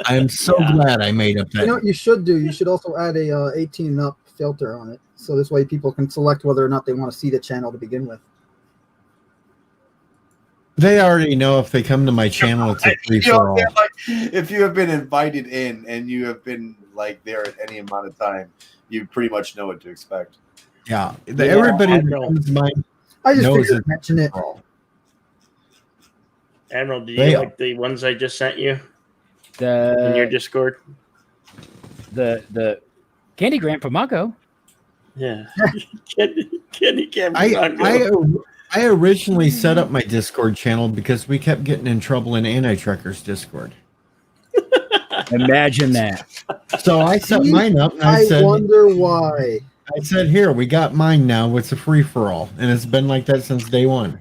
I'm so glad I made up that. You know what you should do? You should also add a 18 and up filter on it, so this way people can select whether or not they want to see the channel to begin with. They already know if they come to my channel, it's a free for all. If you have been invited in and you have been like there at any amount of time, you pretty much know what to expect. Yeah, everybody that Admiral. comes to my I just knows figured it. to mention it. Admiral, do They you are. like the ones I just sent you in your The Discord? the Candy Grant for Mako. Yeah. Kenny can't be I originally set up my Discord channel because we kept getting in trouble in Anti-Truckers Discord. Imagine that. So I set mine up and I I wonder why. said, here, we got mine now. It's a free-for-all. And it's been like that since day one.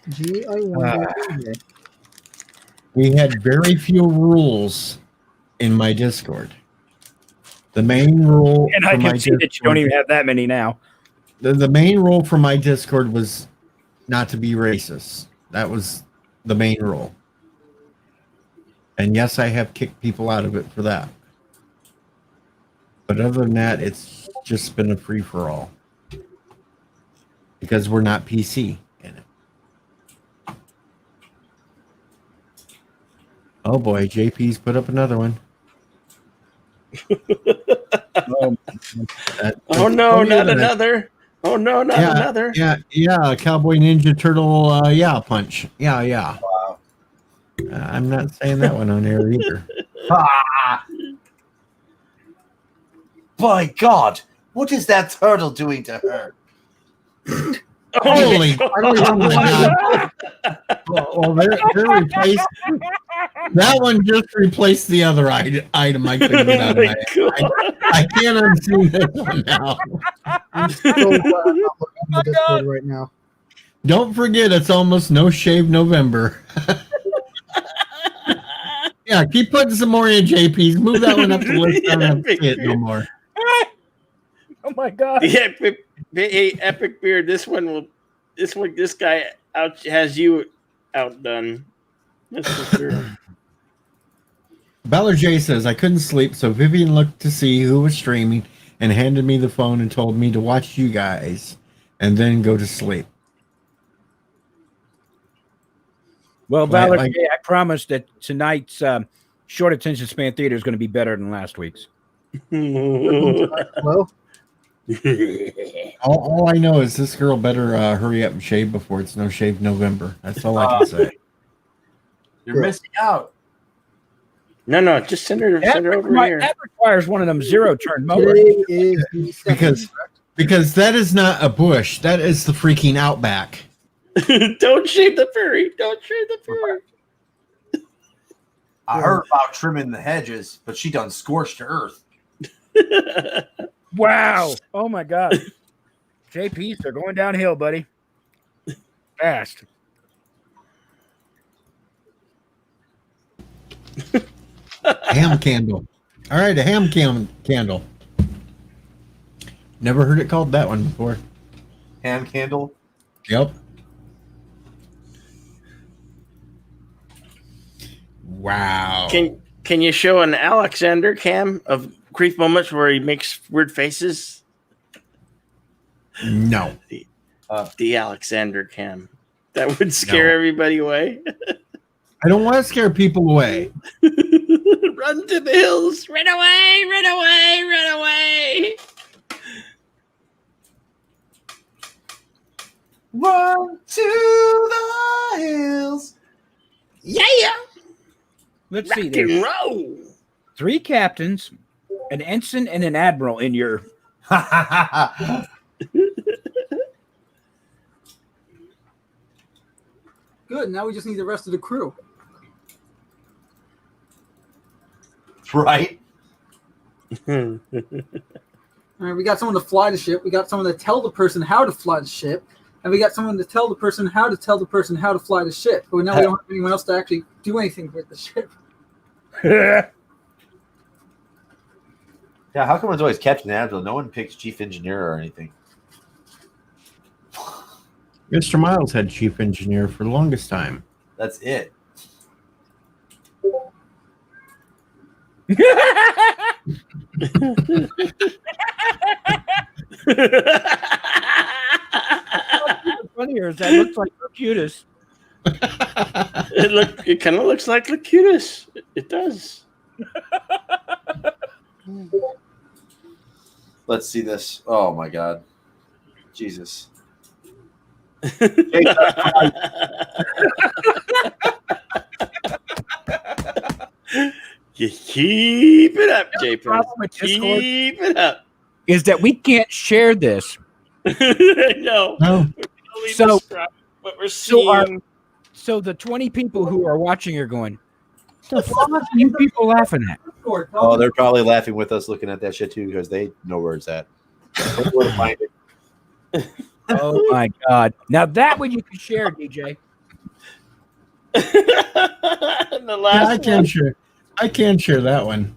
Gee, I wonder why. We had very few rules in my Discord. The main rule And I for my can see that you don't Discord- even have that many now. the main rule for my Discord was not to be racist. That was the main rule. And yes, I have kicked people out of it for that. But other than that, it's just been a free-for-all. Because we're not PC in it. Oh boy, JP's put up another one. Oh no, Funny not that- another. Oh no, not another. Yeah, Cowboy Ninja Turtle, punch. Yeah. Wow. I'm not saying that one on air either. By God, what is that turtle doing to her? Holy! I don't even know why. Well, they're replaced. That one just replaced the other item. I couldn't get out of my head. I can't unsee this one now. I'm so glad I'm not looking at the Discord right now. Don't forget, it's almost No Shave November. Yeah, keep putting some more in, JPs. Move that one up the list. I don't have to see it no more. Oh my God. The epic beard. This guy has you outdone. That's for sure. Ballard J says, I couldn't sleep, so Vivian looked to see who was streaming and handed me the phone and told me to watch you guys and then go to sleep. Well, Right, Valerie, like- I promise that tonight's short attention span theater is going to be better than last week's. Well, All I know is this girl better hurry up and shave before it's No Shave November. That's all I can say. You're missing out. No, just send her over here. That requires one of them zero-turn mowers. today is the second, Because that is not a bush. That is the freaking outback. Don't shave the furry. Don't shave the furry. I heard about trimming the hedges, but she done scorched the earth. Wow. Oh my God. JP's, they're going downhill, buddy. Fast. Ham candle. All right, a ham candle. Never heard it called that one before. Ham candle. Yep. Wow. Can you show an Alexander cam of brief moments where he makes weird faces? No. The Alexander cam. That would scare everybody away. I don't want to scare people away. Run to the hills. Run away, run away, run away. Run to the hills. Yeah. Let's Rock see. and There's roll. 3 captains, an ensign, and an admiral in your. Good. Now we just need the rest of the crew. Right. All right, we got someone to fly the ship. We got someone to tell the person how to fly the ship, and we got someone to tell the person how to tell the person how to fly the ship. But now we don't have anyone else to actually do anything with the ship. Yeah, how come it's always Captain Admiral? No one picks chief engineer or anything. Mr. Miles had chief engineer for the longest time. That's it. Funnier is that looks like Locutus. It kind of looks like Locutus. It does. Let's see this. Oh my God. Jesus. You keep it up, JP. problem with Discord Keep it up. is that we can't share this. No. No. We can only So- describe what we're So seeing. So the 20 people who are watching are going, the fuck are you people laughing at? Oh, they're probably laughing with us looking at that shit too because they know where it's at. Where to find it. Oh my God. Now that one you can share, DJ. And the Yeah, last I can share. I can share that one.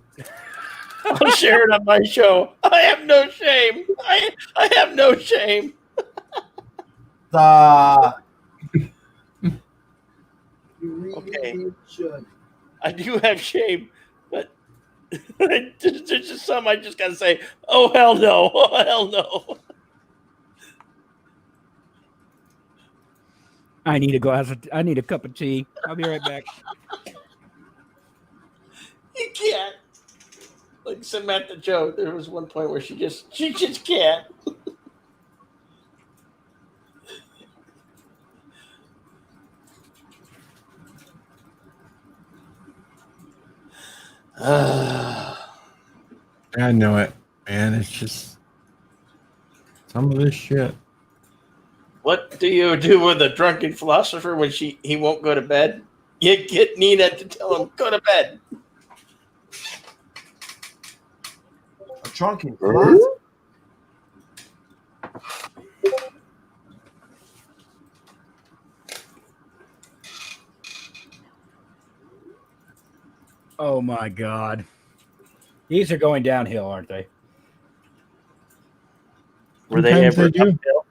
I'll share it on my show. I have no shame. I have no shame. You really Okay. should. I do have shame, but there's just some I just gotta say, oh hell no. Oh hell no. I need I need a cup of tea. I'll be right back. You can't. Like Samantha Joe, there was one point where she just can't. I know it, man. It's just some of this shit. What do you do with a drunken philosopher when he won't go to bed? You get Nina to tell him, go to bed. A drunken philosopher. Oh my God. These are going downhill, aren't they? Were they Sometimes ever they do. uphill?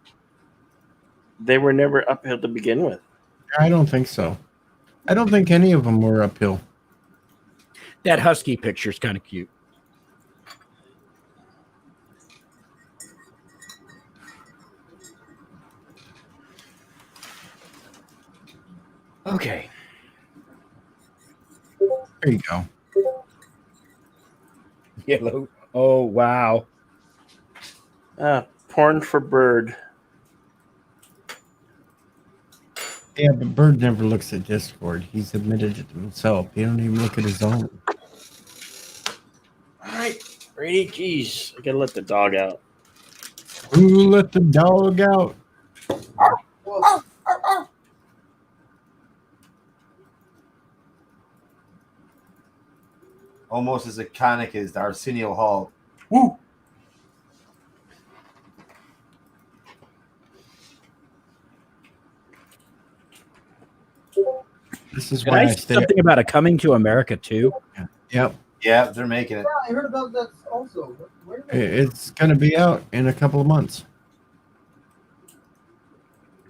They were never uphill to begin with. I don't think so. I don't think any of them were uphill. That husky picture is kind of cute. Okay. There you go. Yellow. Oh, wow. Porn for Bird. Yeah, but Bird never looks at Discord. He's admitted it himself. He don't even look at his own. All right, Brady. Jeez, I gotta let the dog out. Who let the dog out? almost as iconic as the Arsenio Hall. Woo! This is Did why I I see stay. something about a Coming to America too? Yep, Yeah, they're making it. Yeah, I heard about that also. Where did I it's going to be out in a couple of months.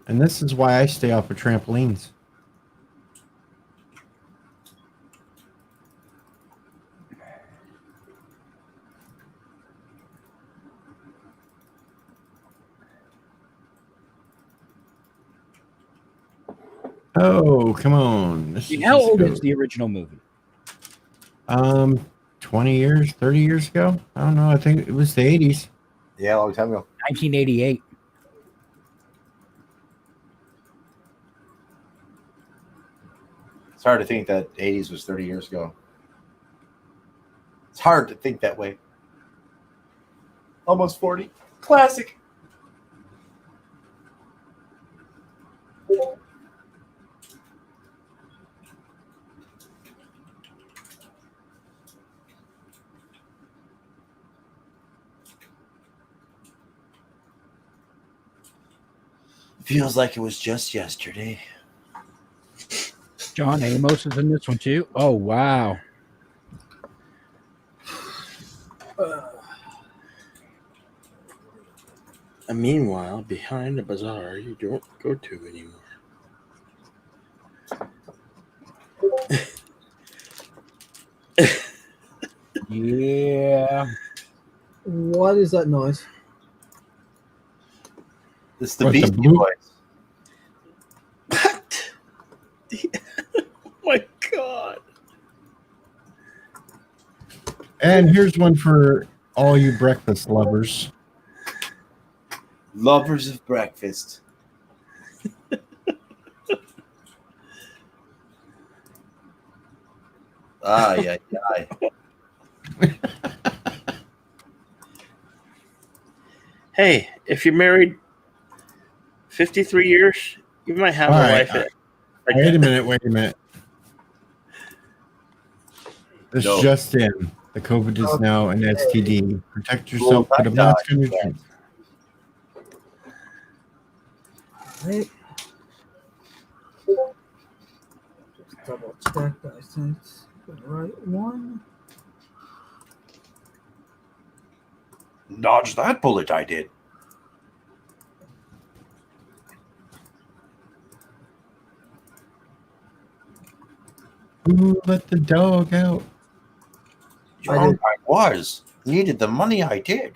And this is why I stay off of trampolines. Oh, come on. This is How just old go- is the original movie? 20 years, 30 years ago? I don't know. I think it was the 80s. Yeah, a long time ago. 1988. It's hard to think that 80s was 30 years ago. It's hard to think that way. Almost 40. Classic. Feels like it was just yesterday. John Amos is in this one too. Oh wow. And meanwhile, behind the bazaar you don't go to anymore. Yeah. What is that noise? It's the What, the Beastie blue- Boys. What? Oh my god. And here's one for all you breakfast lovers. Lovers of breakfast. Yeah. Hey, if you're married 53 years, you might have All a right, wife that Wait a minute. This No. just in. The COVID is now an STD. Protect yourself. Well, Put a that mask on your died. chin. Right. Just double check that I sent the right one. Dodge that bullet, I did. Ooh, let the dog out. I was. Needed the money, I did.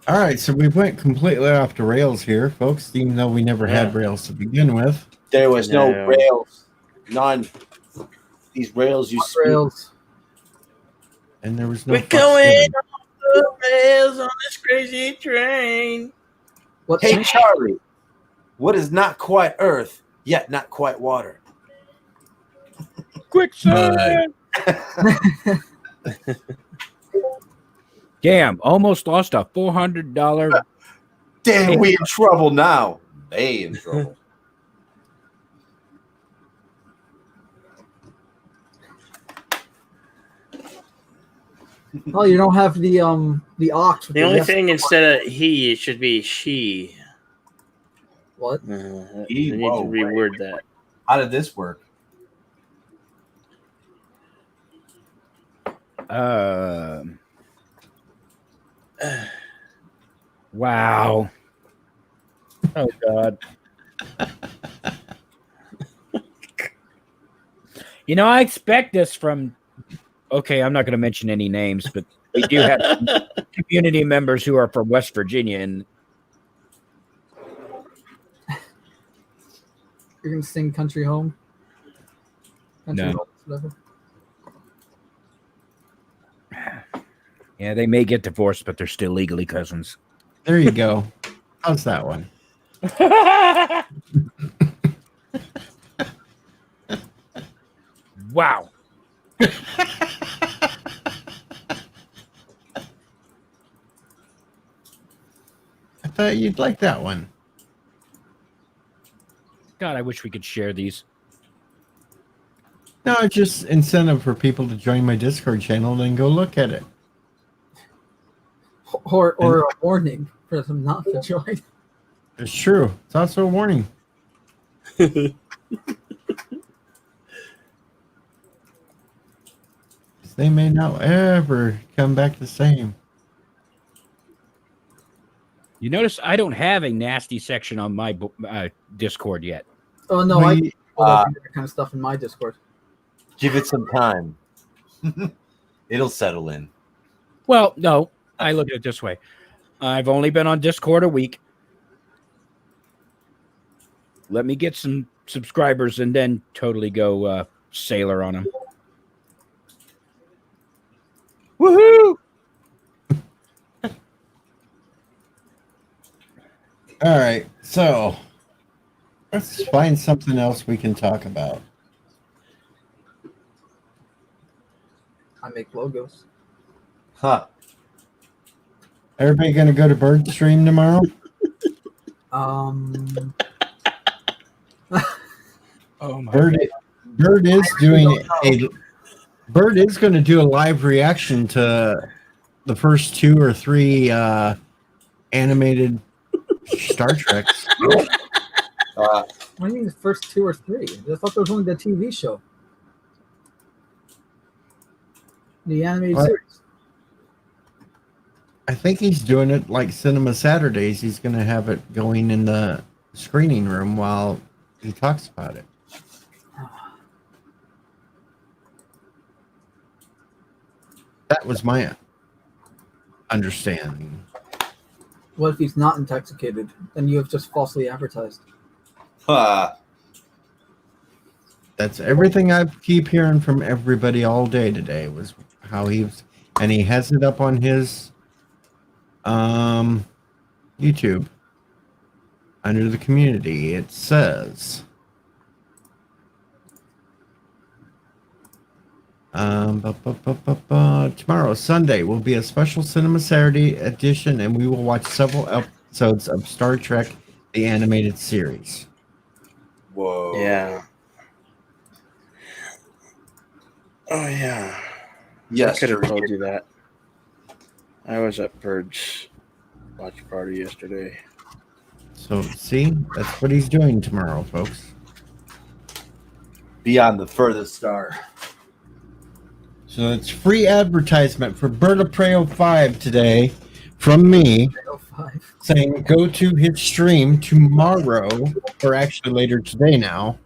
All right, so we went completely off the rails here, folks, even though we never had Yeah. rails to begin with. There was no No. rails. None. These rails you speak. Rails. And there was no we're fucks going given. off the rails on this crazy train. What? Hey, Charlie. What is not quite earth, yet not quite water? Quicksand. Damn, almost lost a $400. Damn, we in trouble now. They in trouble. Oh, you don't have the ox. With The only yes- thing instead of he, it should be she. What? You need whoa, to reword that. How did this work? Wow. Oh God. You know, I expect this from. Okay, I'm not going to mention any names, but we do have some community members who are from West Virginia, and You're gonna sing "Country Home"? Country No. Home, whatever. yeah, they may get divorced, but they're still legally cousins. There you go. How's that one? Wow. I thought you'd like that one. God, I wish we could share these. No, it's just incentive for people to join my Discord channel and then go look at it. Or a warning for them not to join. It's true. It's also a warning. They may not ever come back the same. You notice I don't have a nasty section on my Discord yet. Oh no, I do that kind of stuff in my Discord. Give it some time. It'll settle in. Well, no, I look at it this way. I've only been on Discord a week. Let me get some subscribers and then totally go sailor on them. Woohoo! All right, so let's find something else we can talk about. I make logos. Huh. Everybody gonna go to Bird Stream tomorrow? Oh my Bird is doing a Bird is going to do a live reaction to the first 2 or 3 animated Star Treks. What do you mean the first 2 or 3? I thought there was only the TV show. The animated series. I think he's doing it like Cinema Saturdays. He's going to have it going in the screening room while he talks about it. That was my understanding. What if he's not intoxicated? Then you have just falsely advertised. That's everything I keep hearing from everybody all day today was how he was, and he has it up on his YouTube under the community. It says tomorrow, Sunday, will be a special Cinema Saturday edition, and we will watch several episodes of Star Trek: The Animated Series. Whoa. Yeah. Oh yeah. Yes. I could have told you that. I was at Bird's watch party yesterday. So, see, that's what he's doing tomorrow, folks. Beyond the furthest star. So it's free advertisement for Bird of Prey 05 today from me, saying go to his stream tomorrow, or actually later today now.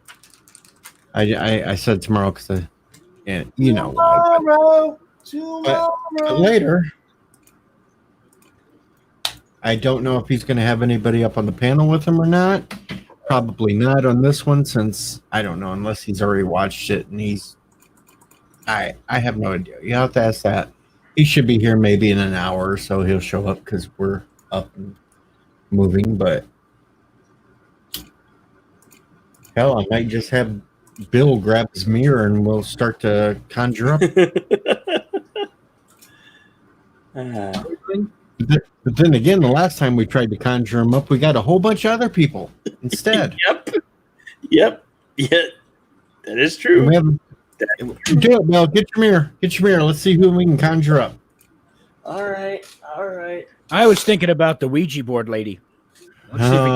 I said tomorrow because yeah, you know why. But later, I don't know if he's going to have anybody up on the panel with him or not. Probably not on this one, since I don't know, unless he's already watched it and he's. I have no idea. You have to ask that. He should be here maybe in an hour or so. He'll show up because we're up and moving. But hell, I might just have Bill grab his mirror and we'll start to conjure up. But then again, the last time we tried to conjure him up, we got a whole bunch of other people instead. Yep. Yeah, that is true. Do it, Bill. Get your mirror. Get your mirror. Let's see who we can conjure up. All right. I was thinking about the Ouija board lady. Let's see if we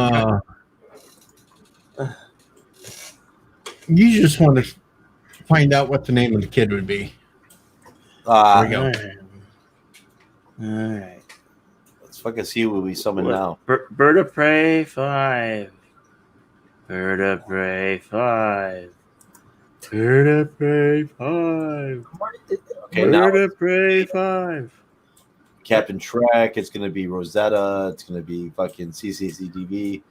can you just want to find out what the name of the kid would be. There we go. All right. Let's fucking see who we summon now. Bird of Prey 5. Bird of Prey 5. Bird of Prey 5. Okay, Bird of Prey 5. Captain Trek. It's gonna be Rosetta. It's gonna be fucking CCCDV.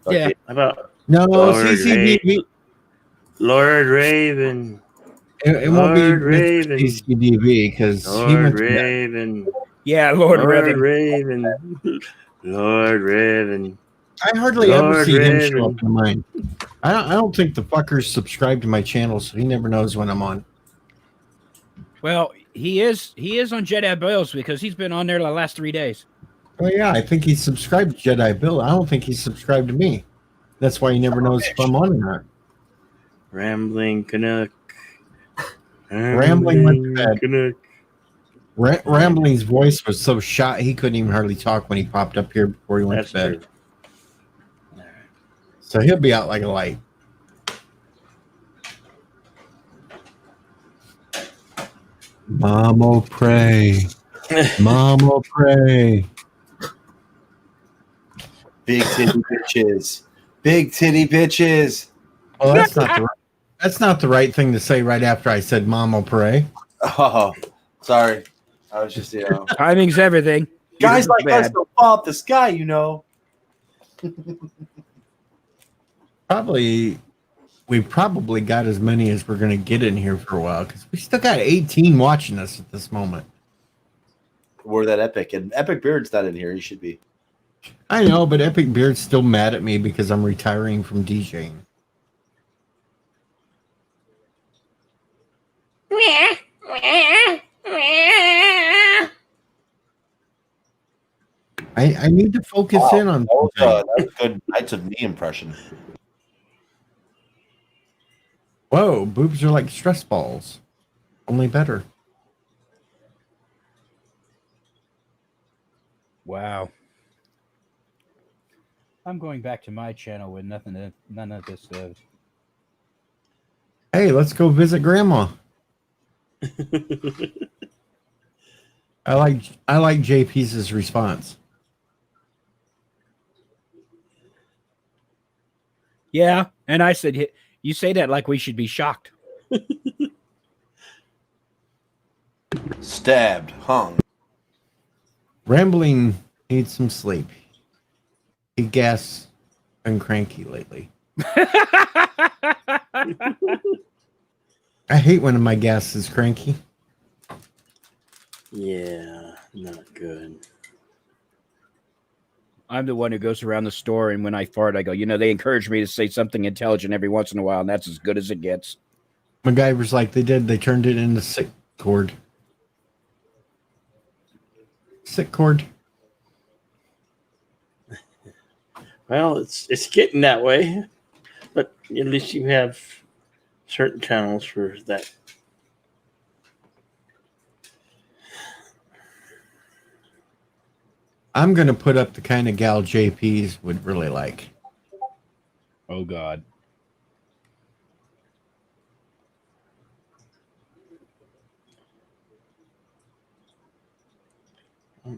Yeah. How about No, Lord CCDV. Lord Raven? It won't be Lord Raven. CCDV because he Lord went to that. Raven. Yeah, Lord Raven. Raven. Lord Raven. I hardly ever Lord see him Raven. show up in mine. I don't think the fucker's subscribed to my channel, so he never knows when I'm on. Well, he is on Jedi Bills because he's been on there the last 3 days. Oh yeah, I think he's subscribed to Jedi Bill. I don't think he's subscribed to me. That's why he never knows if I'm on or not. Rambling Canuck. Rambling went to bed. Connect. Rambling's voice was so shot he couldn't even hardly talk when he popped up here before he went That's to bed. true. So he'll be out like a light. Mama pray. Mama pray. Big titty bitches. Big titty bitches. Well, that's not the right thing to say right after I said Mama pray. Oh, sorry. I was just, Timing's everything. guys Yours like is us bad. don't fall up the sky, you know. We probably got as many as we're going to get in here for a while because we still got 18 watching us at this moment. We're that epic. And Epic Beard's not in here. He should be. I know, but Epic Beard's still mad at me because I'm retiring from DJing. I need to focus in on that something. was a good Knights of Me impression. Whoa, boobs are like stress balls. Only better. Wow. I'm going back to my channel with none of this. Hey, let's go visit Grandma. I like JP's response. Yeah, and I said, you say that like we should be shocked. Stabbed, hung. Rambling needs some sleep. He gas and cranky lately. I hate when my gas is cranky. Yeah, not good. I'm the one who goes around the store, and when I fart, I go, they encourage me to say something intelligent every once in a while, and that's as good as it gets. MacGyver's like they turned it into sick cord. Sick cord. Well, it's getting that way, but at least you have certain channels for that. I'm going to put up the kind of gal JP's would really like. Oh, God.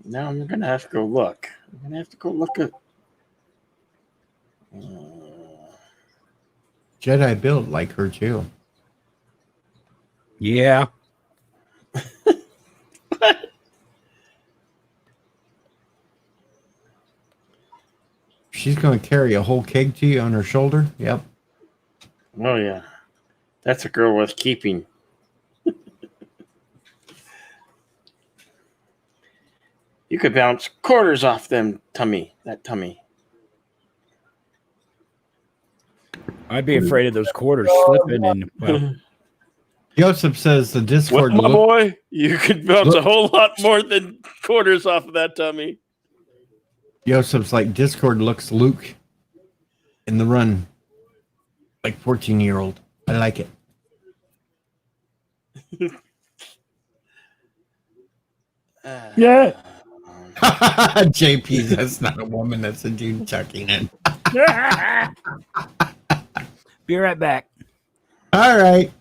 Now I'm going to have to go look. I'm going to have to go look at... Jedi build like her too. Yeah. She's going to carry a whole keg to you on her shoulder. Yep. Oh, yeah. That's a girl worth keeping. You could bounce quarters off that tummy. I'd be afraid of those quarters slipping and, well. Joseph says the Discord. Well, my boy, you could bounce a whole lot more than quarters off of that tummy. Joseph's like Discord looks Luke in the run, like 14-year-old. I like it. Yeah. JP, that's not a woman. That's a dude tucking in. Be right back. All right.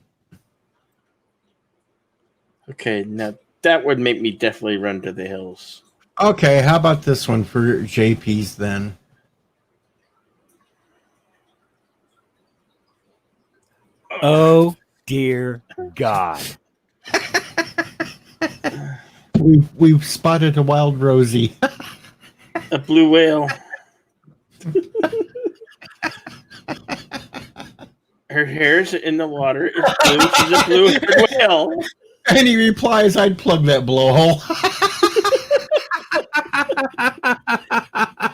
Okay, now that would make me definitely run to the hills. Okay, how about this one for JP's then? Oh, dear God. We've spotted a wild Rosie. A blue whale. Her hair's in the water. It's blue. She's a blue-haired whale. And he replies, I'd plug that blowhole.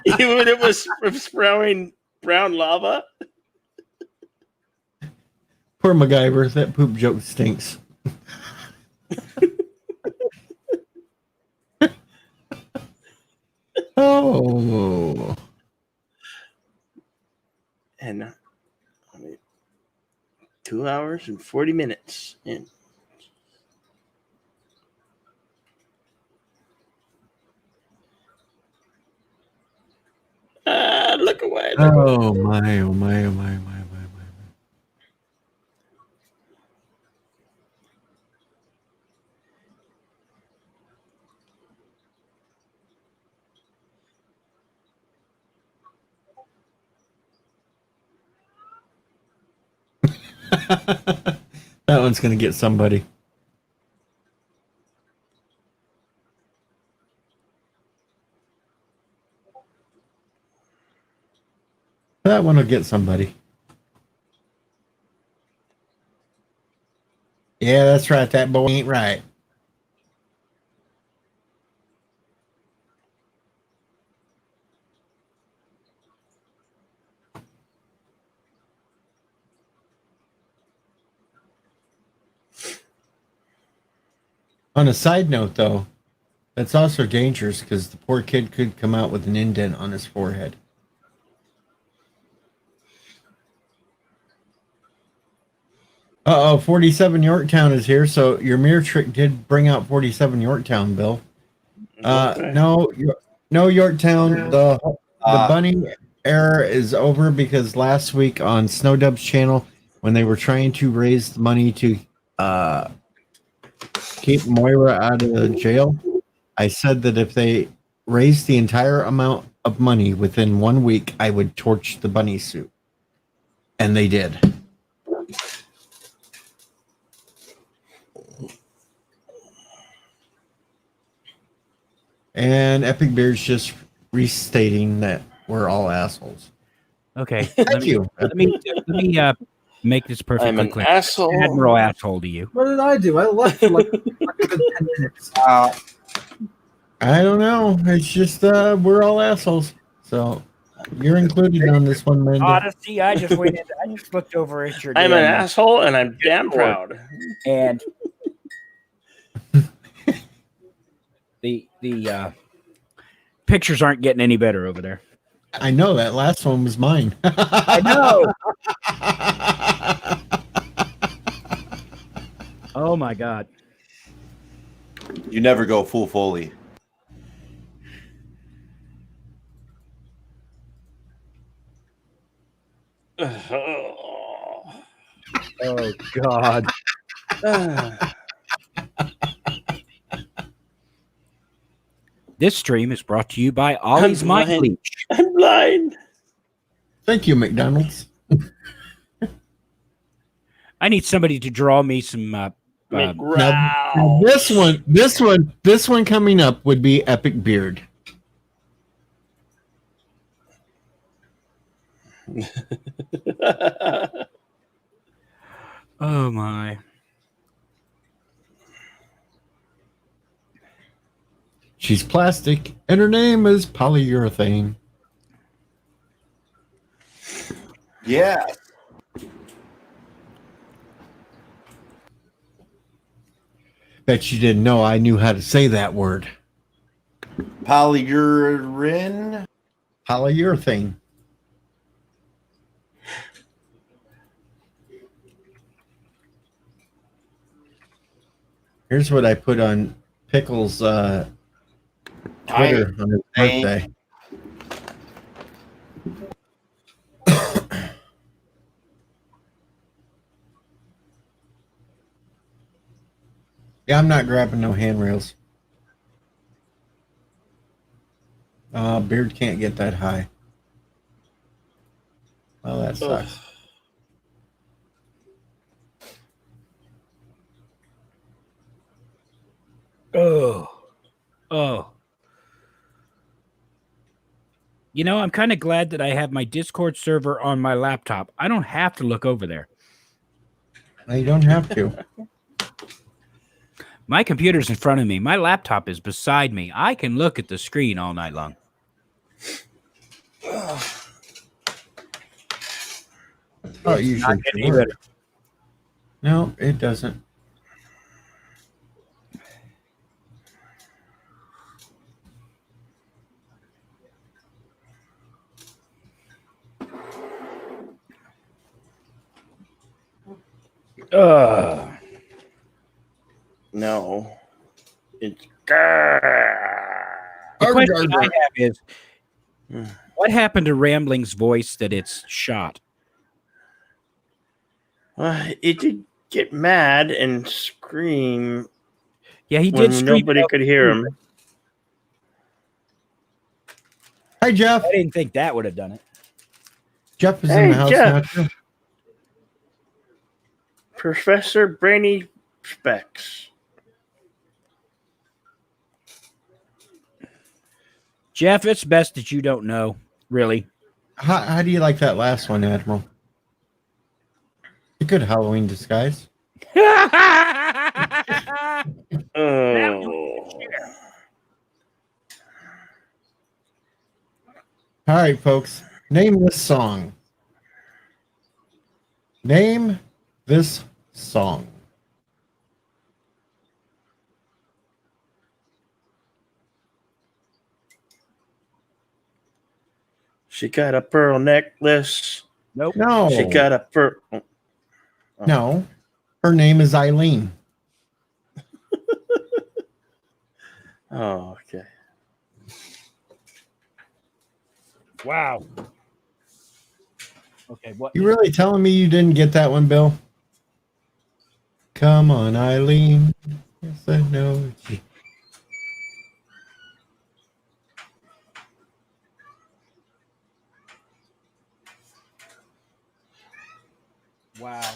Even when it was sprouting brown lava. Poor MacGyver. That poop joke stinks. Oh. And 2 hours and 40 minutes in. away. Oh my, oh my, oh my, oh my, oh my, oh my. That one's going to get somebody. That one will get somebody. Yeah, that's right. That boy ain't right. On a side note, though, that's also dangerous because the poor kid could come out with an indent on his forehead. Uh-oh, 47 Yorktown is here, so your mirror trick did bring out 47 Yorktown, Bill. Okay. No, Yorktown. The bunny era is over because last week on Snowdub's channel, when they were trying to raise money to keep Moira out of jail, I said that if they raised the entire amount of money within 1 week, I would torch the bunny suit. And they did. And Epic Beard's just restating that we're all assholes. Okay. Thank you. Let me make this perfectly I'm an clear. asshole. Admiral asshole to you. What did I do? I left for like a good 10 minutes. I don't know. It's just we're all assholes. So you're included on this one, Linda. Odyssey, I just went in. I just looked over at your. I'm an damn- asshole, and I'm damn Discord. proud. And the pictures aren't getting any better over there. I know that last one was mine. I know. Oh my god. You never go full Foley. Oh god. This stream is brought to you by Ollie's Mind blind. Bleach. I'm blind. Thank you, McDonald's. I need somebody to draw me some. Now, McGraw. this one coming up would be Epic Beard. Oh my. She's plastic, and her name is polyurethane. Yeah. Bet you didn't know I knew how to say that word. Polyurine. Polyurethane. Here's what I put on Pickle's Twitter on his birthday. Yeah, I'm not grabbing no handrails. Beard can't get that high. Well, that sucks. Oh. You know, I'm kind of glad that I have my Discord server on my laptop. I don't have to look over there. No, you don't have to. My computer's in front of me. My laptop is beside me. I can look at the screen all night long. Oh, you should. Any better. No, it doesn't. No. It's The question I have is, What happened to Rambling's voice that it's shot? It did get mad and scream Yeah, he when did. Scream nobody could hear him. Hi, Jeff. I didn't think that would have done it. Jeff is Hey, in the house Jeff. now, too. Professor Brainy Specs. Jeff, it's best that you don't know, really. How do you like that last one, Admiral? A good Halloween disguise. Oh. All right, folks. Name this song. Name this song. She got a pearl necklace. Nope. No. She got a pearl. No. Her name is Eileen. Oh, okay. Wow. Okay, what? You really telling me you didn't get that one, Bill? Come on, Eileen. Yes, I know. Wow.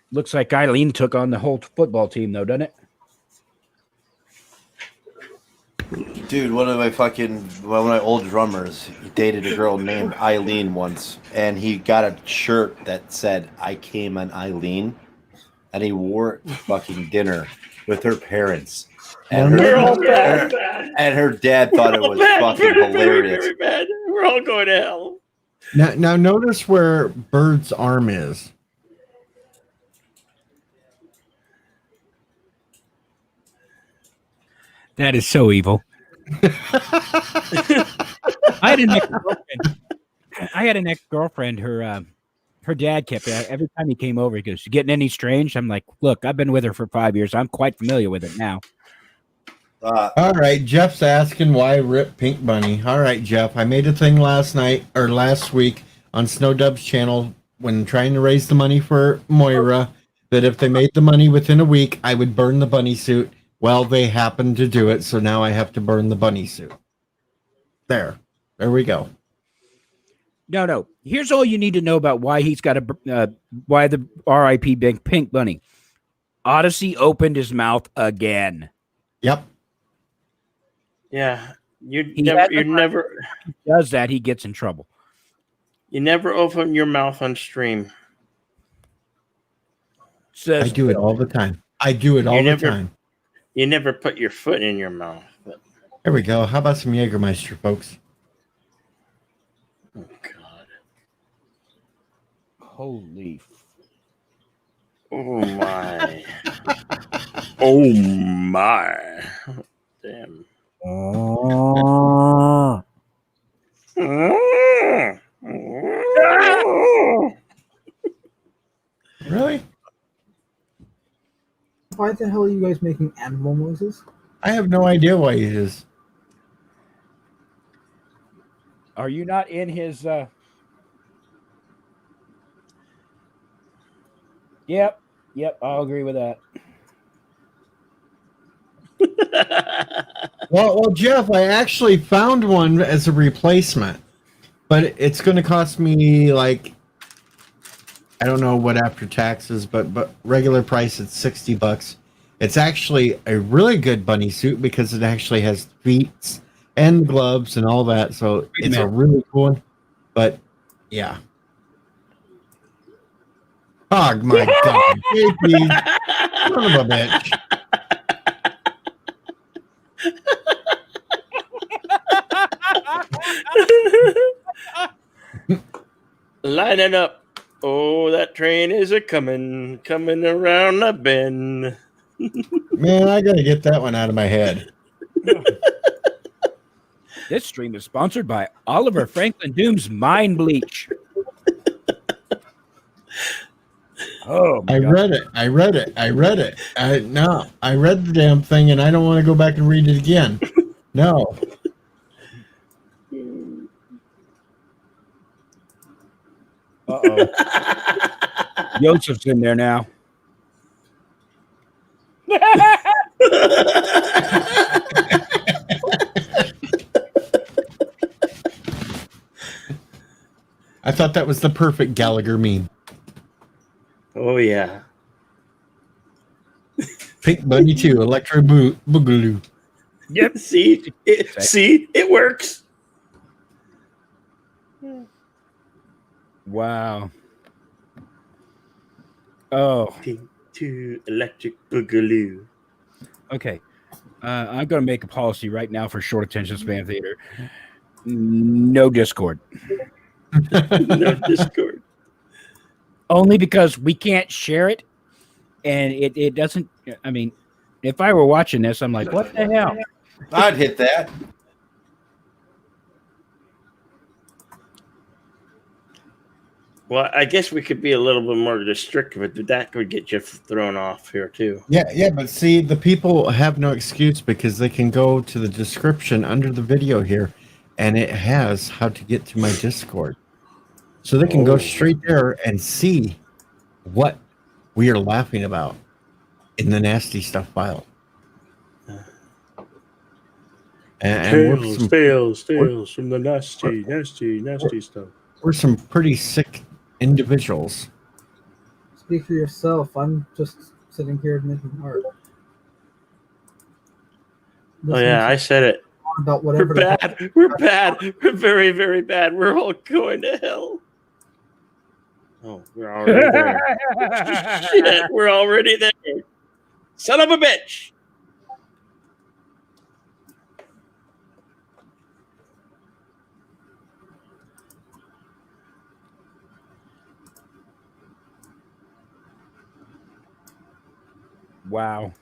Looks like Eileen took on the whole football team, though, doesn't it? Dude, one of my old drummers, he dated a girl named Eileen once, and he got a shirt that said, "I came on Eileen," and he wore it to fucking dinner with her parents. And We're all her, bad. and her dad thought it was fucking hilarious. Very bad. We're all going to hell. Now notice where Bird's arm is. That is so evil. I had an ex-girlfriend. Her dad kept every time he came over, he goes, "You getting any strange?" I'm like, "Look, I've been with her for 5 years. I'm quite familiar with it now." All right, Jeff's asking why rip Pink Bunny. All right, Jeff, I made a thing last week on Snowdub's channel when trying to raise the money for Moira that if they made the money within a week, I would burn the bunny suit. Well, they happened to do it, so now I have to burn the bunny suit. There we go. No. Here's all you need to know about why he's got why the R.I.P. Big Pink Bunny. Odyssey opened his mouth again. Yep. Yeah. You He never does that, he gets in trouble. You never open your mouth on stream. Says I do it all the time. Time. You never put your foot in your mouth. But... There we go. How about some Jägermeister, folks? Oh, God. Holy. Oh, my. Oh, my. Damn. Oh. Really? Why the hell are you guys making animal noises? I have no idea why he is. Are you not in his Yep, I'll agree with that. Well, Jeff, I actually found one as a replacement, but it's going to cost me like, I don't know what after taxes, but regular price it's $60. It's actually a really good bunny suit because it actually has feet and gloves and all that, so it's a really cool one. But yeah. Oh my God, JP, son of a bitch. Lining up. Oh, that train is coming around the bend. Man, I gotta get that one out of my head. This stream is sponsored by Oliver Franklin Doom's Mind Bleach. Oh, I read it. I read the damn thing, and I don't want to go back and read it again. No. Uh-oh. Joseph's in there now. I thought that was the perfect Gallagher meme. Oh yeah. Pink Bunny too, Electro Boogaloo. Yep. See, it works. Wow. Oh, To electric boogaloo. okay. I'm going to make a policy right now for short attention span theater. No Discord. No Discord. Only because we can't share it. And it doesn't, I mean, if I were watching this, I'm like, what the hell? I'd hit that. Well, I guess we could be a little bit more restrictive, but that could get you thrown off here too. Yeah, but see, the people have no excuse because they can go to the description under the video here, and it has how to get to my Discord. So they can go straight there and see what we are laughing about in the nasty stuff file. And Tales from the nasty stuff. we're some pretty sick individuals. Speak for yourself. I'm just sitting here making art. Oh yeah, I said it. About We're whatever. bad. We're bad. We're very, very bad. We're all going to hell. Oh, we're already there. Shit, we're already there. Son of a bitch. Wow.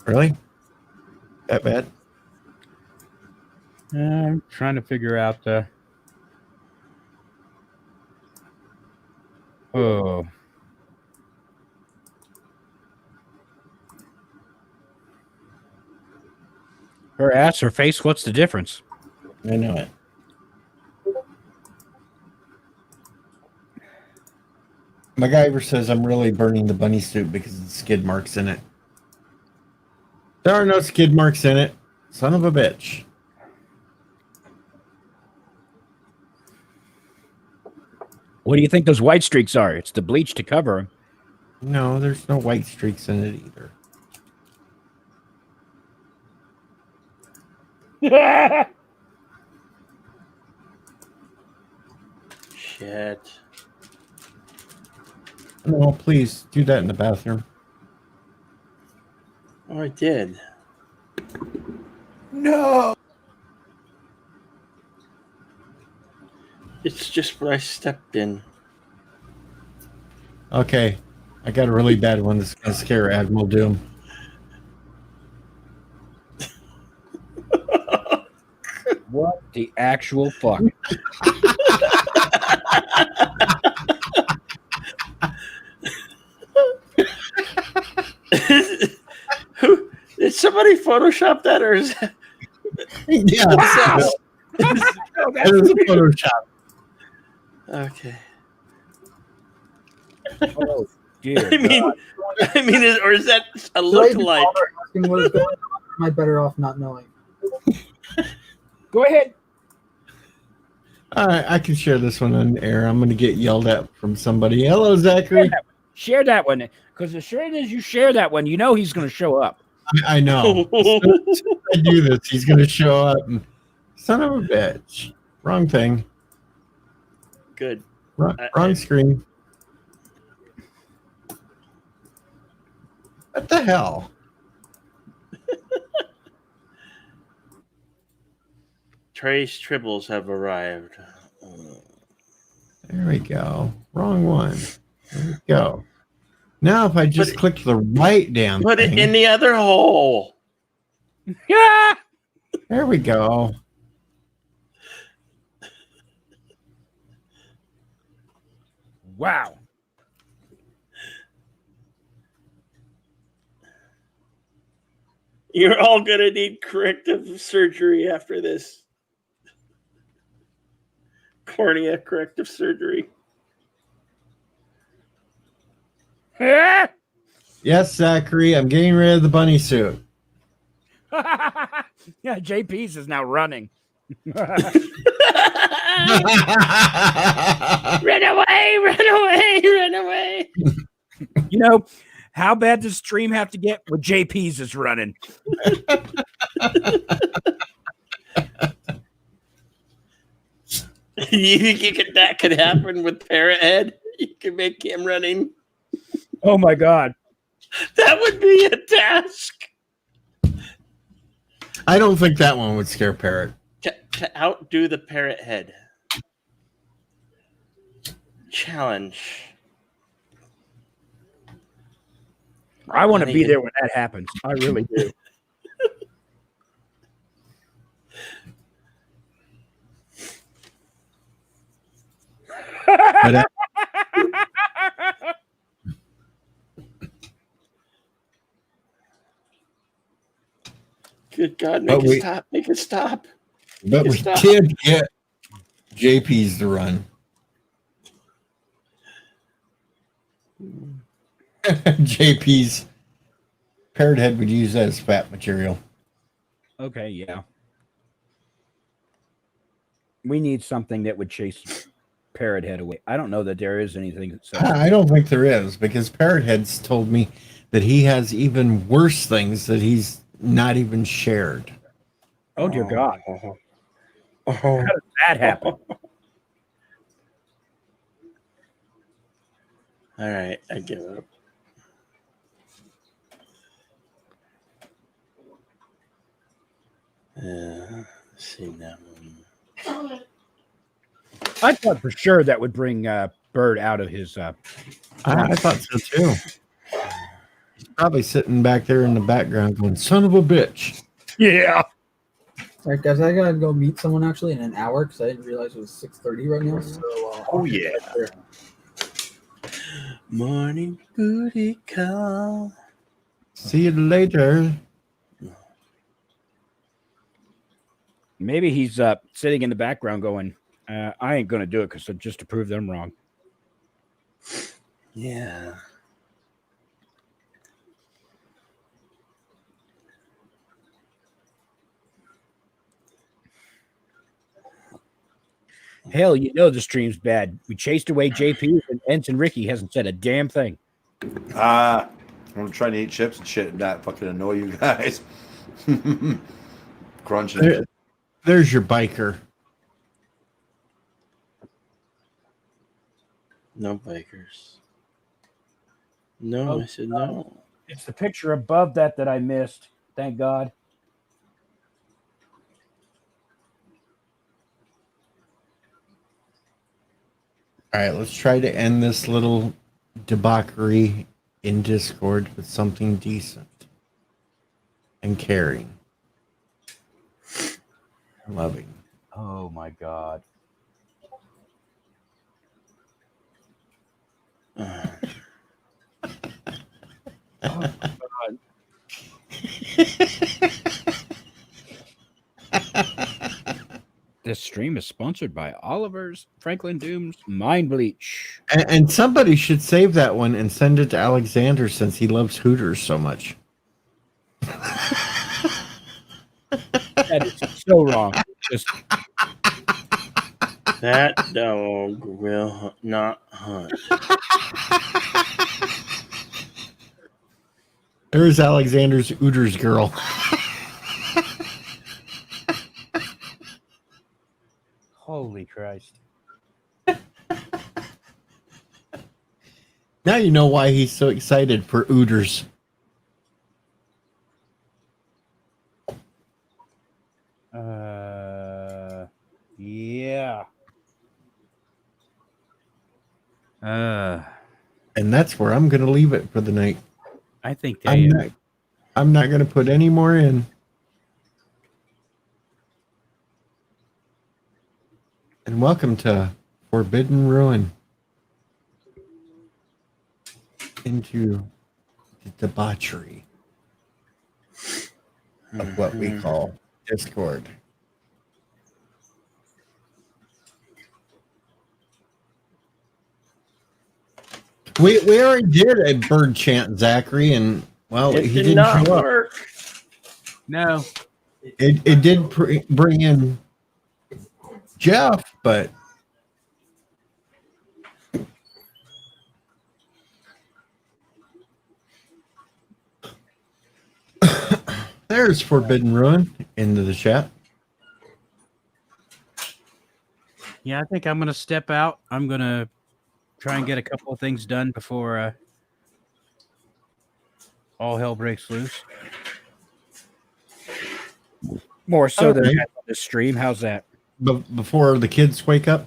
Really? That bad? I'm trying to figure out the. Oh. Her ass, her face, what's the difference? I know it. MacGyver says I'm really burning the bunny suit because of the skid marks in it. There are no skid marks in it. Son of a bitch. What do you think those white streaks are? It's the bleach to cover them. No, there's no white streaks in it either. Shit. No, please do that in the bathroom. Oh, I did. No. It's just what I stepped in. Okay, I got a really bad one that's going to scare Admiral Doom. What the actual fuck? Who did somebody Photoshop that, or is that? Yeah, Wow. that is a Photoshop. Okay. Oh, dear. I mean, or is that a Should I even lookalike? bother asking what is going on? Am I better off not knowing? Go ahead. All right, I can share this one on air. I'm going to get yelled at from somebody. Hello, Zachary. Share that one, because as soon as you share that one, you know he's going to show up. I know. As soon as I do this, he's going to show up. And, son of a bitch. Wrong thing. Good. Wrong screen. What the hell? Trace Tribbles have arrived. There we go. Wrong one. There we go. Now, if I just click the right damn Put thing, it in the other hole. Yeah. there we go. Wow. You're all gonna need corrective surgery after this. Cornea corrective surgery. yeah, Yes, Zachary, I'm getting rid of the bunny suit. JP's is now running. Run away! Run away! Run away! You know, how bad does stream have to get when JP's is running? You think that could happen with Parrot Head? You can make him running. Oh my God. That would be a task. I don't think that one would scare Parrot. To outdo the Parrot Head. Challenge. I want to be there when that happens. I really do. But, Good God, make it stop. Make it stop. but we did get JP's to run. JP's Parrot Head would use that as fat material. Okay, yeah. We need something that would chase Parrot Head away. I don't know that there is anything. I don't think there is, because Parrot Head's told me that he has even worse things that he's not even shared. Oh, dear God. How did that happen? All right, I give up. Let's see now. I thought for sure that would bring Bird out of his. I thought so too. He's probably sitting back there in the background going, son of a bitch. Yeah. All right, guys, I gotta go meet someone actually in an hour because I didn't realize it was 6:30 right now. So, Oh, yeah. Morning booty call. See you later. Maybe he's sitting in the background going, I ain't going to do it because just to prove them wrong. Yeah. Hell, you know the stream's bad. We chased away JP and Ensign Ricky hasn't said a damn thing. I'm trying to eat chips and shit and not fucking annoy you guys. Crunching. There's your biker. No bikers. No, I said no. It's the picture above that I missed. Thank God. All right, let's try to end this little debauchery in Discord with something decent and caring and loving. Oh my God. Oh my God. This stream is sponsored by Oliver's Franklin Doom's Mind Bleach. And somebody should save that one and send it to Alexander since he loves Hooters so much. That is so wrong. Just That dog will not hunt. There's Alexander's Hooters girl. holy Christ. Now you know why he's so excited for Hooters. Yeah. And that's where I'm going to leave it for the night. I think I'm not going to put any more in. And welcome to Forbidden Ruin. Into the debauchery. of what we call Discord. We already did a bird chant, Zachary, and well, It he did didn't not show up. work. No. It did bring in Jeff, but there's Forbidden Ruin into the chat. Yeah, I think I'm going to step out. I'm going to try and get a couple of things done before all hell breaks loose. More so than Okay. that on this stream. How's that? Before the kids wake up.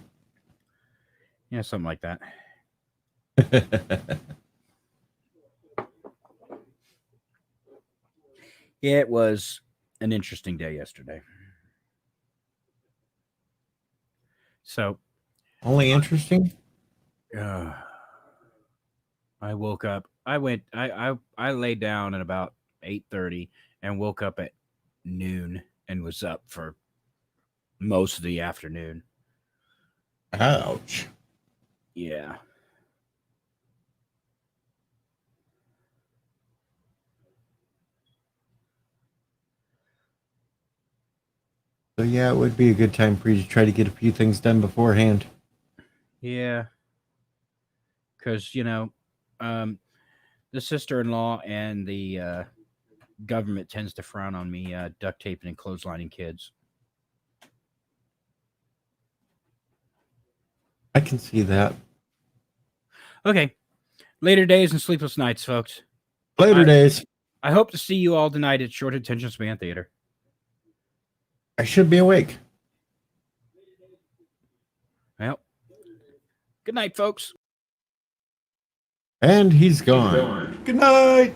Yeah, something like that. It was an interesting day yesterday. So, Only interesting. I woke up. I laid down at about 8:30 and woke up at noon and was up for most of the afternoon. Ouch. Yeah. So yeah, it would be a good time for you to try to get a few things done beforehand. Yeah. Because, the sister-in-law and the government tends to frown on me duct taping and clotheslining kids. I can see that. Okay. Later days and sleepless nights, folks. Later days. I hope to see you all tonight at Short Attention Span Theater. I should be awake. Well, good night, folks. And he's gone. Good night.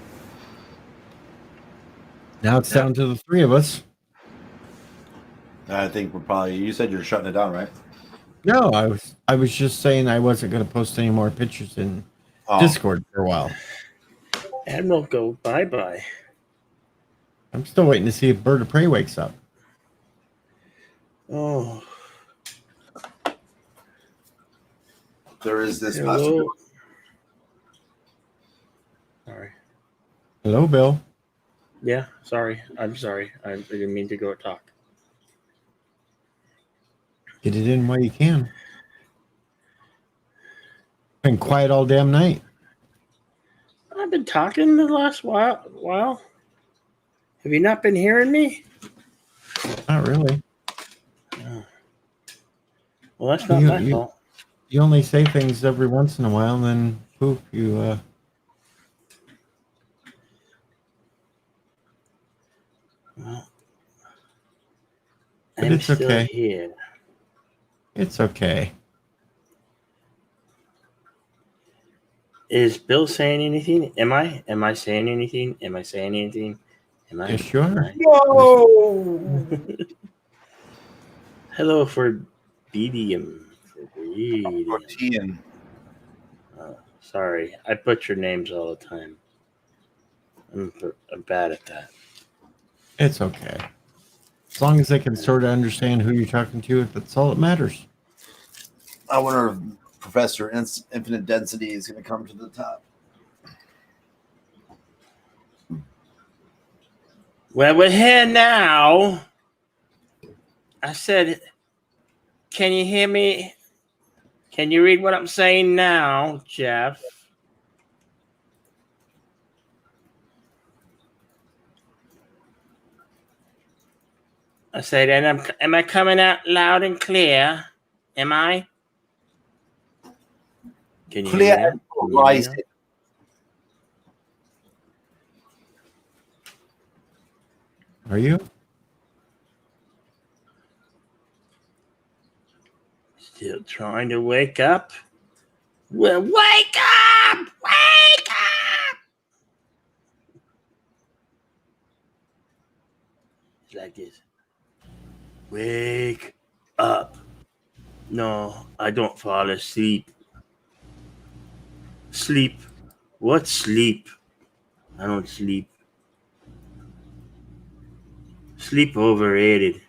Now it's down to the three of us. I think we're probably. You said you're shutting it down, right? No, I was just saying I wasn't going to post any more pictures in Discord for a while. Admiral, go bye-bye. I'm still waiting to see if Bird of Prey wakes up. Oh. There is this Hello. possibility. Sorry. Hello, Bill. Yeah, sorry. I'm sorry. I didn't mean to go talk. Get it in while you can. Been quiet all damn night. I've been talking the last while. Have you not been hearing me? Not really. Oh. Well, that's not my fault. You only say things every once in a while, and then poof, you Well, but I'm it's still okay. here. It's okay. Is Bill saying anything? Am I? Am I saying anything? Am I saying anything? Am I? Yes, you are. No. Hello for BDM. Ian. Sorry, I butcher names all the time. I'm bad at that. It's okay. As long as they can sort of understand who you're talking to, that's all that matters. I wonder if Professor Infinite Density is going to come to the top. Well, we're here now. I said, can you hear me? Can you read what I'm saying now, Jeff? I said, and am I coming out loud and clear? Am I? Can you Clear hear and me now? rising. Are you? Still trying to wake up? Well, wake up! Wake up! It's like this. Wake up. No, I don't fall asleep. Sleep? What sleep? I don't sleep. Sleep overrated.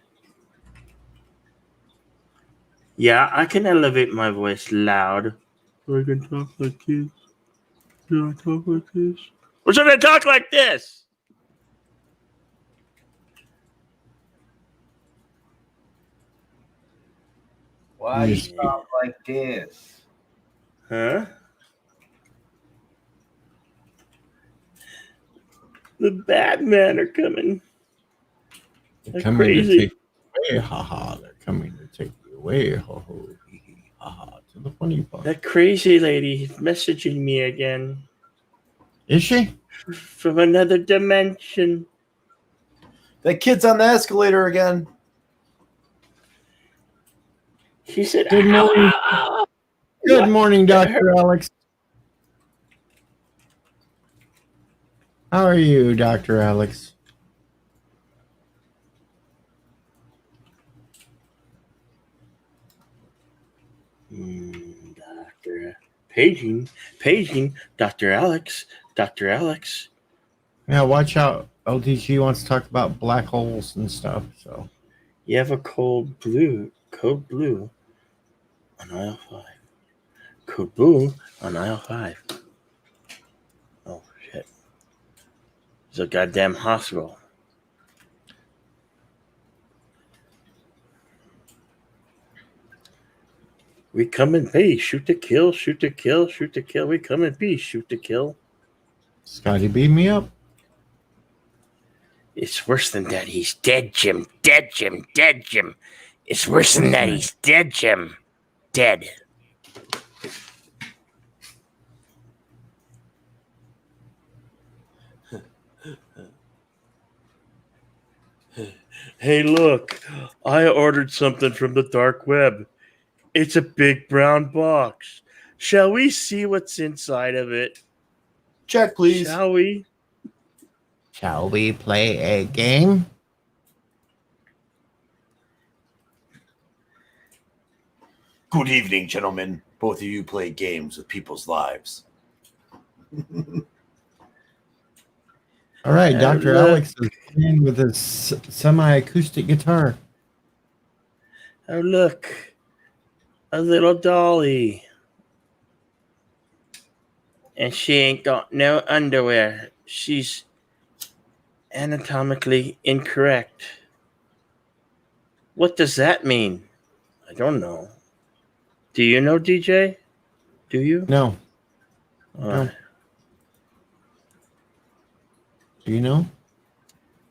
Yeah, I can elevate my voice loud. I can talk like this. Should I talk like this? Or should I talk like this? Why you talk like this? Huh? The Batman are coming. They're They're coming to crazy. take you away, haha. They're coming to take you away, ho ho, hee hee, haha. To the funny part. That crazy lady messaging me again Is she? from another dimension. That kid's on the escalator again. She said, Good "Ow, morning. ow, ow." Good What? morning, Dr. Alex. How are you, Dr. Alex? Doctor. Paging, Dr. Alex, Dr. Alex. Yeah, watch out. LTG wants to talk about black holes and stuff. So You have a code blue on aisle 5. Code blue on aisle 5. Oh, shit. It's a goddamn hospital. We come in peace. Shoot to kill, shoot to kill, shoot to kill. We come in peace. Shoot to kill. Scotty, beat me up. It's worse than that. He's dead, Jim. Dead, Jim. Dead, Jim. It's worse than that. He's dead, Jim. Dead. Hey, look. I ordered something from the dark web. It's a big brown box. Shall we see what's inside of it? Check, please. Shall we? Shall we play a game? Good evening, gentlemen. Both of you play games with people's lives. All right, Hello. Dr. Alex is playing with his semi-acoustic guitar. Oh, look. A little dolly. And she ain't got no underwear. She's anatomically incorrect. What does that mean? I don't know. Do you know, DJ? Do you? No. Uh, Do you know?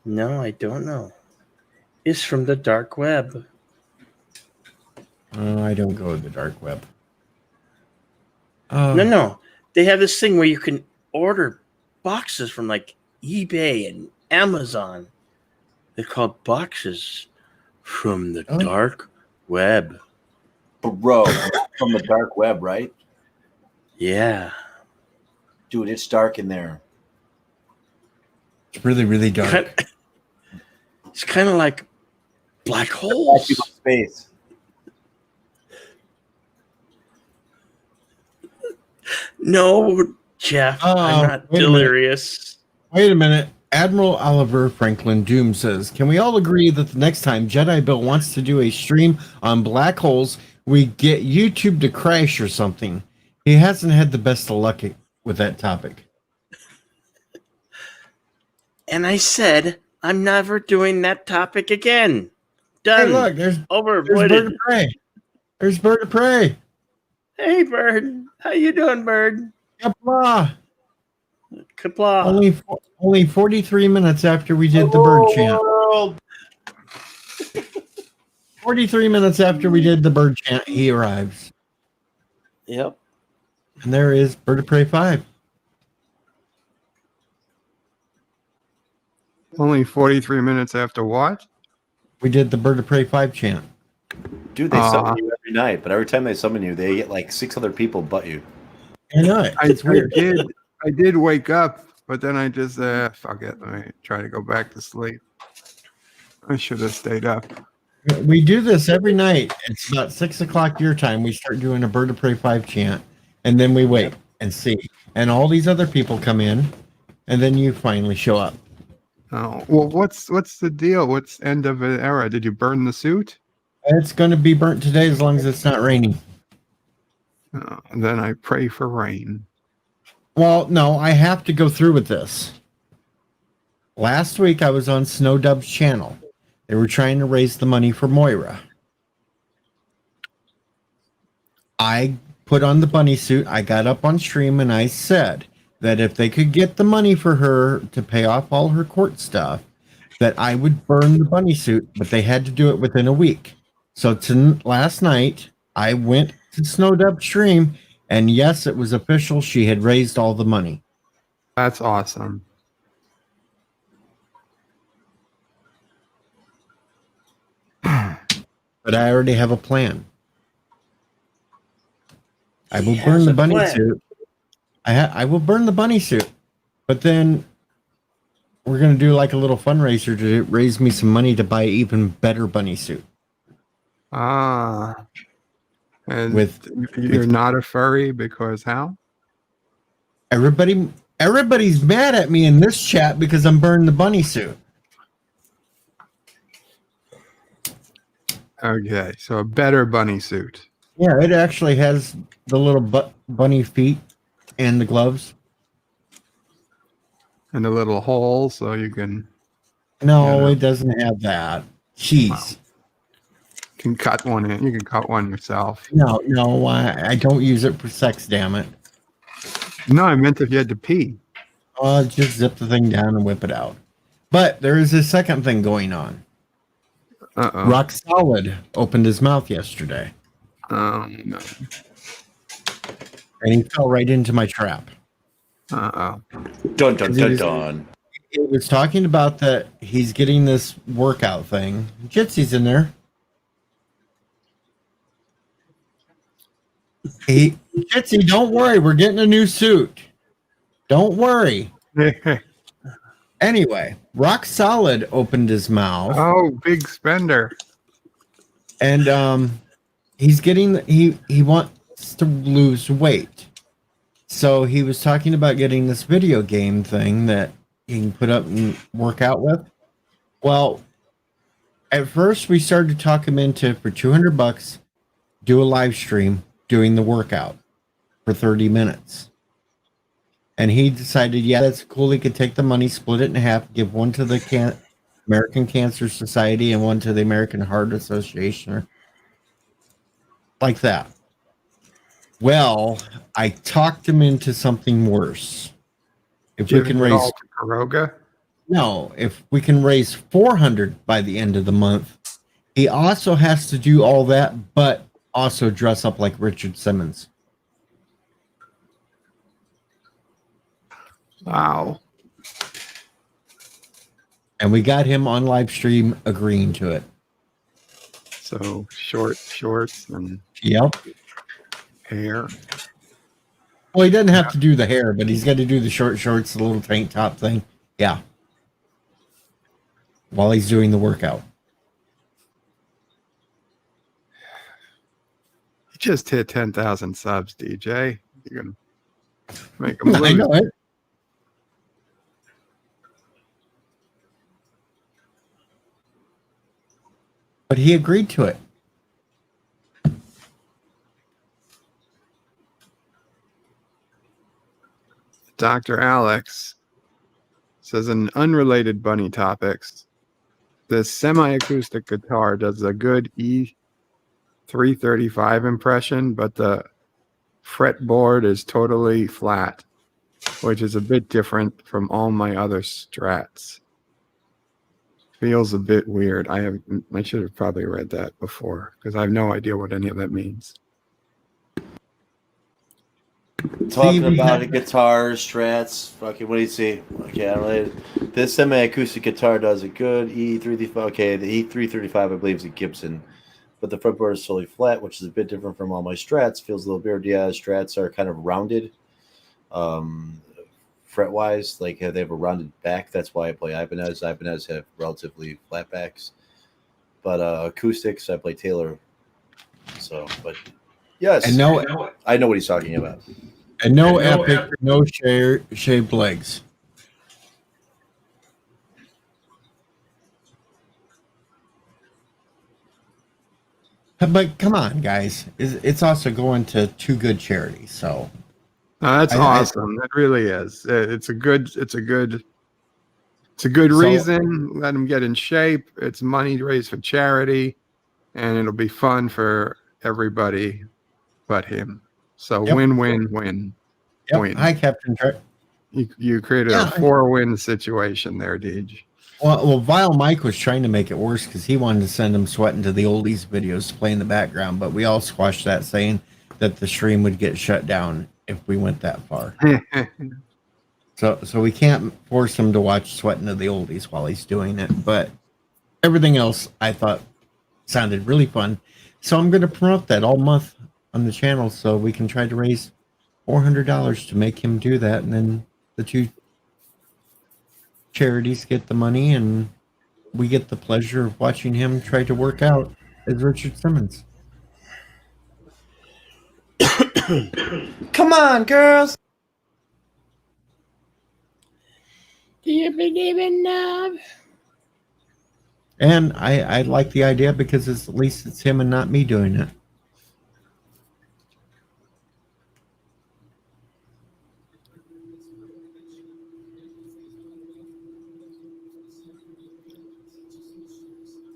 no, I don't know. It's from the dark web. I don't go to the dark web. No. They have this thing where you can order boxes from like eBay and Amazon. They're called boxes from the dark web. Bro, from the dark web, right? Yeah. Dude, it's dark in there. It's really, really dark. It's kind of like black holes. Space. No, Jeff, I'm not delirious. Wait a minute. Admiral Oliver Franklin Doom says, can we all agree that the next time Jedi Bill wants to do a stream on black holes, we get YouTube to crash or something? He hasn't had the best of luck with that topic. And I said, I'm never doing that topic again. Done. Hey, look, there's Avoided. Bird of Prey. There's Bird of Prey. Hey, Bird. How you doing, Bird? Kapla. Kapla. Only 43 minutes after we did the bird chant. 43 minutes after we did the bird chant, he arrives. Yep. And there is Bird of Prey 5. Only 43 minutes after what? We did the Bird of Prey 5 chant. Dude, they summon you every night, but every time they summon you, they get like 6 other people but you. I know it. It's weird. I did wake up, but then I just fuck it. Let me try to go back to sleep. I should have stayed up. We do this every night. It's about 6 o'clock your time. We start doing a Bird of Prey 5 chant, and then we wait and see. And all these other people come in, and then you finally show up. Oh well, what's the deal? What's end of an era? Did you burn the suit? It's going to be burnt today as long as it's not raining. Then I pray for rain. Well, no, I have to go through with this. Last week I was on Snowdub's channel. They were trying to raise the money for Moira. I put on the bunny suit. I got up on stream and I said that if they could get the money for her to pay off all her court stuff, that I would burn the bunny suit, but they had to do it within a week. So last night I went to Snowdub stream, and yes, it was official. She had raised all the money. That's awesome. But I already have a plan. I will He burn has the a bunny plan. suit. I will burn the bunny suit, but then we're gonna do like a little fundraiser to raise me some money to buy an even better bunny suit. Ah, and With you're not a furry because how? everybody's mad at me in this chat because I'm burning the bunny suit. Okay, so a better bunny suit. Yeah, it actually has the little bunny feet and the gloves. And a little hole so you can No, it doesn't have that. Jeez. cut one in. You can cut one yourself. No, I don't use it for sex, damn it. No, I meant if you had to pee. Just zip the thing down and whip it out. But there is a second thing going on. Uh-oh. Rock Solid opened his mouth yesterday. No. And he fell right into my trap. Uh-oh. Dun dun dun dun. He was talking about that he's getting this workout thing. Jitsy's in there. Jitsy, don't worry. We're getting a new suit. Don't worry. Anyway, Rock Solid opened his mouth. Oh, big spender. And he's getting he wants to lose weight. So he was talking about getting this video game thing that he can put up and work out with. Well, at first we started to talk him into for $200, do a live stream doing the workout for 30 minutes. And he decided, yeah, that's cool. He could take the money, split it in half, give one to the American Cancer Society and one to the American Heart Association, or like that. Well, I talked him into something worse. If we can raise Karoga? No, if we can raise 400 by the end of the month, he also has to do all that, but also dress up like Richard Simmons. Wow. And we got him on live stream agreeing to it. So short shorts and Yep. hair. Well, he doesn't have to do the hair, but he's got to do the short shorts, the little tank top thing. Yeah. While he's doing the workout. You just hit 10,000 subs, DJ. You're going to make them lose. I know it. But he agreed to it. Dr. Alex says, in unrelated bunny topics, the semi-acoustic guitar does a good E335 impression, but the fretboard is totally flat, which is a bit different from all my other Strats. Feels a bit weird. I should have probably read that before because I have no idea what any of that means. Talking about the guitars, Strats, fucking, what do you see? Okay, I don't know. This semi-acoustic guitar does a good E335. Okay, the E335, I believe, is a Gibson, but the fretboard is totally flat, which is a bit different from all my Strats. Feels a little weird. Yeah, Strats are kind of rounded, fret-wise. Like they have a rounded back. That's why I play Ibanez. Ibanez have relatively flat backs, but acoustics, I play Taylor. So, but yes, And I know what he's talking about. And no epic, no shaved legs. But come on, guys, it's also going to two good charities. So That's I- awesome. It really is. It's a good So- reason. Let them get in shape. It's money raised for charity, and it'll be fun for everybody but him. So Yep. win, win, win, Yep. win. Hi, Captain Trek. You created Yeah, a 4-win situation there, Deej. Well, Vile Mike was trying to make it worse because he wanted to send him sweating to the oldies videos to play in the background, but we all squashed that, saying that the stream would get shut down if we went that far. So we can't force him to watch sweating to the oldies while he's doing it. But everything else I thought sounded really fun, so I'm going to promote that all month on the channel so we can try to raise $400 to make him do that, and then the two charities get the money and we get the pleasure of watching him try to work out as Richard Simmons. Come on, girls. Do you believe in love? And I like the idea because at least it's him and not me doing it.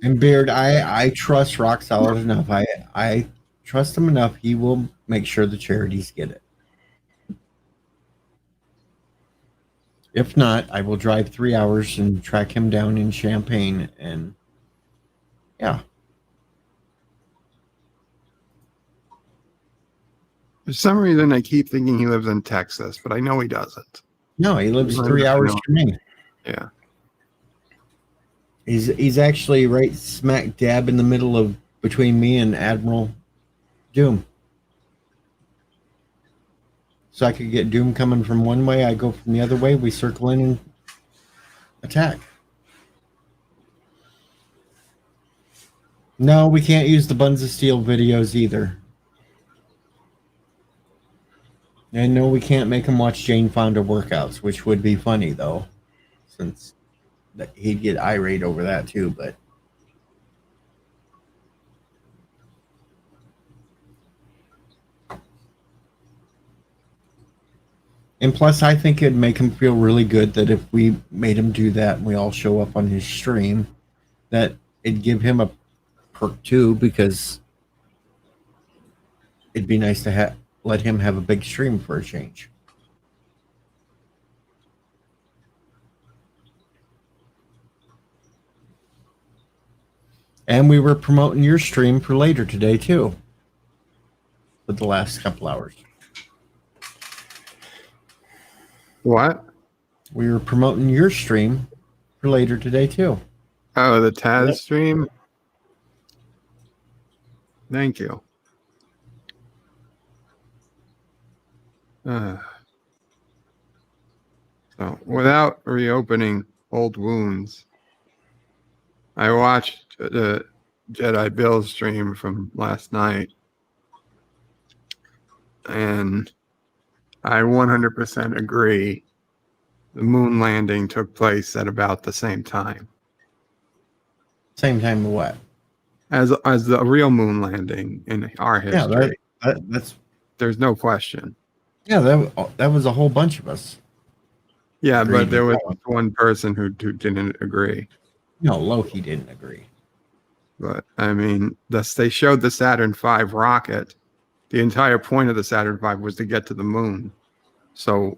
And Beard, I trust Rock Solid enough. I trust him enough. He will make sure the charities get it. If not, I will drive 3 hours and track him down in Champaign. And yeah, For some reason, I keep thinking he lives in Texas, but I know he doesn't. no, he lives I 3 hours know. from me. Yeah. He's actually right smack dab in the middle of between me and Admiral Doom. So I could get Doom coming from one way, I go from the other way, we circle in and attack. No, we can't use the Buns of Steel videos either. And no, we can't make him watch Jane Fonda workouts, which would be funny though, since he'd get irate over that too, but and plus I think it'd make him feel really good that if we made him do that and we all show up on his stream, that it'd give him a perk too, because it'd be nice to let him have a big stream for a change. And we were promoting your stream for later today too, for the last couple hours. What? We were promoting your stream for later today too. Oh, the Taz Yep. stream? Thank you. So, without reopening old wounds, I watched the Jedi Bill stream from last night, and I 100% agree. The moon landing took place at about the same time Same time of what? as the real moon landing in our history. Yeah, that's There's no question. yeah. That was a whole bunch of us. Yeah, Agreed but there with was that one. one person who didn't agree. No, Loki didn't agree. But I mean, they showed the Saturn V rocket. The entire point of the Saturn V was to get to the moon. So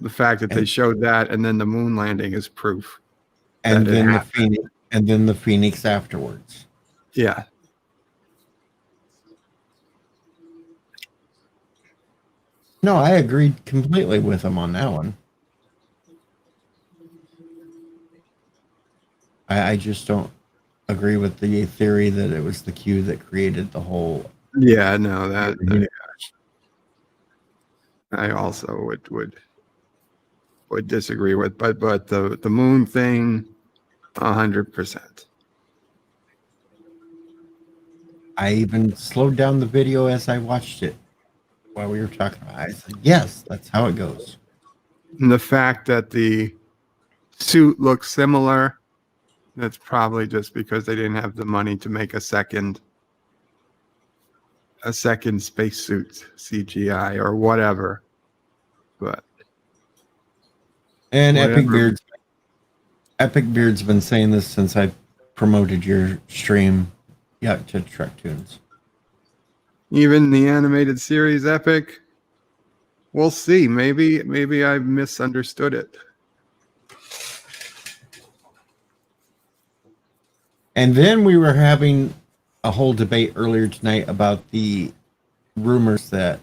the fact that they showed that and then the moon landing is proof. And that it then the happened. Phoenix, and then the Phoenix afterwards. Yeah. No, I agreed completely with him on that one. I just don't agree with the theory that it was the Q that created the whole. Yeah, no, that I also would disagree with, but the moon thing, 100%. I even slowed down the video as I watched it while we were talking about it. I said, yes, that's how it goes. And the fact that the suit looks similar, that's probably just because they didn't have the money to make a second a second spacesuit CGI or whatever. But And whatever. Epic Beard's been saying this since I promoted your stream, yeah, to Trek Tunes. Even the animated series Epic, we'll see. Maybe I misunderstood it. And then we were having a whole debate earlier tonight about the rumors that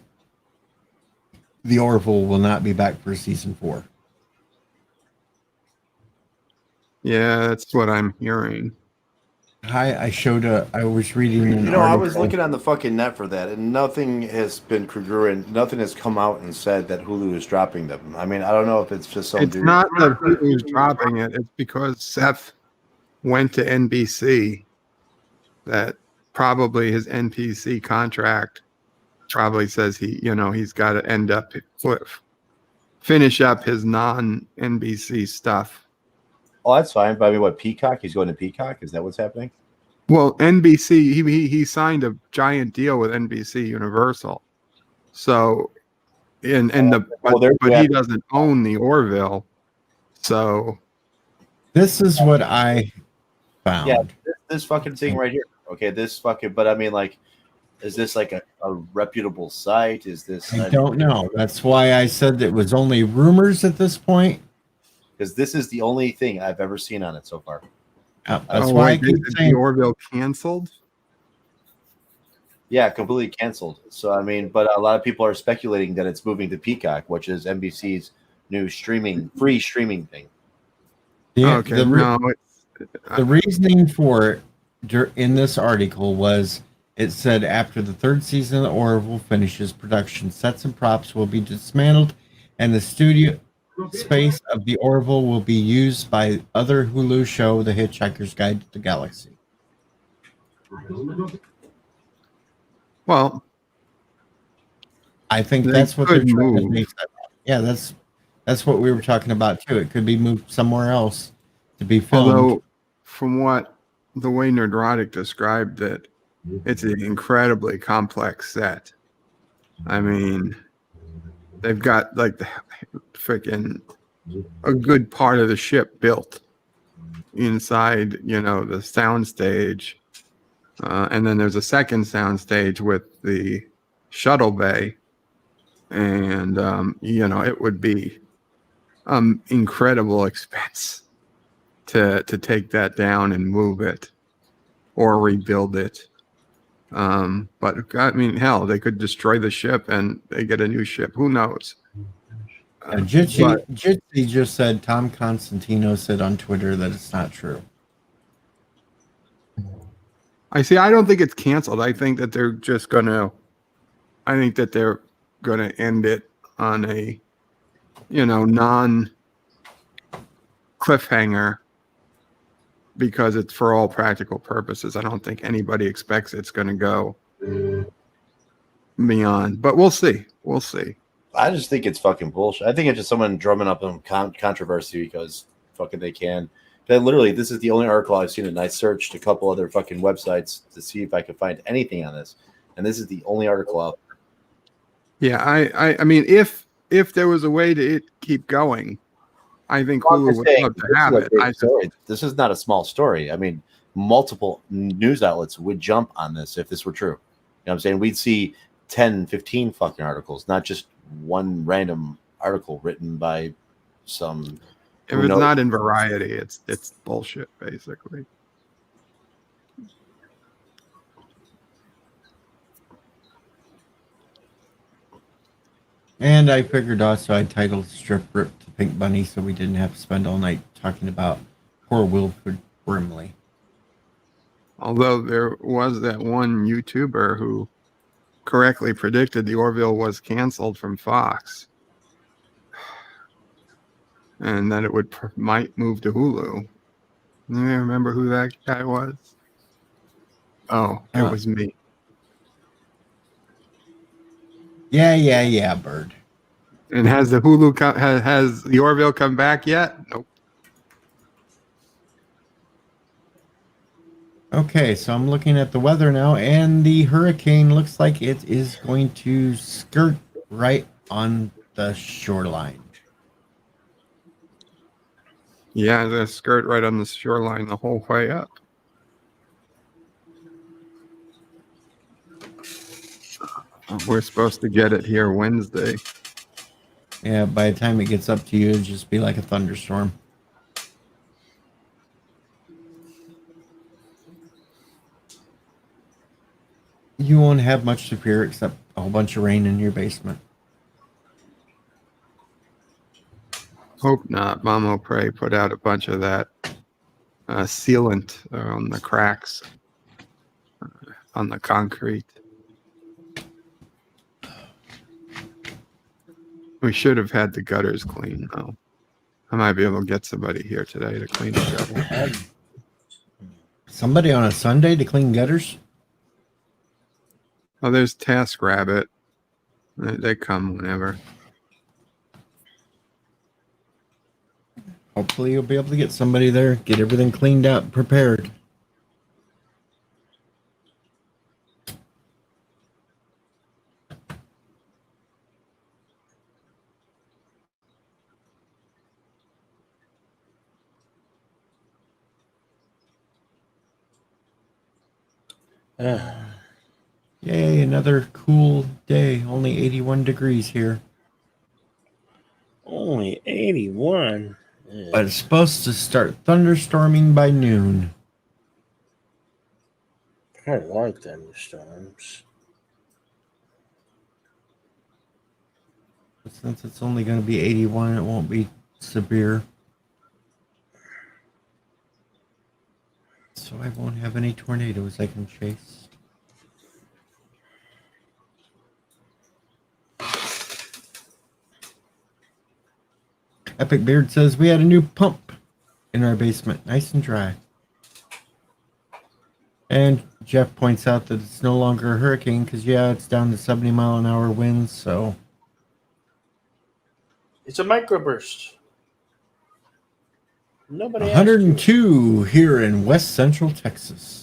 the Orville will not be back for season 4. Yeah, that's what I'm hearing. I was reading an I article. was looking on the fucking net for that, and nothing has been congruent. Nothing has come out and said that Hulu is dropping them. I mean, I don't know if it's just some It's dude. not that Hulu's dropping it. It's because Seth went to NBC. That probably his NBC contract probably says he's got to finish up his non-NBC stuff. Oh, that's fine. But I mean, what, Peacock? He's going to Peacock? Is that what's happening? Well, NBC, he signed a giant deal with NBC Universal. So, but he doesn't own the Orville. So, this is what I found. Yeah, this fucking thing right here. Okay, but I mean, like, is this like a reputable site? Is this? I don't know. That's why I said it was only rumors at this point. Because this is the only thing I've ever seen on it so far. That's why I keep saying the Orville canceled. Yeah, completely canceled. So I mean, but a lot of people are speculating that it's moving to Peacock, which is NBC's new free streaming thing. Yeah, Okay, the reasoning for it in this article was it said after the 3rd season, the Orville finishes production, sets and props will be dismantled, and the studio space of the Orville will be used by other Hulu show, The Hitchhiker's Guide to the Galaxy. Well, I think that's what they're trying to move. make. Yeah, that's what we were talking about too. It could be moved somewhere else to be filmed. Although, from the way Nerdrotic described it, it's an incredibly complex set. I mean, they've got like the freaking a good part of the ship built inside, the sound stage. And then there's a second sound stage with the shuttle bay. And, it would be incredible expense to take that down and move it or rebuild it. But I mean, hell, they could destroy the ship and they get a new ship. Who knows? Jitsi just said Tom Constantino said on Twitter that it's not true. I don't think it's canceled. I think that they're just gonna end it on a non cliffhanger because it's for all practical purposes. I don't think anybody expects it's going to go beyond, but we'll see. I just think it's fucking bullshit. I think it's just someone drumming up some controversy because fucking they can. Then literally, this is the only article I've seen, and I searched a couple other fucking websites to see if I could find anything on this, and this is the only article out there. Yeah, I mean, if there was a way to keep going, I think Hulu would love to have it. This is not a small story. I mean, multiple news outlets would jump on this if this were true. You know what I'm saying? We'd see 10, 15 fucking articles, not just one random article written by some. If it's not in Variety, it's bullshit, basically. And I figured also I'd title Strip Rip to Pink Bunny so we didn't have to spend all night talking about poor Wilford Brimley. Although there was that one YouTuber who correctly predicted the Orville was canceled from Fox. And that it might move to Hulu. You remember who that guy was? Oh, it was me. Yeah, Bird. And has the Hulu has the Orville come back yet? Nope. Okay, so I'm looking at the weather now, and the hurricane looks like it is going to skirt right on the shoreline. Yeah, the skirt right on the shoreline the whole way up. We're supposed to get it here Wednesday. Yeah, by the time it gets up to you, it'll just be like a thunderstorm. You won't have much to fear except a whole bunch of rain in your basement. Hope not. Mom will pray put out a bunch of that sealant on the cracks on the concrete. We should have had the gutters clean, though. I might be able to get somebody here today to clean the gutters. Somebody on a Sunday to clean gutters? Oh, there's TaskRabbit. They come whenever. Hopefully you'll be able to get somebody there, get everything cleaned up, prepared. Yay, another cool day. Only 81 degrees here. Only 81. But it's supposed to start thunderstorming by noon. I like thunderstorms. But since it's only going to be 81, it won't be severe. So I won't have any tornadoes I can chase. Epic Beard says we had a new pump in our basement, nice and dry. And Jeff points out that it's no longer a hurricane because, yeah, it's down to 70-mile-an-hour winds, so... It's a microburst. Nobody 102 here in West Central Texas.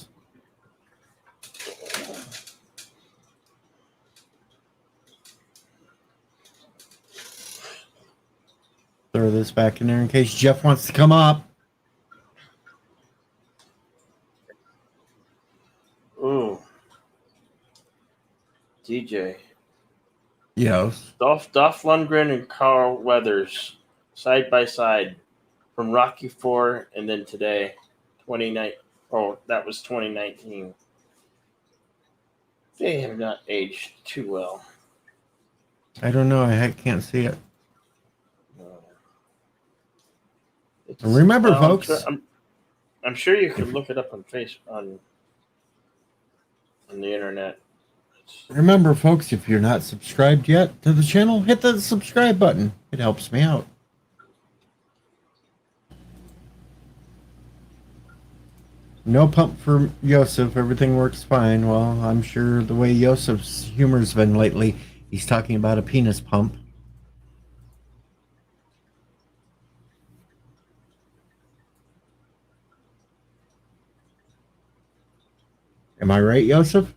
Throw this back in there in case Jeff wants to come up. Ooh. DJ. Yes. Dolph Lundgren and Carl Weathers side by side from Rocky IV and then today, 29. Oh, that was 2019. They have not aged too well. I don't know. I can't see it. Remember, folks. I'm sure you can look it up on on the internet. Remember, folks, if you're not subscribed yet to the channel, hit the subscribe button. It helps me out. No pump for Yosef. Everything works fine. Well, I'm sure the way Yosef's humor's been lately, he's talking about a penis pump. Am I right, Yosef?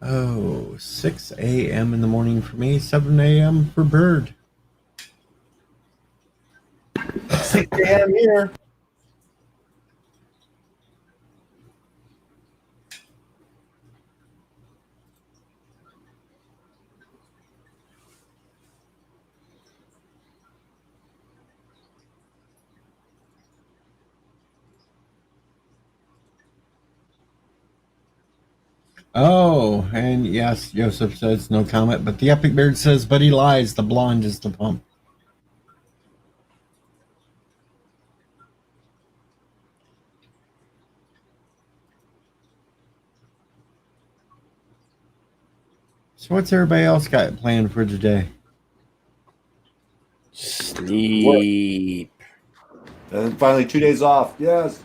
Oh, 6 a.m. in the morning for me, 7 a.m. for Bird. 6 a.m. here. Oh, and yes, Joseph says no comment, but the Epic Beard says, but he lies, the blonde is the pump. So what's everybody else got planned for today? Sleep. And finally 2 days off. Yes.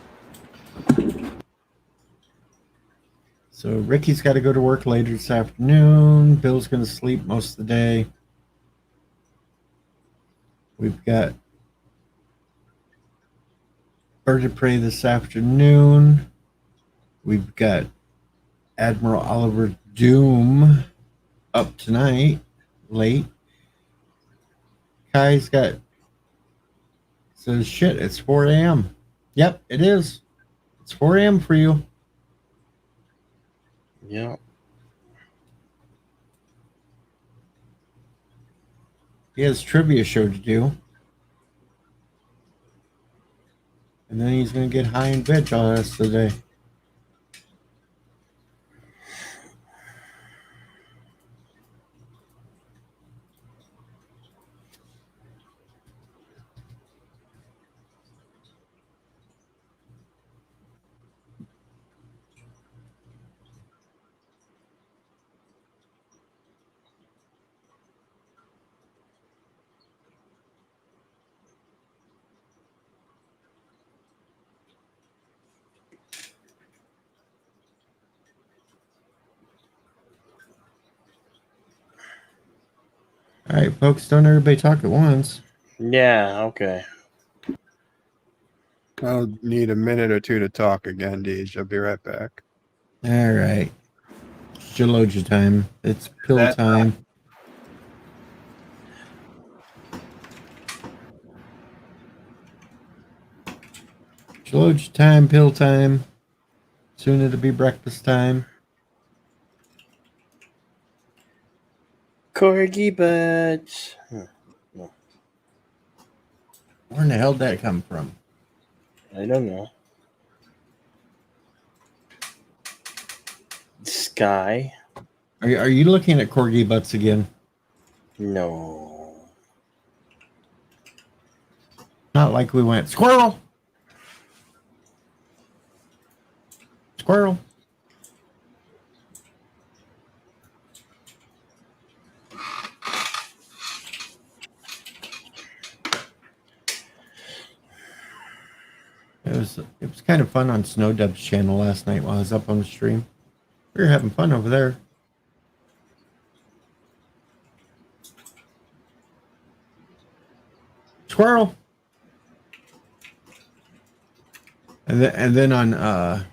So Ricky's got to go to work later this afternoon. Bill's going to sleep most of the day. We've got Bird of Prey this afternoon. We've got Admiral Oliver Doom up tonight, late. Kai's got says shit, it's 4 a.m. Yep, it is. It's 4 a.m. for you. Yeah. He has trivia show to do. And then he's going to get high and bitch all the rest of the day. All right, folks, don't everybody talk at once. Yeah, okay. I'll need a minute or two to talk again, Deej. I'll be right back. All right. It's Geologia time. It's pill That- time. Geologia time, pill time. Soon it'll be breakfast time. Corgi butts. Where in the hell did that come from? I don't know. Sky. Are you looking at corgi butts again? No. Not like we went squirrel. Squirrel. It was kind of fun on Snowdub's channel last night while I was up on the stream. We were having fun over there. Squirrel. And then on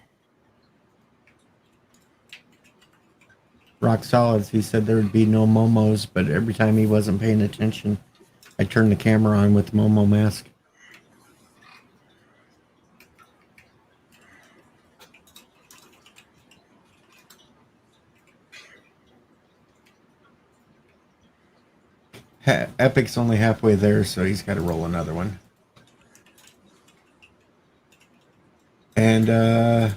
Rock Solids, he said there would be no Momos, but every time he wasn't paying attention, I turned the camera on with Momo mask. Epic's only halfway there, so he's got to roll another one. And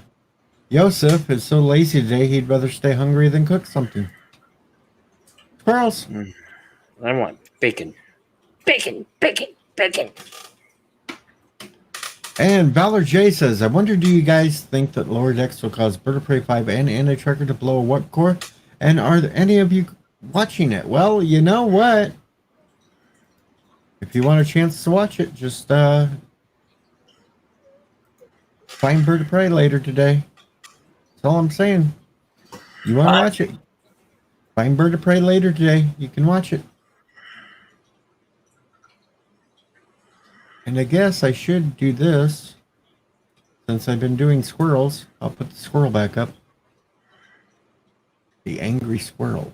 Yosef is so lazy today, he'd rather stay hungry than cook something. Squirrels. I want bacon. Bacon, bacon, bacon. And Valor J says, I wonder, do you guys think that lower decks will cause Bird of Prey 5 and Anti-Tracker to blow a what core? And are there any of you watching it? Well, you know what? If you want a chance to watch it, just find Bird of Prey later today. That's all I'm saying. You want to watch it? Find Bird of Prey later today. You can watch it. And I guess I should do this. Since I've been doing squirrels, I'll put the squirrel back up. The angry squirrel.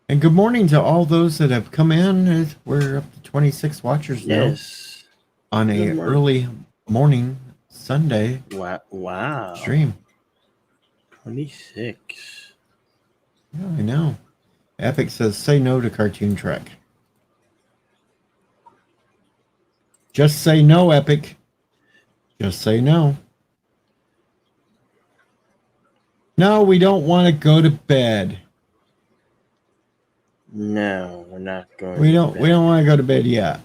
And good morning to all those that have come in. We're up to 26 watchers now. Yes. On a Good morning. early morning Sunday Wow. stream. 26. Yeah, I know. Epic says, say no to Cartoon Trek. Just say no, Epic. Just say no. No, we don't want to go to bed. No, we're not going. We to don't bed. want to go to bed yet.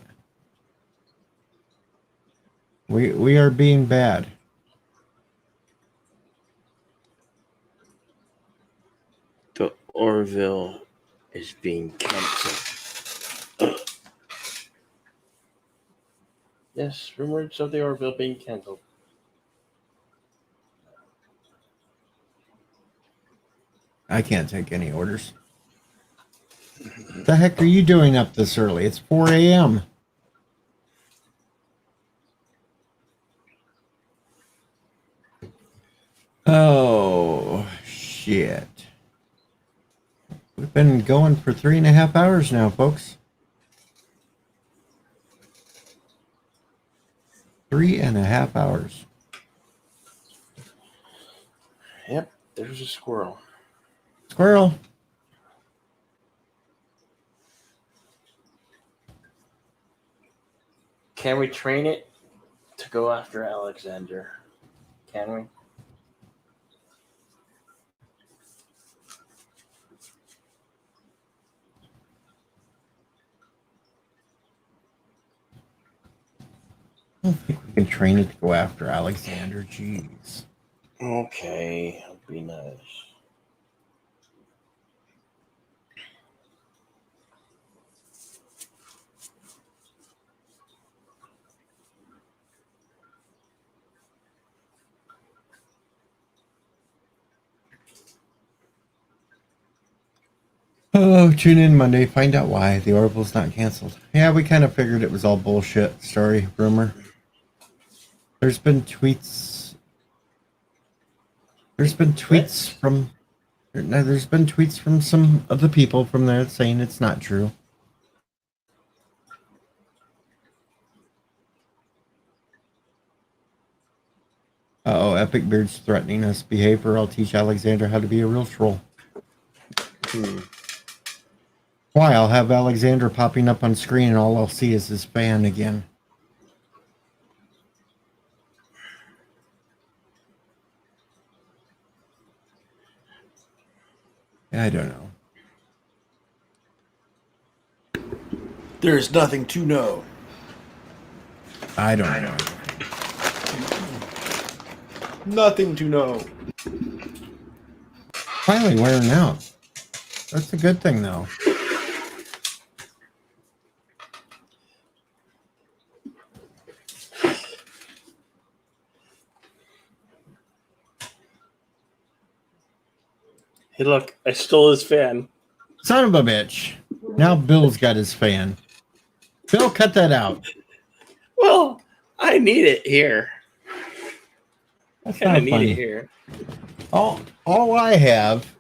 We are being bad. The Orville is being canceled. Yes, rumors of the Orville being canceled. I can't take any orders. The heck are you doing up this early? It's 4 a.m. Oh, shit. We've been going for 3.5 hours now, folks. 3.5 hours. Yep, there's a squirrel. Squirrel. Can we train it to go after Alexander? Can we? I don't think we can train it to go after Alexander. Jeez. Okay, that'd be nice. Oh, tune in Monday. Find out why the Oracle's not canceled. Yeah, we kind of figured it was all bullshit. Story, rumor. There's been tweets. There's been tweets from. No, there's been tweets from some of the people from there saying it's not true. Uh-oh, Epic Beard's threatening us. Behave or I'll teach Alexander how to be a real troll. Why? I'll have Alexander popping up on screen and all I'll see is his fan again. I don't know. There's nothing to know. I don't know. Nothing to know. Finally wearing out. That's a good thing, though. Hey, look, I stole his fan. Son of a bitch. Now Bill's got his fan. Bill, cut that out. Well, I need it here. I That's kind not of need funny. it here. All I have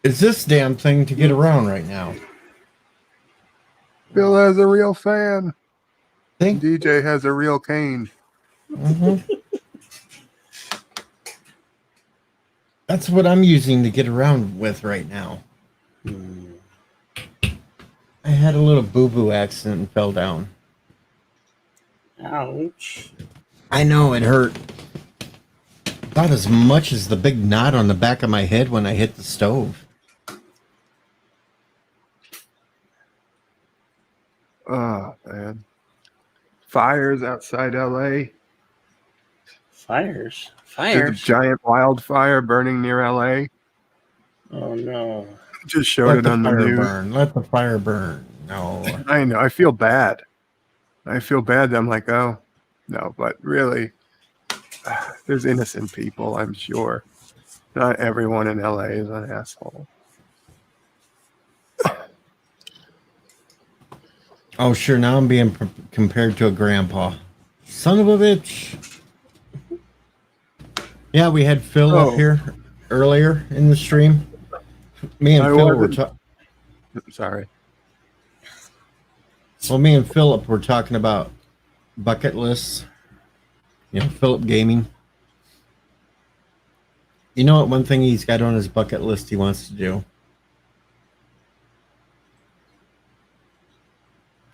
is this damn thing to get around right now. Bill has a real fan. Think? DJ has a real cane. Mm-hmm. That's what I'm using to get around with right now. I had a little boo-boo accident and fell down. Ouch. I know, it hurt. About as much as the big knot on the back of my head when I hit the stove. Oh, man. Fires outside LA. Fires? There's a Fires? giant wildfire burning near LA. Oh, no. Just showed Let it the on the fire news. burn. Let the fire burn. No. I know. I feel bad. That I'm like, oh, no. But really, there's innocent people, I'm sure. Not everyone in LA is an asshole. Oh, sure. Now I'm being compared to a grandpa. Son of a bitch. Yeah, we had Phil up here earlier in the stream. Me and Phil were talking. Sorry. Well, me and Philip were talking about bucket lists. You know, Philip Gaming. You know what? One thing he's got on his bucket list he wants to do.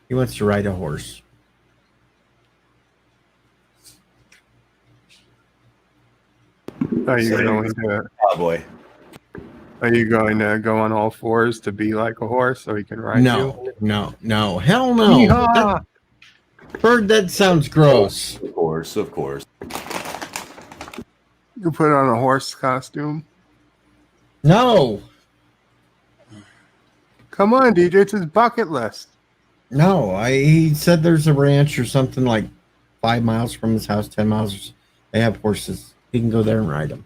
He wants to ride a horse. Are you going to? Oh boy. Are you going to go on all fours to be like a horse so he can ride you? No. Hell no. Yeehaw! Bird, that sounds gross. Of course. You put on a horse costume? No. Come on, DJ. It's his bucket list. No. He said there's a ranch or something like 5 miles from his house, 10 miles. They have horses. He can go there and ride them.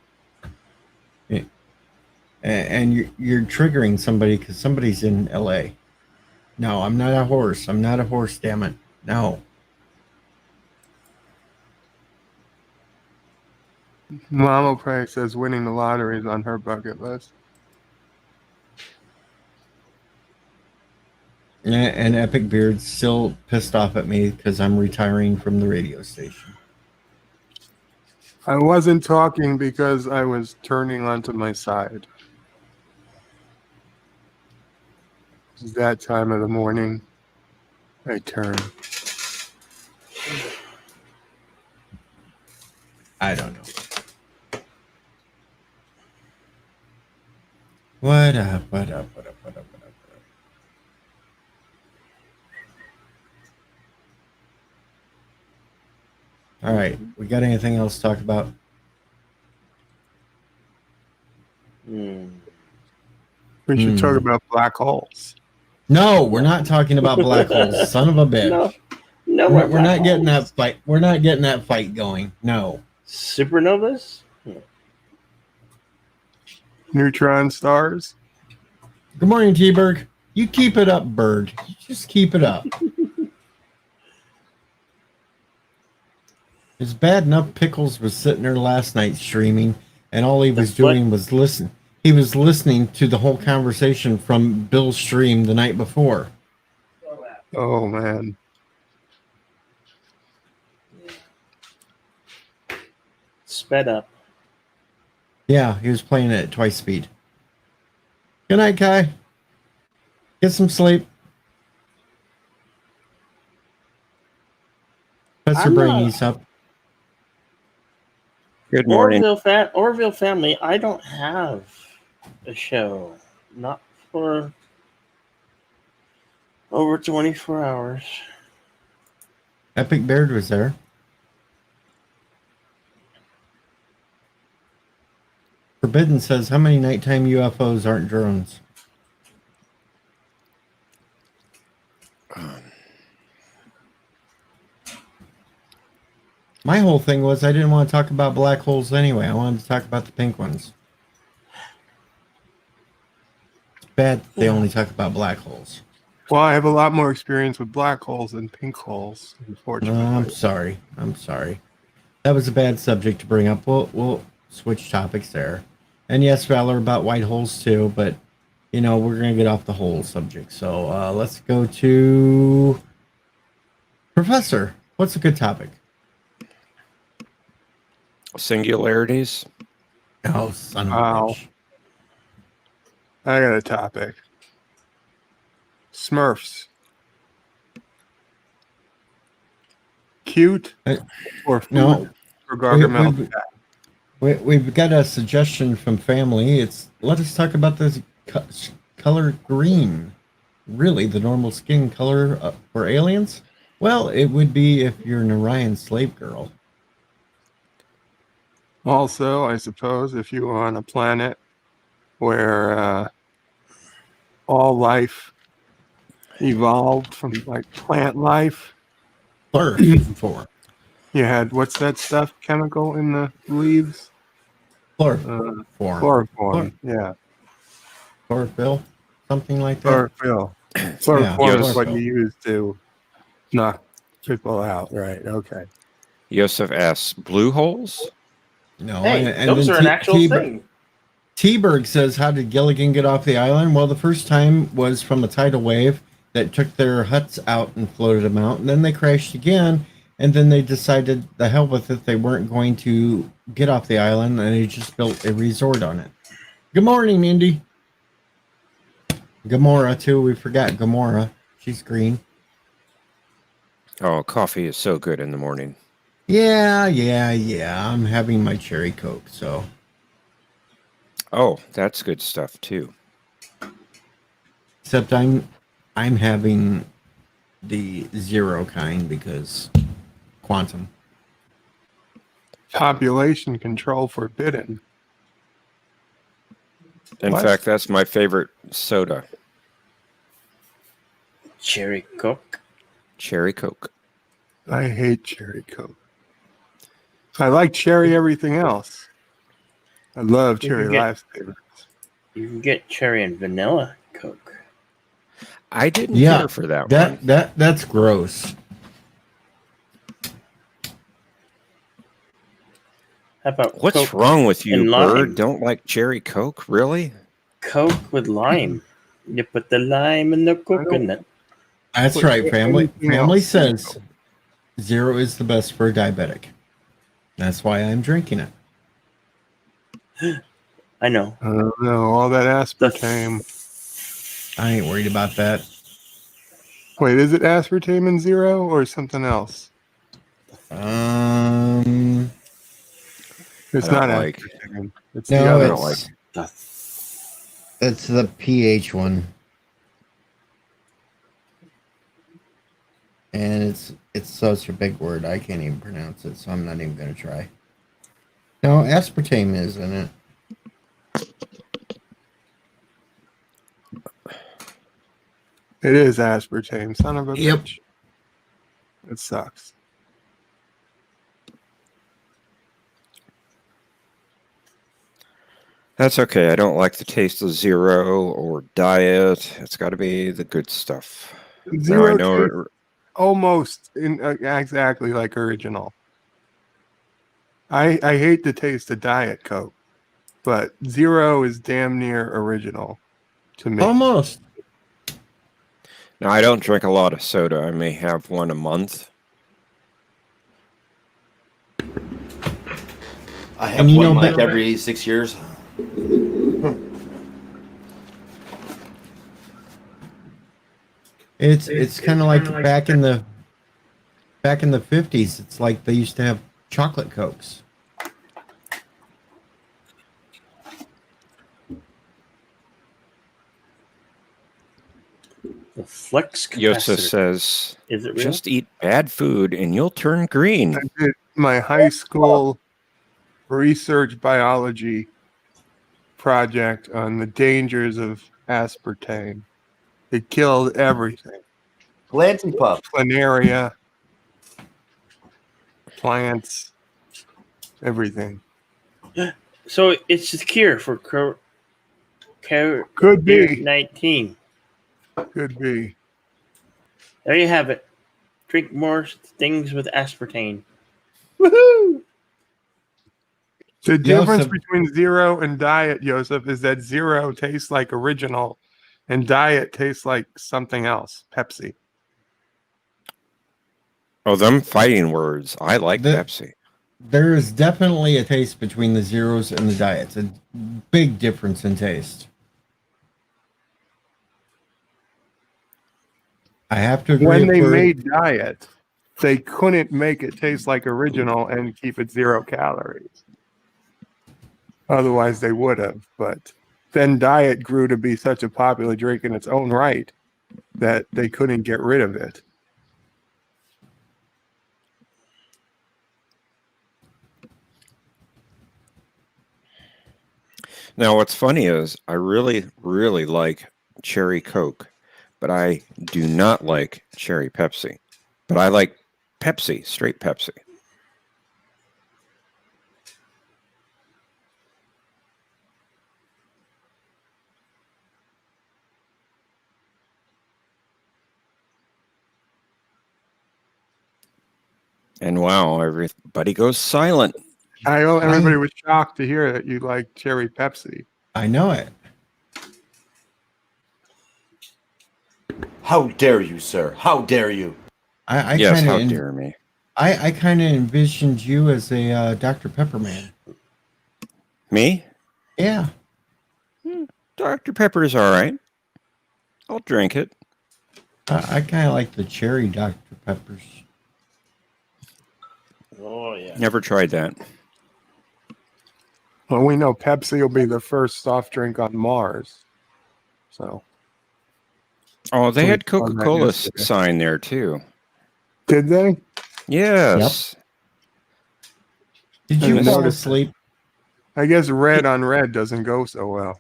and you're triggering somebody because somebody's in LA. No, I'm not a horse. I'm not a horse, damn it. No. Mama Pray says winning the lottery is on her bucket list. And Epic Beard's still pissed off at me because I'm retiring from the radio station. I wasn't talking because I was turning onto my side. It's that time of the morning. I turn. I don't know. What up, what up, what up, what up, what up, what up? All right, we got anything else to talk about? We should talk about black holes. No, we're not talking about black holes. Son of a bitch. No, we're not getting that fight. We're not getting that fight going. No. Supernovas? Neutron stars. Good morning, T-Berg. You keep it up, Bird. You just keep it up. It's bad enough Pickles was sitting there last night streaming, and all he was doing was listen. He was listening to the whole conversation from Bill's stream the night before. Oh, man. Sped up. Yeah, he was playing it at twice speed. Good night, Kai. Get some sleep. Put your brainies up. Good morning. Orville family, I don't have a show. Not for over 24 hours. Epic Beard was there. Forbidden says, how many nighttime UFOs aren't drones? My whole thing was I didn't want to talk about black holes anyway. I wanted to talk about the pink ones. It's bad that they only talk about black holes. Well, I have a lot more experience with black holes than pink holes, unfortunately. I'm sorry. That was a bad subject to bring up. We'll switch topics there. And yes, Valor, about white holes too, but you know, we're going to get off the whole subject. So let's go to Professor. What's a good topic? Singularities. Oh, son of a bitch. I got a topic. Smurfs. Cute or food No. for Gargamel? We've got a suggestion from family. It's let us talk about this color green. Really, the normal skin color for aliens? Well, it would be if you're an Orion slave girl. Also, I suppose if you were on a planet where all life evolved from like plant life. Chloroform. You had, what's that stuff, chemical in the leaves? Chloroform. Chloroform, yeah. Chlorophyll? Something like that? Chlorophyll. Chloroform is what you chlorophyll. use to knock people out, right? Okay. Yosef asks, blue holes? No, Hey, and those then are an actual thing. T-Berg says, how did Gilligan get off the island? Well, the first time was from a tidal wave that took their huts out and floated them out, and then they crashed again, and then they decided, the hell with it, they weren't going to get off the island, and they just built a resort on it. Good morning, Indy. Gamora, too. We forgot Gamora. She's green. Oh, coffee is so good in the morning. Yeah. I'm having my cherry Coke, so. Oh, that's good stuff, too. Except I'm having the zero kind because quantum. Population control forbidden. In fact, that's my favorite soda. Cherry Coke. Cherry Coke. I hate cherry Coke. I like cherry everything else. I love cherry lifesavers. You can get cherry and vanilla Coke. I didn't Yeah, care for that one. that's gross. How about What's Coke wrong with you, and Bird? lime? Don't like cherry Coke? Really? Coke with lime. You put the lime in the coconut. That's Put right. Family anything family else. says zero is the best for a diabetic. That's why I'm drinking it. I know. I don't know, all that aspartame. I ain't worried about that. Wait, is it aspartame in zero or something else? It's I don't not like- aspartame. It's No, the other it's one. it's the pH one, and it's such a big word I can't even pronounce it, so I'm not even gonna try. No, aspartame is in it. It is aspartame, son of a Yep. bitch. It sucks. That's okay. I don't like the taste of zero or diet. It's got to be the good stuff. Zero I know tastes almost exactly like original. I hate the taste of Diet Coke, but zero is damn near original to me. Almost. Now, I don't drink a lot of soda. I may have one a month. I have And you one know like better- every 6 years. It's kind of like back in the 50s. It's like they used to have chocolate Cokes. The flex Yosa capacitor. says, Is it real? just eat bad food and you'll turn green. I did my high school research biology project on the dangers of aspartame. It killed everything. Glanty pup. Planaria, plants, everything. So it's the cure for Could be. 19. Could be. There you have it. Drink more things with aspartame. Woohoo! The difference Joseph- between zero and diet, Joseph, is that zero tastes like original and diet tastes like something else. Pepsi. Oh, them fighting words. I like The- Pepsi. There is definitely a taste between the zeros and the diets. A big difference in taste. I have to agree. When they for- made diet, they couldn't make it taste like original and keep it 0 calories. Otherwise, they would have. But then diet grew to be such a popular drink in its own right that they couldn't get rid of it. Now, what's funny is I really, really like cherry Coke, but I do not like cherry Pepsi. But I like Pepsi, straight Pepsi. And wow, everybody goes silent. Everybody was shocked to hear that you like cherry Pepsi. I know it. How dare you, sir? How dare you? I Yes, kind how of dare me. I kind of envisioned you as a Dr. Pepper man. Me? Yeah. Dr. Pepper's all right. I'll drink it. I kind of like the cherry Dr. Peppers. Oh, yeah. Never tried that. Well, we know Pepsi will be the first soft drink on Mars. So, Oh, they We had saw that Coca-Cola yesterday. sign there too. did they? Yes. Did I you didn't fall notice that. asleep? I guess red on red doesn't go so well.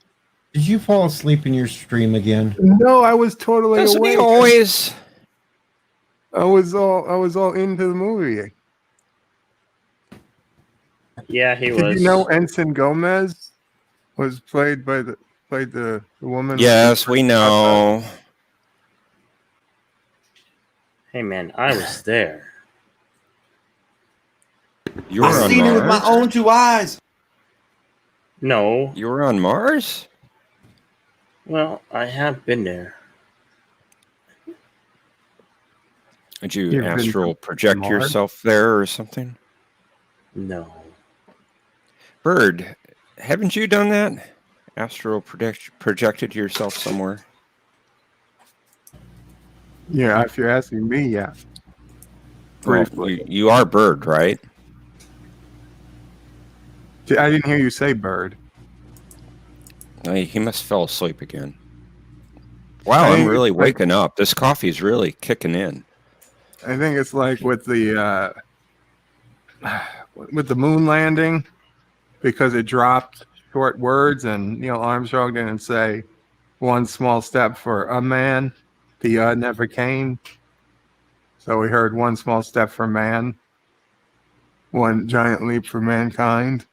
Did you fall asleep in your stream again? No, I was totally Doesn't he awake. always? I was all into the movie. Yeah, he Did was. you know Ensign Gomez was played by the Played the woman. with Yes, the- we know. Hey man, I was there. You were I on seen it with my Mars? own 2 eyes. No, You were on Mars? well, I have been there. Did you You've been astral to project Mars? yourself there or something? No. Bird, haven't you done that? Astral projected yourself somewhere? Yeah, if you're asking me, yeah. Well, Briefly. you are Bird, right? I didn't hear you say bird. He must fell asleep again. Wow, I I'm think really it's like, waking up. This coffee's really kicking in. I think it's like with the moon landing, because it dropped short words, and Neil Armstrong didn't say one small step for a man. The never came. So we heard one small step for man, one giant leap for mankind.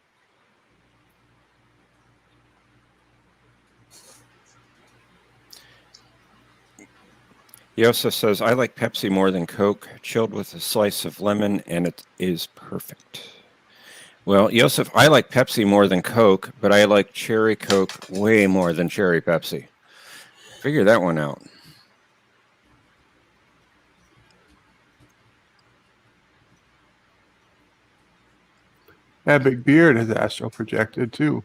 Yosa says, I like Pepsi more than Coke, chilled with a slice of lemon, and it is perfect. Well, Yosef, I like Pepsi more than Coke, but I like Cherry Coke way more than Cherry Pepsi. Figure that one out. That big beard is astral projected too.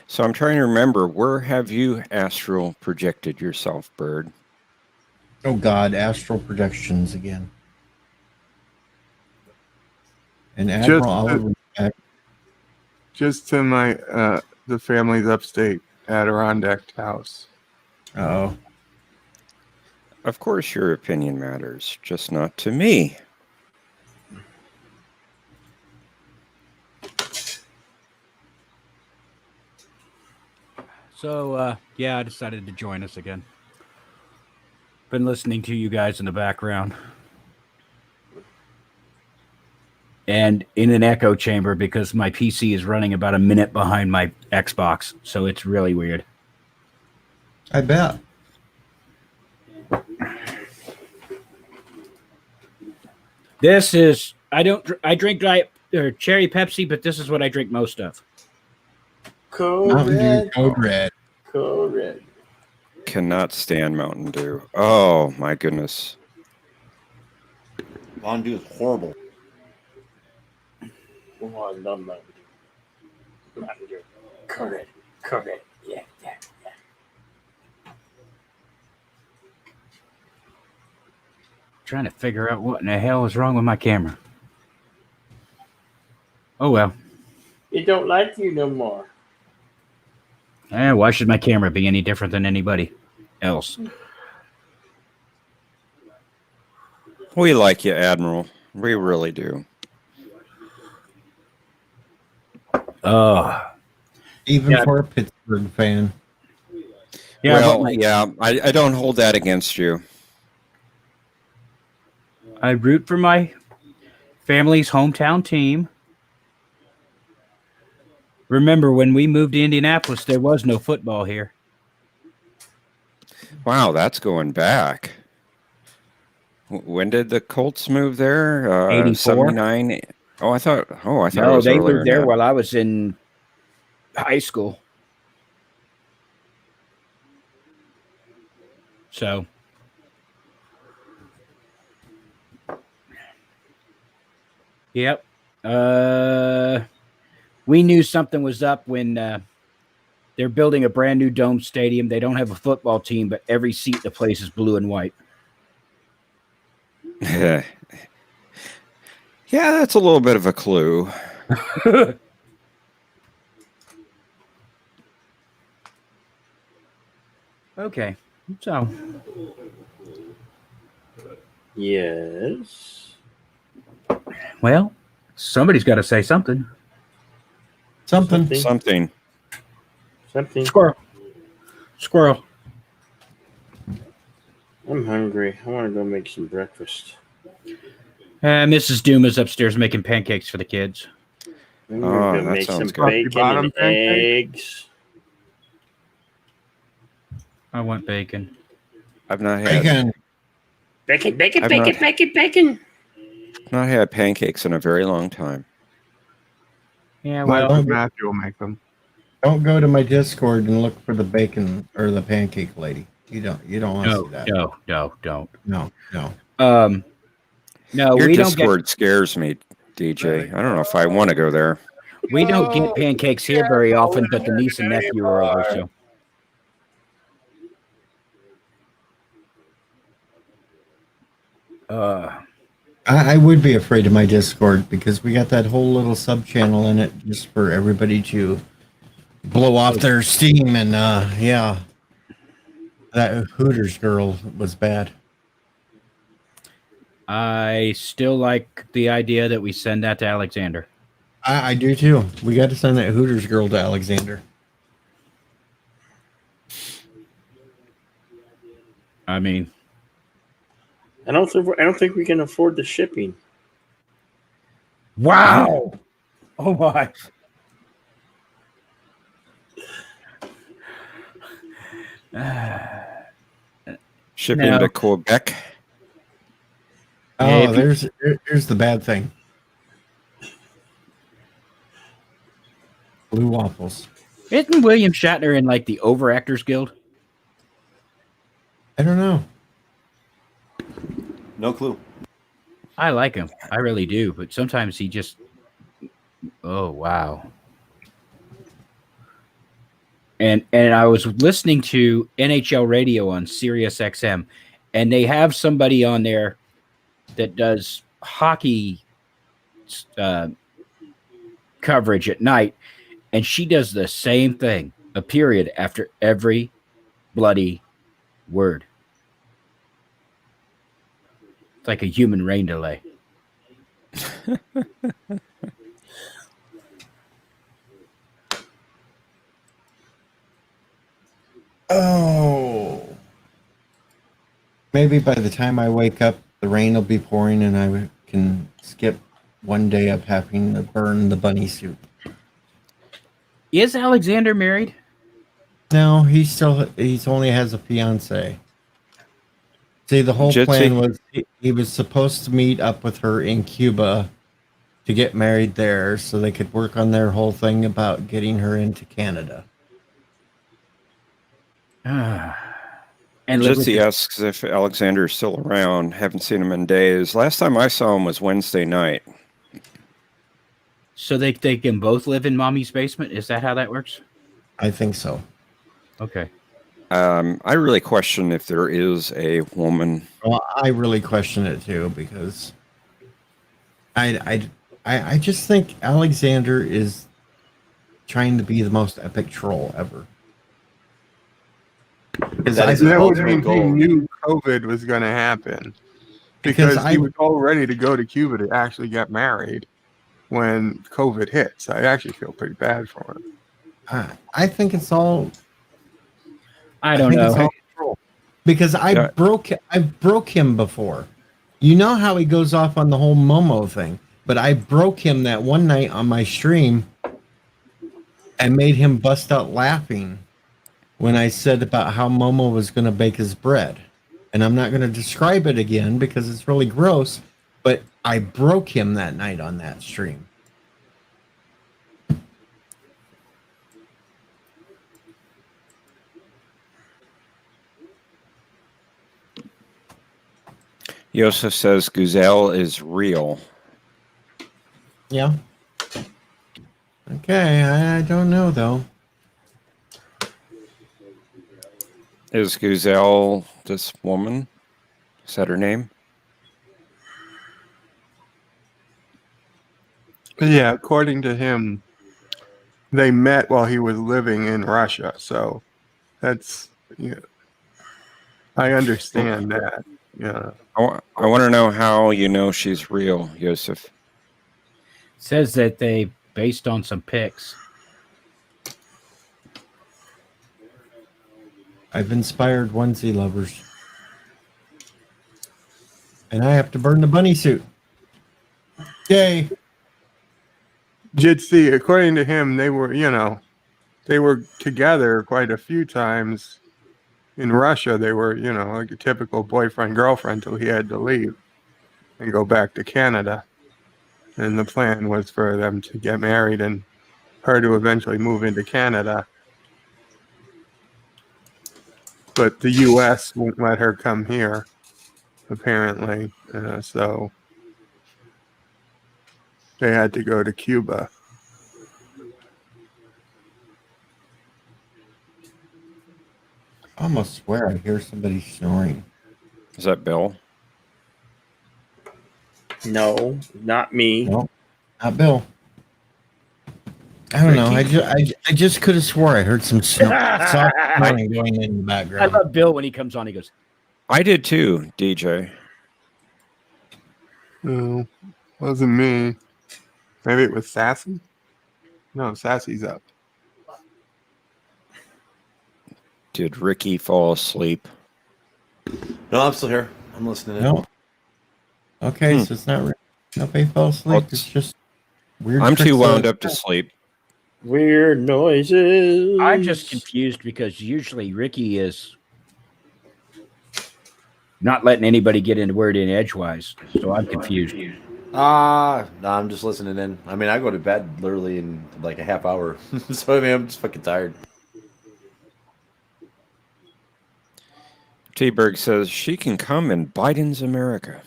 So I'm trying to remember, where have you astral projected yourself, Bird? Oh God, astral projections again. And Admiral Oliver. Just to my the family's upstate Adirondack house. Oh, Of course your opinion matters, just not to me. So, yeah, I decided to join us again. Been listening to you guys in the background. And in an echo chamber because my PC is running about a minute behind my Xbox. So it's really weird. I bet. This is, I drink diet or cherry Pepsi, but this is what I drink most of. Mountain Dew Code Red. Code Red. Cannot stand Mountain Dew. Oh, my goodness. Mountain Dew is horrible. Oh, I love Mountain Dew. Mountain Dew. Code Red. Code Red. Yeah. Trying to figure out what in the hell is wrong with my camera. Oh, well. It don't like you no more. Why should my camera be any different than anybody else? We like you, Admiral. We really do. Even for a Pittsburgh fan. Yeah, well, yeah, I don't hold that against you. I root for my family's hometown team. Remember, when we moved to Indianapolis, there was no football here. Wow, that's going back. When did the Colts move there? 84. 79. I thought it was they earlier moved there than that. while I was in high school. So, yep. We knew something was up when they're building a brand new dome stadium. They don't have a football team, but every seat in the place is blue and white. Yeah, that's a little bit of a clue. Okay, so Yes. well, somebody's got to say something. Something. Something. Squirrel. I'm hungry. I want to go make some breakfast. Mrs. Doom is upstairs making pancakes for the kids. We're Oh, gonna that make sounds some good. bacon Bottom and pancake? eggs. I want bacon. I've not had Bacon. Bacon, bacon, I've bacon, not- bacon, bacon. not had pancakes in a very long time. Yeah, My well, wife Matthew will make them. Don't go to my Discord and look for the bacon or the pancake lady. You don't want to see that. don't. No. No, Your we don't get Discord scares me, DJ. I don't know if I want to go there. we don't get pancakes here very often, but the niece and nephew are over, so I would be afraid of my Discord because we got that whole little sub channel in it just for everybody to blow off their steam and yeah. That Hooters girl was bad. I still like the idea that we send that to Alexander. I do too. We got to send that Hooters girl to Alexander. I mean, I don't think we can afford the shipping. wow. Oh my. Shipping No. to Quebec. Oh, If you- here's the bad thing. Blue waffles. Isn't William Shatner in like the Overactors Guild? I don't know. No clue. I like him. I really do, but sometimes he just oh wow. And I was listening to NHL radio on Sirius XM, and they have somebody on there that does hockey coverage at night, and she does the same thing, a period after every bloody word. It's like a human rain delay. Oh. Maybe by the time I wake up, the rain will be pouring and I can skip one day of having to burn the bunny suit. Is Alexander married? No, he's only has a fiance. See, the whole Jitsi. plan was he was supposed to meet up with her in Cuba to get married there so they could work on their whole thing about getting her into Canada. And live with Jitsi his- asks if Alexander's still around. Haven't seen him in days. Last time I saw him was Wednesday night. so they can both live in mommy's basement. Is that how that works? I think so. Okay. I really question if there is a woman. Well, I really question it too because I just think Alexander is trying to be the most epic troll ever. Because That I is his No, suppose he goal. knew COVID was going to happen Because because he was all ready to go to Cuba to actually get married when COVID hit. So I actually feel pretty bad for him. I think it's all. I don't think it's know. all troll. Because I Yeah. broke him before. You know how he goes off on the whole Momo thing, but I broke him that one night on my stream and made him bust out laughing when I said about how Momo was going to bake his bread. And I'm not going to describe it again because it's really gross, but I broke him that night on that stream. Yosef says Gazelle is real. Yeah. Okay, I don't know though. Is Gazelle this woman? Is that her name? But yeah, according to him, they met while he was living in Russia. So that's, yeah, I understand that. Yeah. I want to know how you know she's real, Yosef. Says that they based on some pics. I've inspired onesie lovers. And I have to burn the bunny suit. Yay. did see, according to him, they were together quite a few times. In Russia, they were, like a typical boyfriend-girlfriend till he had to leave and go back to Canada. And the plan was for them to get married and her to eventually move into Canada. But the U.S. won't let her come here, apparently. So they had to go to Cuba. I almost swear I hear somebody snoring. Is that Bill? No, not me. No, not Bill. I don't know. I just could have swore I heard some soft snoring going in the I background. love Bill when he comes on. He goes, I did too, DJ. No, wasn't me. Maybe it was Sassy? No, Sassy's up. Did Ricky fall asleep? No, I'm still here. I'm listening. No. Okay, so it's not. Nobody fell asleep. It's just weird. I'm too tricks wound of- up to sleep. Weird noises. I'm just confused because usually Ricky is not letting anybody get into word in edgewise. So I'm confused. No, I'm just listening in. I mean, I go to bed literally in like a half hour. So, I mean, I'm just fucking tired. T-Berg says she can come in Biden's America.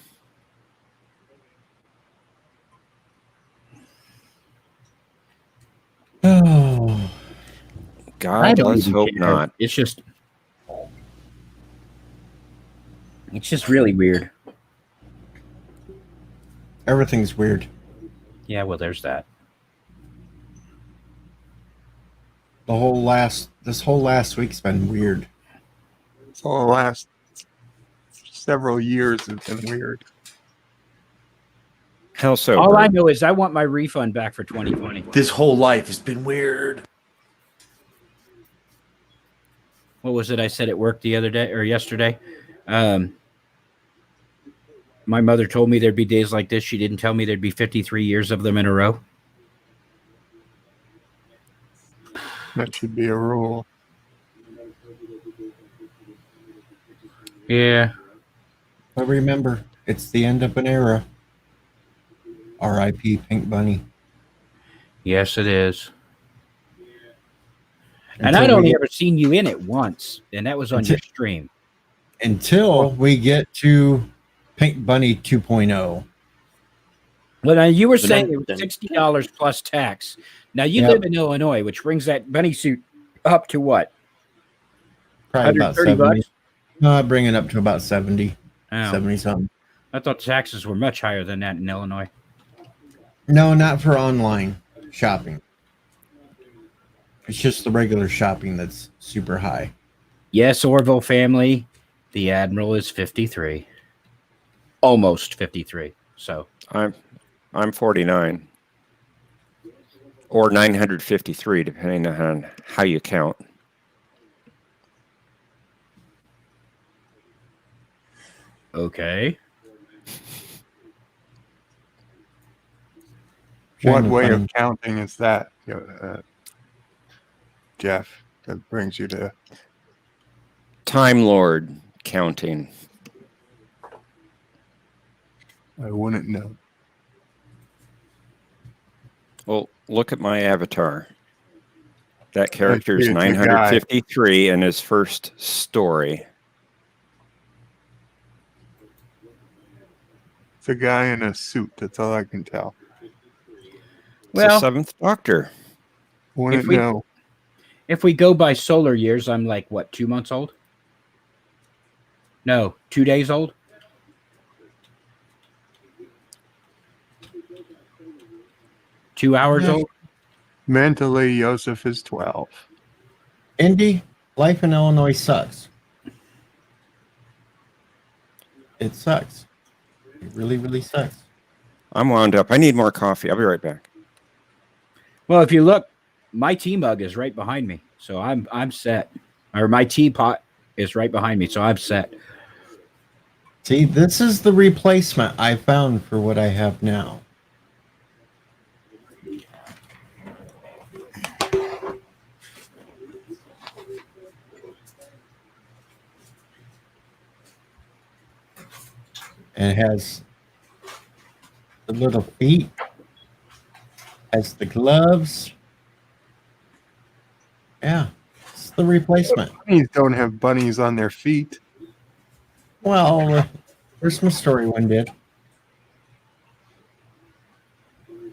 Oh, God, let's even hope care. not. It's just really weird. everything's weird. Yeah, well, there's that. This whole last week's been weird. So the last several years have been weird. How so? All Bert? I know is I want my refund back for 2020. This whole life has been weird. What was it I said at work the other day or yesterday? My mother told me there'd be days like this. She didn't tell me there'd be 53 years of them in a row. That should be a rule. Yeah. But remember, it's the end of an era. R.I.P. Pink Bunny. Yes, it is. And Until I'd only we- ever seen you in it once, and that was on your stream. Until we get to Pink Bunny 2.0. Well, now you were saying it was $60 plus tax. Now you Yep. live in Illinois, which brings that bunny suit up to what? Probably about 130 70. bucks? No, bring it up to about 70. Oh. 70 something. I thought taxes were much higher than that in Illinois. No, not for online shopping. It's just the regular shopping that's super high. Yes, Orville family. The Admiral is 53. Almost 53. So I'm 49. Or 953, depending on how you count. okay. What Trying to way of find- counting is that, Jeff, that brings you to... Time Lord counting. I wouldn't know. Well, look at my avatar. That character is it's a guy. 953 in his first story. It's a guy in a suit. That's all I can tell. It's Well- the Seventh Doctor. Wouldn't If we- know. If we go by solar years, I'm like, what, 2 months old? No, 2 days old? Two hours Yeah. old? Mentally, Joseph is 12. Indy, life in Illinois sucks. It sucks. It really, really sucks. I'm wound up. I need more coffee. I'll be right back. Well, if you look, my tea mug is right behind me, so I'm set. Or my teapot is right behind me, so I'm set. See, this is the replacement I found for what I have now. And it has the little feet, has the gloves. Yeah, it's the replacement. Bunnies don't have bunnies on their feet. Well, Christmas Story one did.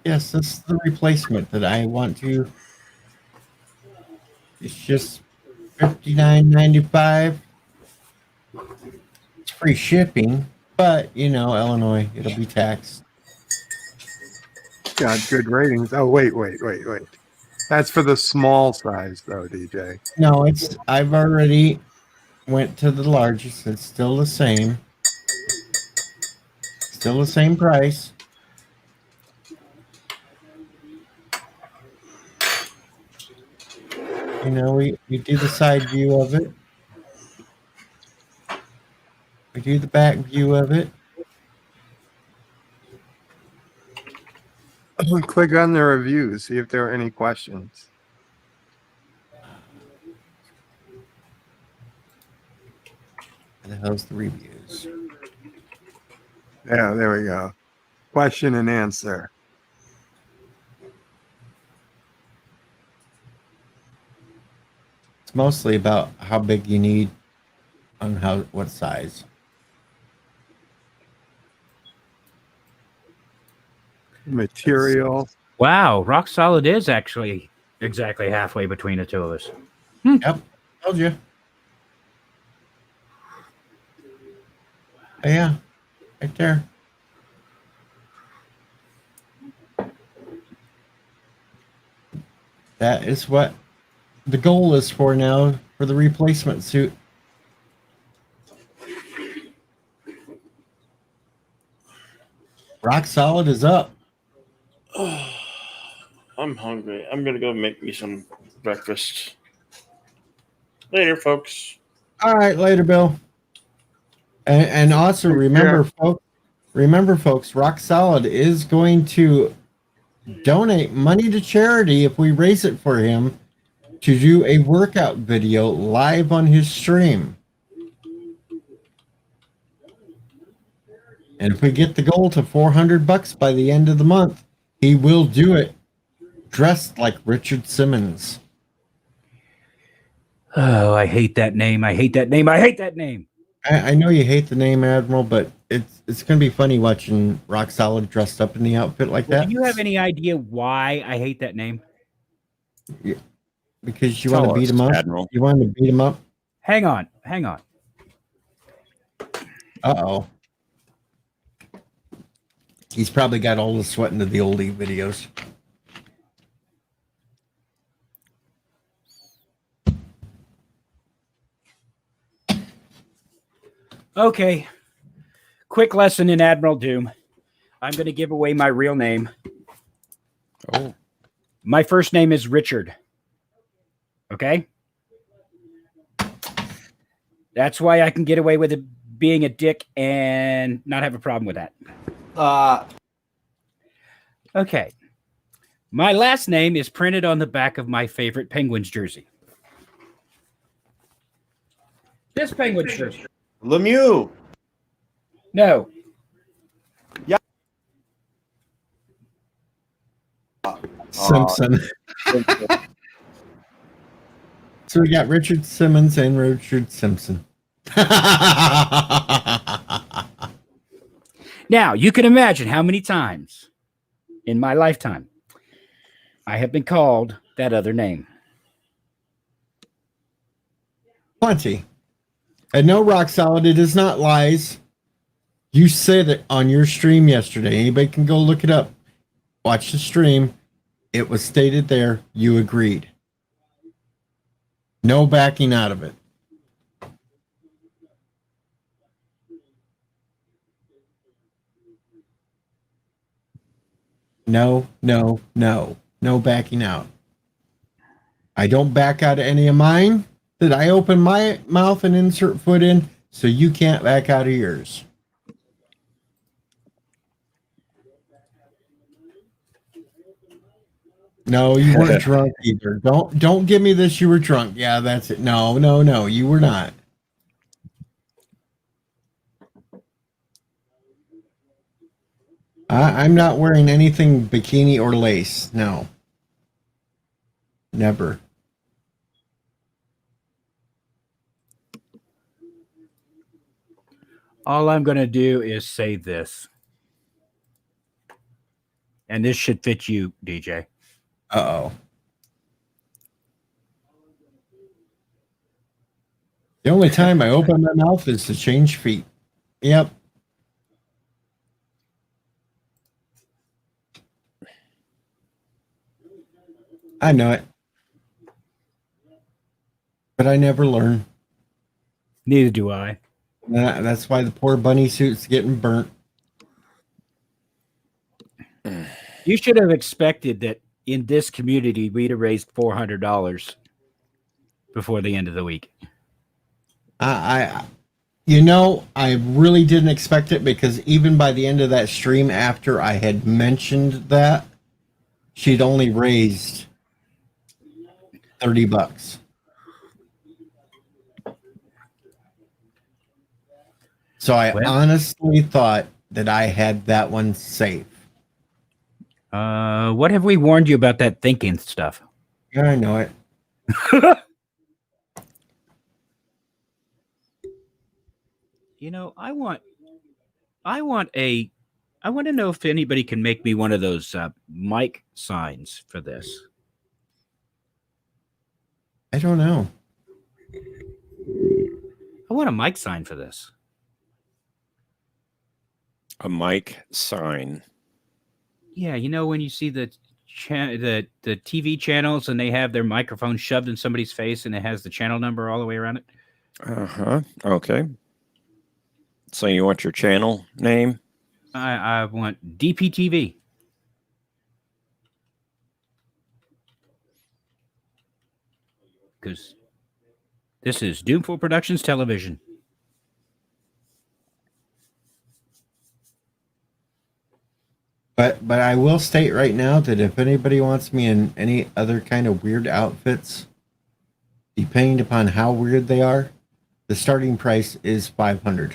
Yes, this is the replacement that I want to. It's just $59.95. It's free shipping, but you know, Illinois, it'll be taxed. Got good ratings. Oh, wait. That's for the small size, though, DJ. No, I've already went to the largest. It's still the same. Still the same price. You know, we do the side view of it. We do the back view of it. Click on the reviews, see if there are any questions. And the hell's the reviews? Yeah, there we go. Question and answer. It's mostly about how big you need on what size. Material. Wow, Rock Solid is actually exactly halfway between the two of us. Yep, told you. Yeah, right there. That is what the goal is for now for the replacement suit. Rock Solid is up. Oh, I'm hungry. I'm gonna go make me some breakfast. Later, folks. All right, later, Bill. And also remember, folks, Rock Solid is going to donate money to charity if we raise it for him to do a workout video live on his stream. And if we get the goal to $400 by the end of the month, he will do it dressed like Richard Simmons. Oh, I hate that name. I hate that name. I hate that name. I know you hate the name Admiral, but it's going to be funny watching Rock Solid dressed up in the outfit like that. Do you have any idea why I hate that name? Yeah, because you want to beat him up? Admiral. You want to beat him up? Hang on. Uh-oh. He's probably got all the sweat into the oldie videos. Okay. Quick lesson in Admiral Doom. I'm going to give away my real name. Oh. My first name is Richard. Okay? That's why I can get away with it being a dick and not have a problem with that. Okay. My last name is printed on the back of my favorite Penguins jersey. This Penguins jersey. Lemieux. No. Yeah. Simpson. So we got Richard Simmons and Richard Simpson. Now, you can imagine how many times in my lifetime I have been called that other name. Plenty. And no, Rock Solid, it is not lies. You said it on your stream yesterday. Anybody can go look it up. Watch the stream. It was stated there. You agreed. No backing out of it. No backing out. I don't back out of any of mine that I open my mouth and insert foot in, so you can't back out of yours. No, you weren't drunk either. Don't give me this. You were drunk. Yeah, that's it. No, you were not. I'm not wearing anything bikini or lace. No. Never. All I'm going to do is say this. And this should fit you, DJ. Uh-oh. The only time I open my mouth is to change feet. Yep. I know it. But I never learn. Neither do I. That's why the poor bunny suit's getting burnt. You should have expected that in this community we'd have raised $400 before the end of the week. I really didn't expect it, because even by the end of that stream, after I had mentioned that, she'd only raised $30. So I honestly thought that I had that one safe. What have we warned you about that thinking stuff? Yeah, I know it. You know, I want to know if anybody can make me one of those mic signs for this. I don't know. I want a mic sign for this. A mic sign. Yeah, you know when you see the TV channels and they have their microphone shoved in somebody's face and it has the channel number all the way around it? Uh-huh. Okay. So you want your channel name? I want DPTV. Because this is Doomful Productions Television. But I will state right now that if anybody wants me in any other kind of weird outfits, depending upon how weird they are, the starting price is $500.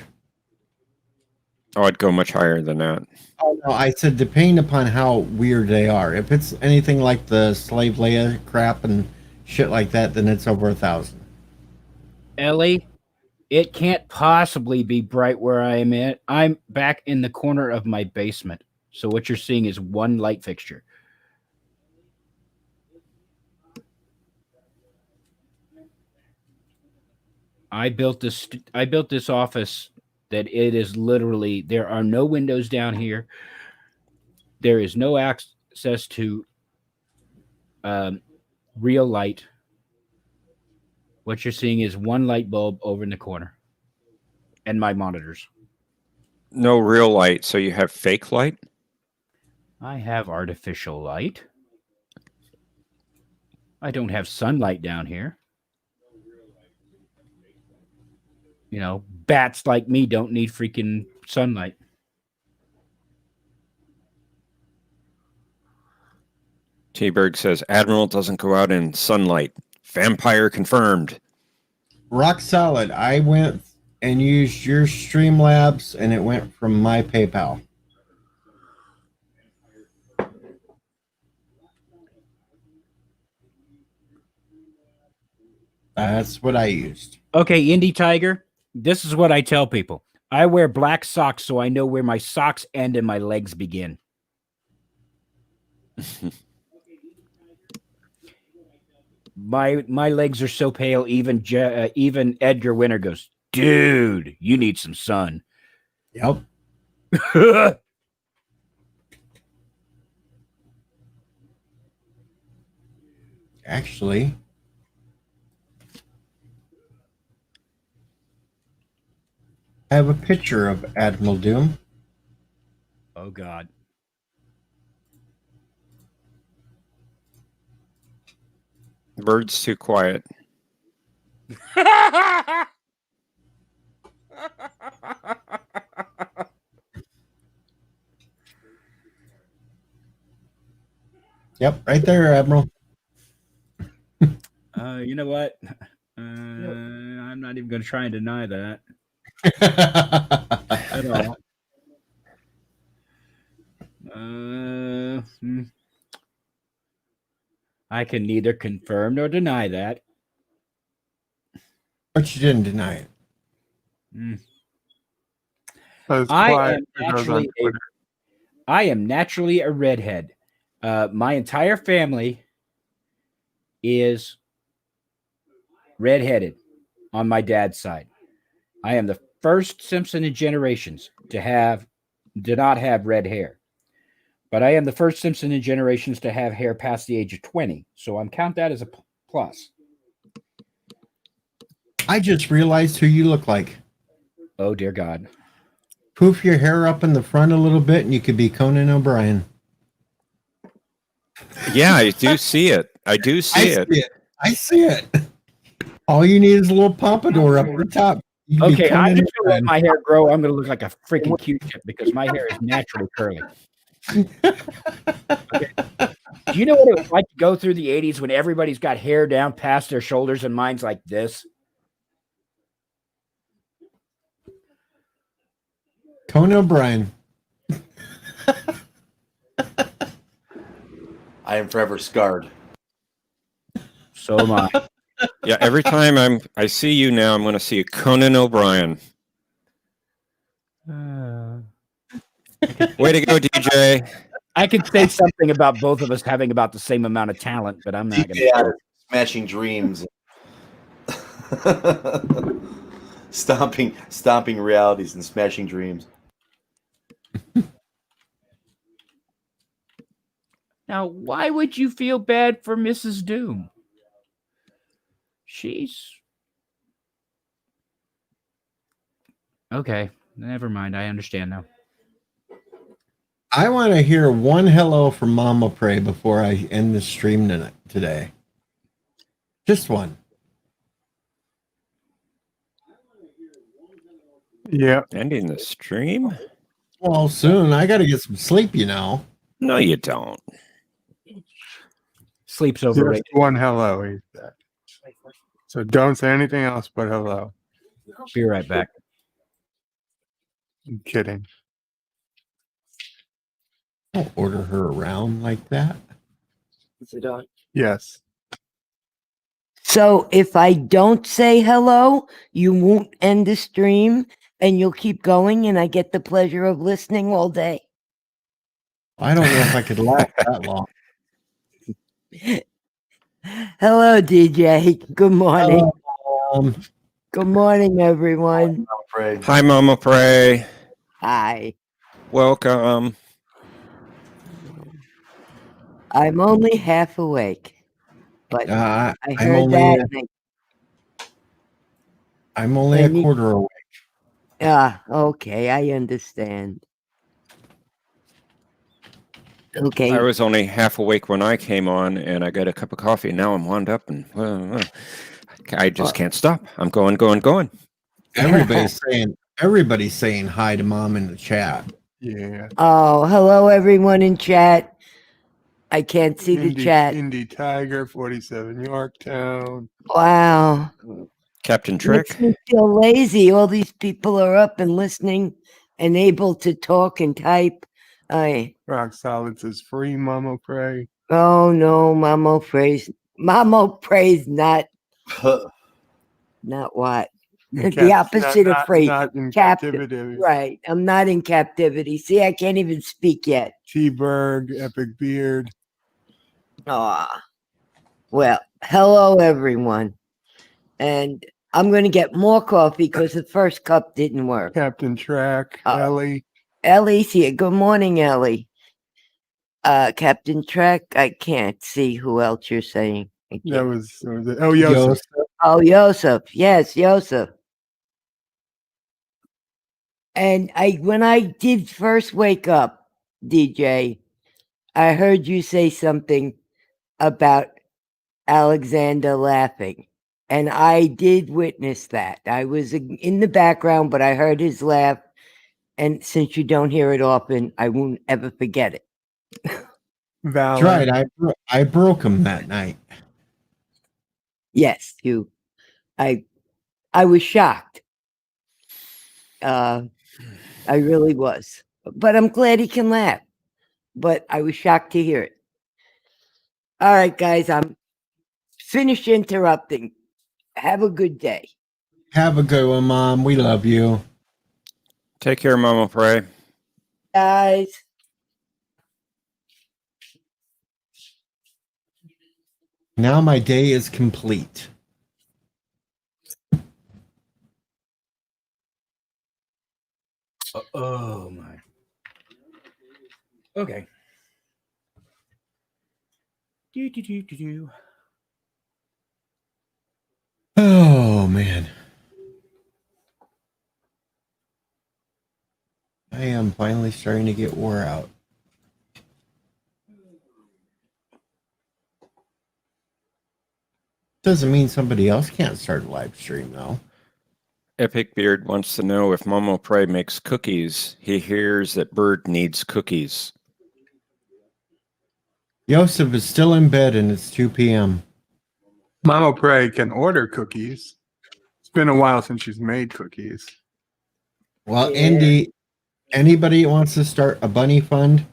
Oh, I'd go much higher than that. Oh no, I said depending upon how weird they are. If it's anything like the Slave Leia crap and shit like that, then it's over $1,000. Ellie, it can't possibly be bright where I am at. I'm back in the corner of my basement. So what you're seeing is one light fixture. I built this office that it is literally, there are no windows down here. There is no access to real light. What you're seeing is one light bulb over in the corner and my monitors. No real light, so you have fake light? I have artificial light. I don't have sunlight down here. You know, bats like me don't need freaking sunlight. T-Berg says, Admiral doesn't go out in sunlight. Vampire confirmed. Rock solid. I went and used your Streamlabs, and it went from my PayPal. That's what I used. Okay, Indie Tiger, this is what I tell people. I wear black socks so I know where my socks end and my legs begin. My legs are so pale, even Edgar Winter goes, dude, you need some sun. Yep. Actually, I have a picture of Admiral Doom. Oh, God. Bird's too quiet. Yep, right there, Admiral. You know what? I'm not even going to try and deny that at all. I can neither confirm nor deny that. But you didn't deny it. Mm. As I quiet am as it goes on Twitter. I am naturally a redhead. My entire family is redheaded on my dad's side. I am the first Simpson in generations to not have red hair. But I am the first Simpson in generations to have hair past the age of 20. So I'm count that as a plus. I just realized who you look like. Oh, dear God. Poof your hair up in the front a little bit and you could be Conan O'Brien. Yeah, I do see it. I do see it. I see it. All you need is a little pompadour up the top. You can be Okay, I'm Conan just going to let O'Brien. my hair grow. I'm going to look like a freaking Q-tip because my hair is naturally curly. Okay. Do you know what it was like to go through the 80s when everybody's got hair down past their shoulders and mine's like this? Conan O'Brien. I am forever scarred. So am I. Yeah, every time I see you now, I'm going to see a Conan O'Brien. Way to go, DJ. I could say something about both of us having about the same amount of talent, but I'm not going Yeah, to. smashing dreams. stomping realities and smashing dreams. Now, why would you feel bad for Mrs. Doom? She's okay. Never mind. I understand now. I want to hear one hello from Mama Pray before I end the stream today. Just one. Yeah. Ending the stream? Well, soon. I got to get some sleep, you know. No, you don't. Sleep's Just overrated. one hello. He said. So don't say anything else but hello. Be right back. I'm kidding. Don't order her around like that. Yes. So if I don't say hello, you won't end the stream and you'll keep going and I get the pleasure of listening all day. I don't know if I could last that long. Hello, DJ. Good morning. Hello, Good morning, everyone. Hi, Mama Pray. Hi. Welcome. I'm only half awake, but I I'm heard only that. I'm only a And you- quarter away. Okay. I understand. Okay. I was only half awake when I came on, and I got a cup of coffee. Now I'm wound up, and I just can't stop. I'm going. Everybody's saying hi to Mom in the chat. Yeah. Oh, hello, everyone in chat. I can't see the chat. Indy Tiger, 47 Yorktown. Wow. Captain Trick. Makes me feel lazy. All these people are up and listening and able to talk and type. Rock Solid says free Mama Pray. Oh no, Mamo prays not what? The opposite of praise. Not in Captive. captivity. Right. I'm not in captivity. See, I can't even speak yet. T-Berg, Epic Beard. Well, hello everyone. And I'm going to get more coffee because the first cup didn't work. Captain Track, Ellie. Ellie's here. Good morning, Ellie. Captain Trek, I can't see who else you're saying. That was it. Oh, Yosef. Oh, Yosef. Yes, Yosef. And when I did first wake up, DJ, I heard you say something about Alexander laughing. And I did witness that. I was in the background, but I heard his laugh. And since you don't hear it often, I won't ever forget it. That's right. I broke him that night. Yes, I was shocked. I really was. But I'm glad he can laugh. But I was shocked to hear it. All right, guys, I'm finished interrupting. Have a good day. Have a good one, Mom. We love you. Take care, Mama Pray. Guys. Now my day is complete. Oh my. Okay. Do. Oh, man. I am finally starting to get wore out. Doesn't mean somebody else can't start a live stream, though. Epic Beard wants to know if Momo Pray makes cookies. He hears that Bird needs cookies. Joseph is still in bed and it's 2 p.m. Mama Pray can order cookies. It's been a while since she's made cookies. Well, Andy, anybody that wants to start a bunny fund,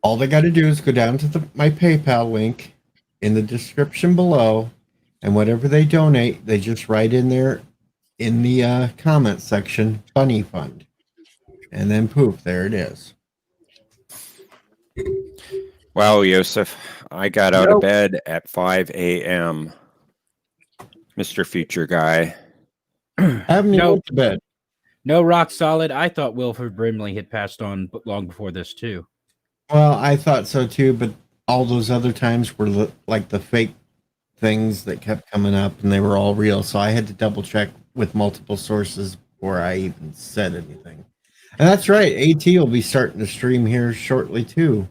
all they got to do is go down to my PayPal link in the description below, and whatever they donate, they just write in there in the comment section, bunny fund. And then poof, there it is. Wow, Yosef, I got out of bed at 5 a.m. Mr. Future Guy. Haven't you went to bed? No, rock solid. I thought Wilford Brimley had passed on long before this too. Well, I thought so too, but all those other times were like the fake things that kept coming up and they were all real. So I had to double check with multiple sources before I even said anything. And that's right. AT will be starting to stream here shortly too.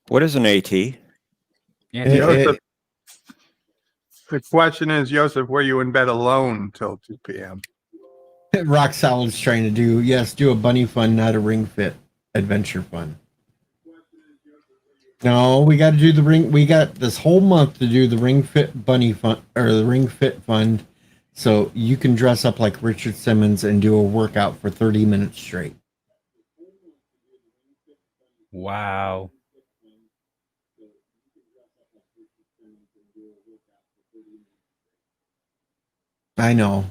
What is an AT? Joseph, the question is, Joseph, were you in bed alone till 2 p.m.? Rock Solid's trying to do a bunny fun, not a ring fit adventure fun. No, we got to do the ring. We got this whole month to do the ring fit bunny fun or the ring fit fund. So you can dress up like Richard Simmons and do a workout for 30 minutes straight. Wow. I know.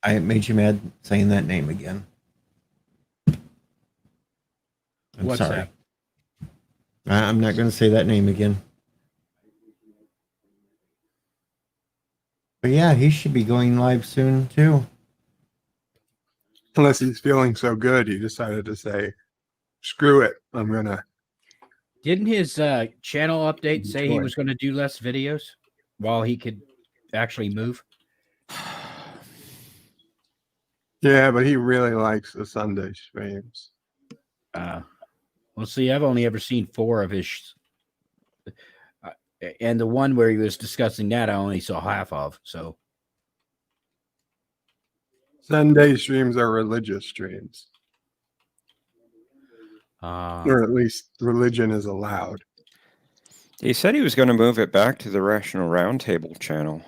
I made you mad saying that name again. I'm What's sorry. that? I'm not going to say that name again. But yeah, he should be going live soon too. Unless he's feeling so good, he decided to say, screw it. I'm going to. Didn't his channel update say he was going to do less videos while he could actually move? Yeah, but he really likes the Sunday streams. Well, see, I've only ever seen 4 of his. And the one where he was discussing that, I only saw half of. So Sunday streams are religious streams. Or at least religion is allowed. He said he was going to move it back to the Rational Roundtable channel.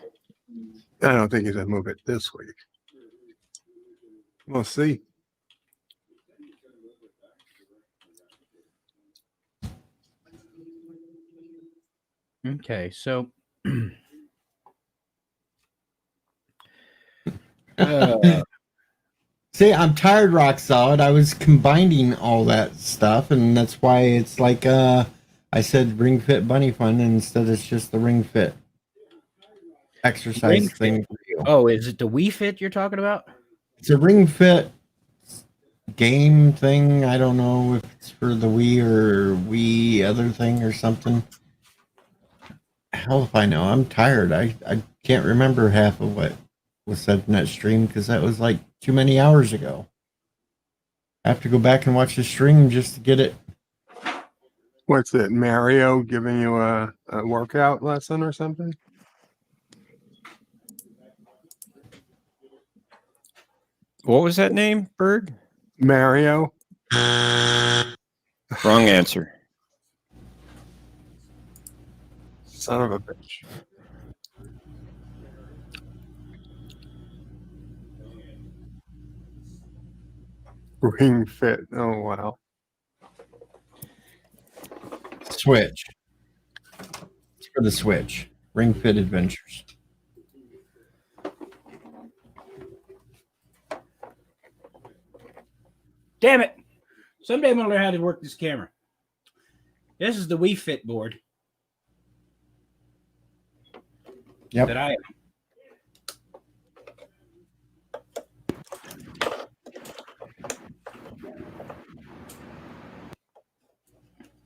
I don't think he's going to move it this week. We'll see. okay, so See, I'm tired, Rock Solid. I was combining all that stuff, and that's why it's like I said Ring Fit Bunny Fun, and instead it's just the Ring Fit exercise Ring thing. Fit. Oh, is it the Wii Fit you're talking about? It's a Ring Fit game thing. I don't know if it's for the Wii or Wii other thing or something. Hell if I know. I'm tired. I can't remember half of what was said in that stream because that was like too many hours ago. I have to go back and watch the stream just to get it. What's it? Mario giving you a workout lesson or something? What was that name, Bird? Mario. Wrong answer. Son of a bitch. Ring Fit. Oh, wow. Switch. for the Switch. Ring Fit Adventures. Damn it! Someday I'm gonna learn how to work this camera. This is the Wii Fit board. Yep. That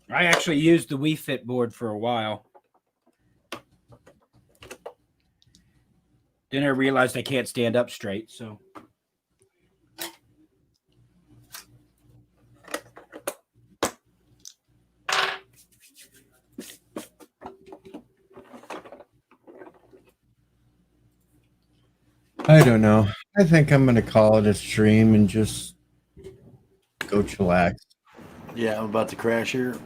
I actually used the Wii Fit board for a while. Then I realized I can't stand up straight, so. I don't know. I think I'm going to call it a stream and just go chillax. Yeah, I'm about to crash here.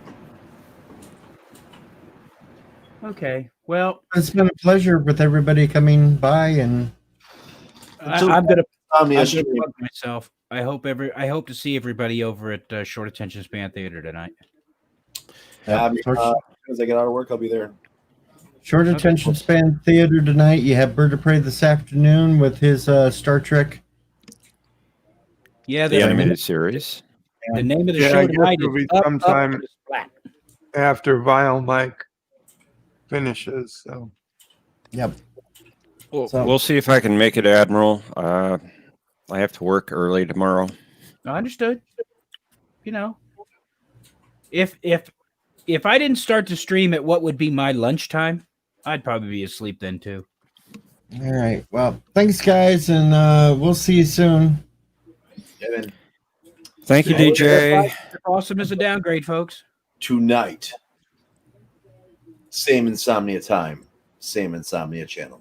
Okay. Well, It's been a pleasure with everybody coming by, and I'm gonna stream. plug myself. I hope to see everybody over at Short Attention Span Theater tonight. As soon as I get out of work, I'll be there. Short Attention Span Theater tonight. You have Bird of Prey this afternoon with his Star Trek. Yeah, The animated series. The name of the Yeah, show I guess tonight it'll be is Up, sometime to the Splat. after Vile Mike finishes. So, Yep. Well, So- we'll see if I can make it, Admiral. I have to work early tomorrow. I understood. You know, if I didn't start to stream at what would be my lunchtime, I'd probably be asleep then too. All right. Well, thanks, guys, and we'll see you soon. Thank you, DJ. Awesome is a downgrade, folks. Tonight, same insomnia time, same insomnia channel.